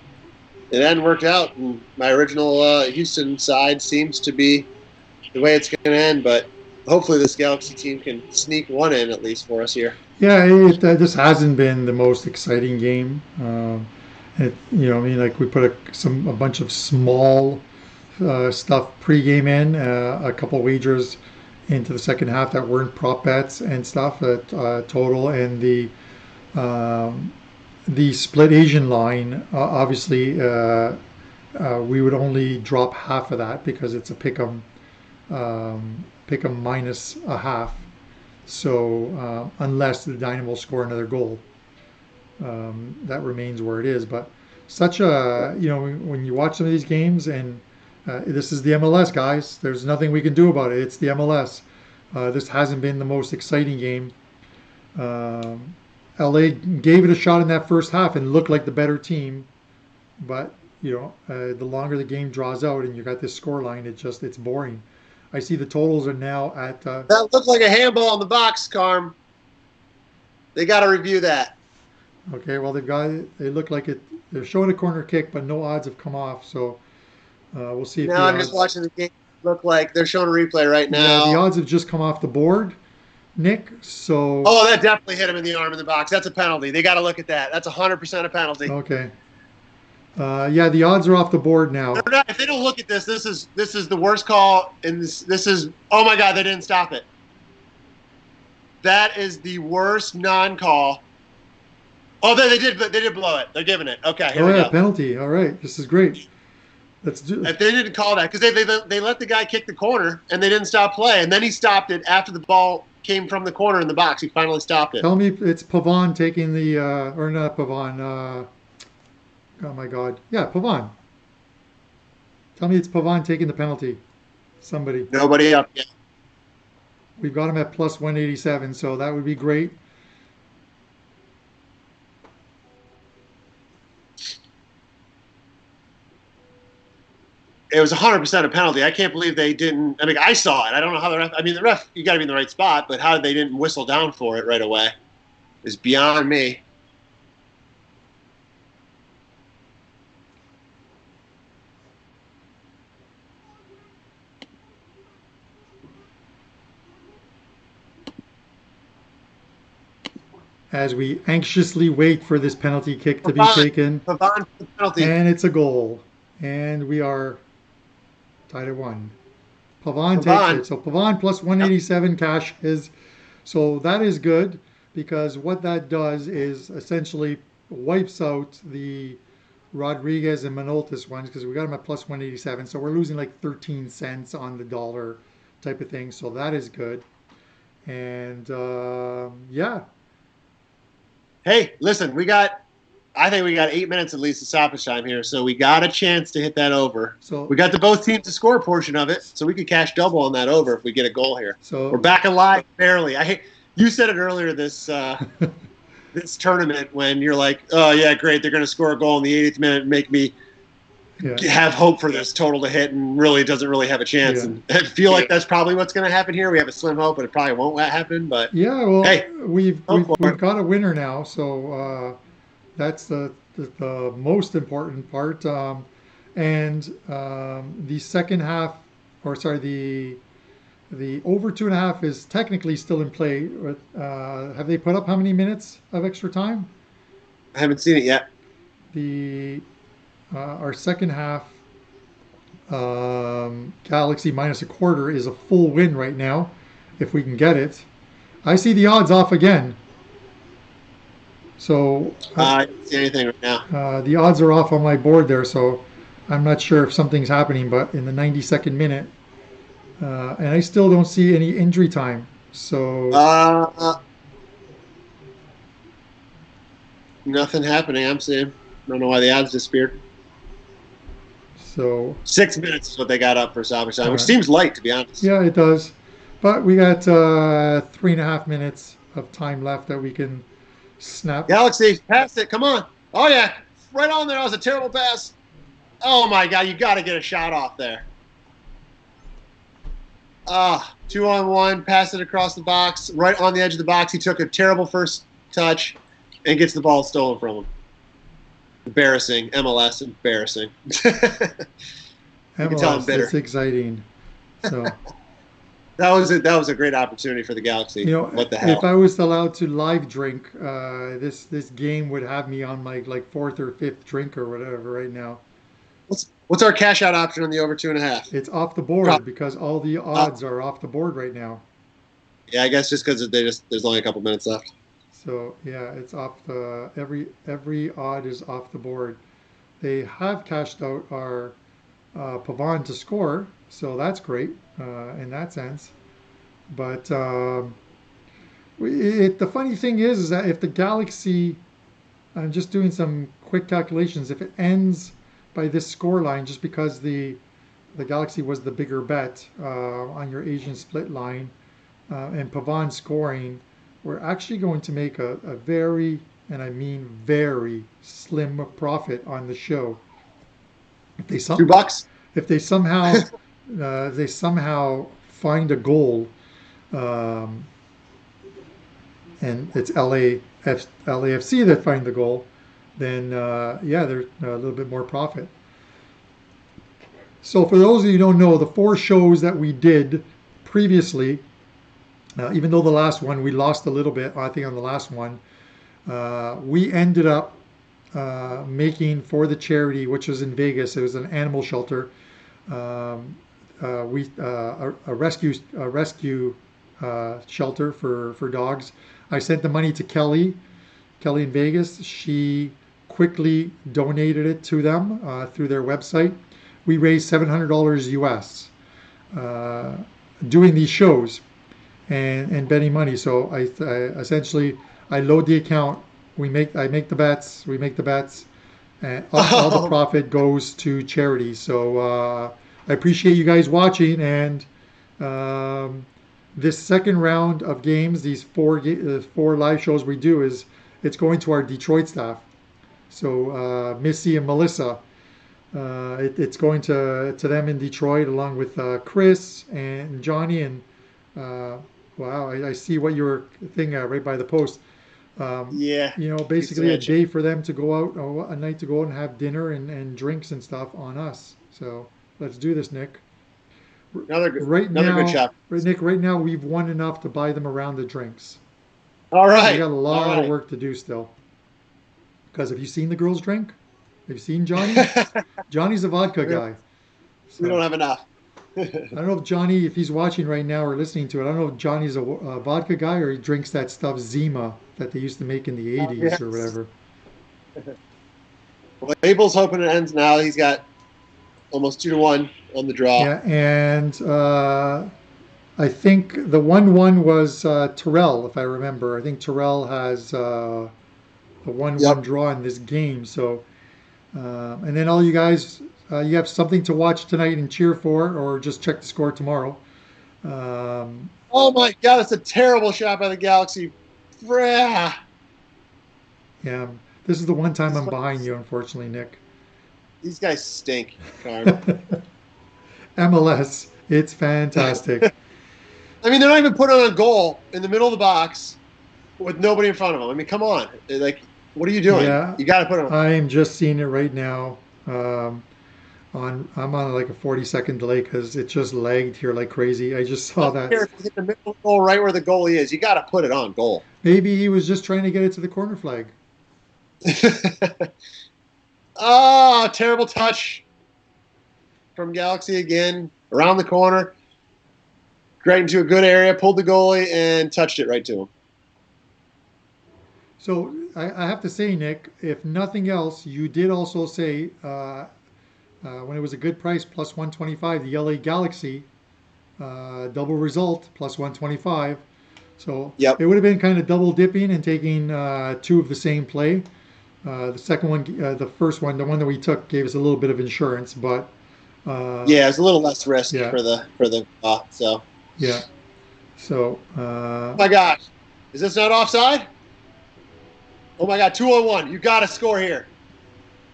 it hadn't worked out. And my original Houston side seems to be the way it's going to end, but hopefully this Galaxy team can sneak one in at least for us here. Yeah, it just hasn't been the most exciting game. Like we put a bunch of small stuff pregame in, a couple wagers into the second half that weren't prop bets and stuff at total, and the split Asian line. Obviously, we would only drop half of that because it's a pick'em minus a half. So unless the Dynamo score another goal, that remains where it is. But when you watch some of these games, and this is the MLS, guys. There's nothing we can do about it. It's the MLS. This hasn't been the most exciting game. Um, LA gave it a shot in that first half and looked like the better team, but the longer the game draws out and you got this score line, it's boring. I see the totals are now at That looked like a handball in the box, Carm. They got to review that. okay. Well, they look like it. They're showing a corner kick, but no odds have come off. So we'll see if Now the I'm odds. just watching the game. Look like they're showing a replay right Yeah, the now. odds have just come off the board, Nick. So Oh, that definitely hit him in the arm in the box. That's a penalty. They got to look at that. That's 100% a penalty. okay. Yeah, the odds are off the board now. If they don't look at this, this is the worst call. And this is, oh my God, they didn't stop it. That is the worst non-call. Oh, they did blow it. They're giving it. Okay, here we go. Penalty. All right, this is great. Let's do. If they didn't call that, because they let the guy kick the corner and they didn't stop play, and then he stopped it after the ball came from the corner in the box. He finally stopped it. Tell me it's Pavon taking the or not Pavon. Oh my God. Yeah, Pavon. Tell me it's Pavon taking the penalty. Somebody. Nobody up yet. We've got him at plus 187, so that would be great. It was 100% a penalty. I can't believe they didn't. I mean, I saw it. I don't know how the ref. I mean, the ref, you got to be in the right spot, but how they didn't whistle down for it right away is beyond me. As we anxiously wait for this penalty kick to be taken. Pavon for the penalty. And it's a goal. And we are tied at 1. Pavon takes it. So Pavon plus 187 cash is. So that is good because what that does is essentially wipes out the Rodriguez and Minoltas ones because we got them at plus 187. So we're losing like 13 cents on the dollar type of thing. So that is good. And yeah. Hey, listen, I think we got 8 minutes at least of stoppage time here, so we got a chance to hit that over. So we got the both teams to score portion of it, so we could cash double on that over if we get a goal here. So we're back alive barely. You said it earlier this this tournament when you're like, oh yeah, great, they're going to score a goal in the 80th minute and make me have hope for this total to hit, and really doesn't really have a chance. Yeah. And I feel like that's probably what's going to happen here. We have a slim hope, but it probably won't happen. But yeah, well, hey, we've got a winner now, so that's the most important part. And the second half, or sorry, the over 2.5 is technically still in play. Have they put up how many minutes of extra time? I haven't seen it yet. Our second half, Galaxy minus a quarter is a full win right now, if we can get it. I see the odds off again. So I don't see anything right now. the odds are off on my board there, so I'm not sure if something's happening. But in the 92nd minute, and I still don't see any injury time. So nothing happening. I'm seeing. I don't know why the odds disappeared. So 6 minutes is what they got up for stoppage time, which seems light to be honest. Yeah, it does. But we got 3.5 minutes of time left that we can snap. Galaxy, pass it. Come on. Oh yeah, right on there. That was a terrible pass. Oh my God, you got to get a shot off there. 2-on-1, pass it across the box, right on the edge of the box. He took a terrible first touch and gets the ball stolen from him. Embarrassing. MLS, embarrassing. MLS, it's exciting. So that was a great opportunity for the Galaxy. What the hell? If I was allowed to live drink, this game would have me on my like 4th or 5th drink or whatever right now. What's our cash out option on the over 2.5? It's off the board because all the odds are off the board right now. Yeah, I guess just because there's only a couple minutes left. So yeah, it's off the every odd is off the board. They have cashed out our Pavon to score, so that's great in that sense. But the funny thing is that if the Galaxy, I'm just doing some quick calculations, if it ends by this score line, just because the Galaxy was the bigger bet on your Asian split line, and Pavan scoring, we're actually going to make a very, and I mean very, slim profit on the show. If they some $2. if they somehow find a goal, um, and it's LAFC that find the goal, then yeah, there's a little bit more profit. So for those of you who don't know, the 4 shows that we did previously, even though the last one we lost a little bit, I think on the last one, we ended up making for the charity, which was in Vegas. It was an animal shelter. A rescue shelter for dogs. I sent the money to Kelly in Vegas. She quickly donated it to them through their website. We raised $700 US doing these shows and betting money. So I essentially I load the account. I make the bets. We make the bets, and all the profit goes to charity. So I appreciate you guys watching. And this second round of games, these 4 live shows we do, it's going to our Detroit staff. So Missy and Melissa, it's going to them in Detroit along with Chris and Johnny. And wow, I see what you were thinking right by the post. Yeah. Basically a day for them to go out, a night to go out and have dinner and drinks and stuff on us. So let's do this, Nick. Another good shot. Nick, right now we've won enough to buy them a round of drinks. All right. We got a lot of work to do still. Because have you seen the girls drink? Have you seen Johnny? Johnny's a vodka guy. So, we don't have enough. I don't know if Johnny, if he's watching right now or listening to it, I don't know if Johnny's a vodka guy or he drinks that stuff Zima that they used to make in the 80s yes. or whatever. Well, Abel's hoping it ends now. He's got almost 2-1 on the draw. Yeah, and I think the 1-1 was Terrell, if I remember. I think Terrell has a 1-1 draw in this game. So, and then all you guys, you have something to watch tonight and cheer for, or just check the score tomorrow. Oh my God, it's a terrible shot by the Galaxy. Yeah, this is the one time I'm behind you, unfortunately, Nick. These guys stink, Carm. MLS, it's fantastic. I mean, they're not even putting on a goal in the middle of the box with nobody in front of them. I mean, come on. Like, what are you doing? Yeah, you got to put it on. I am just seeing it right now. I'm on like a 40-second delay because it just lagged here like crazy. I just saw that. Here, hit the middle of the goal right where the goalie is. You got to put it on goal. Maybe he was just trying to get it to the corner flag. Oh, terrible touch from Galaxy again. Around the corner. Right into a good area. Pulled the goalie and touched it right to him. So I have to say, Nick, if nothing else, you did also say when it was a good price, plus 125, the LA Galaxy, double result, plus 125. So yep. It would have been kind of double dipping and taking 2 of the same play. The second one, the first one, the one that we took, gave us a little bit of insurance, but yeah, it's a little less risk for the so yeah. So oh my gosh, is this not offside? Oh my God, 2-on-1. You got to score here.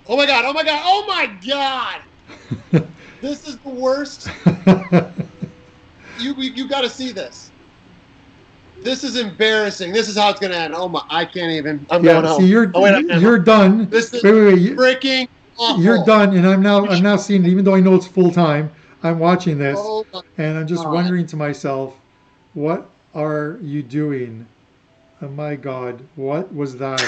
Oh my God, oh my God, oh my God. This is the worst. You got to see this. This is embarrassing. This is how it's going to end. Oh my, I can't even. I'm going home. See, you're done. This is wait. freaking awful. You're done, and I'm now seeing it, even though I know it's full time. I'm watching this, and I'm just wondering to myself, what are you doing? Oh my God, what was that?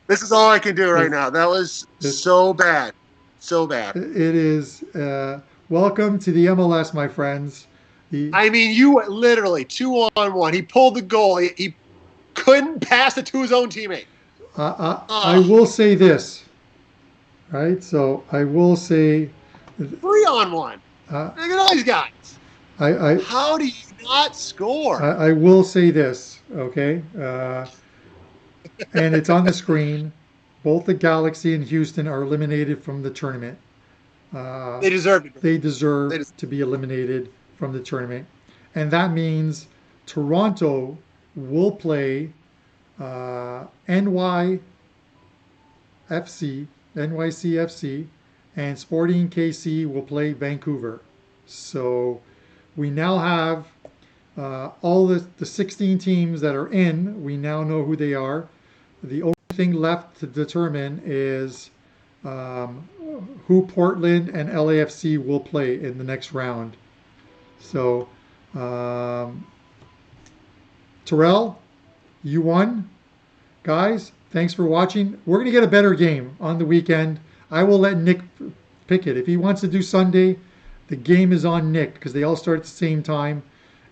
This is all I can do right now. That was so bad. So bad. It is. Welcome to the MLS, my friends. I mean, you literally 2-on-1. He pulled the goal. He couldn't pass it to his own teammate. I will say this, right? So I will say 3-on-1. Look at all these guys. How do you not score? I will say this, okay? And it's on the screen. Both the Galaxy and Houston are eliminated from the tournament. They deserve it. They deserve to be eliminated from the tournament. And that means Toronto will play NYFC, NYCFC, and Sporting KC will play Vancouver. So we now have all the 16 teams that are in. We now know who they are. The only thing left to determine is who Portland and LAFC will play in the next round. So, Terrell, you won. Guys, thanks for watching. We're going to get a better game on the weekend. I will let Nick pick it. If he wants to do Sunday, the game is on Nick because they all start at the same time.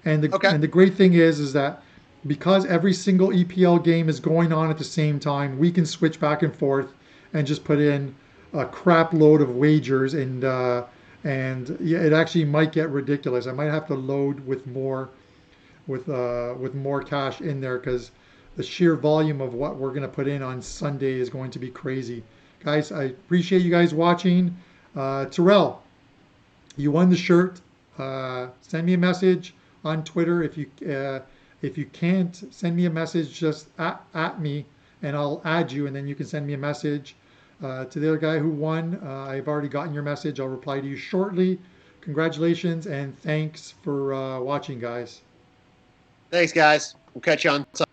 And the great thing is that because every single EPL game is going on at the same time, we can switch back and forth and just put in a crap load of wagers, and yeah, it actually might get ridiculous. I might have to load with more cash in there because the sheer volume of what we're going to put in on Sunday is going to be crazy. Guys, I appreciate you guys watching. Terrell, you won the shirt. Send me a message on Twitter. If you can't, send me a message just at me, and I'll add you, and then you can send me a message. To the other guy who won, I've already gotten your message. I'll reply to you shortly. Congratulations, and thanks for watching, guys. Thanks, guys. We'll catch you on Sunday.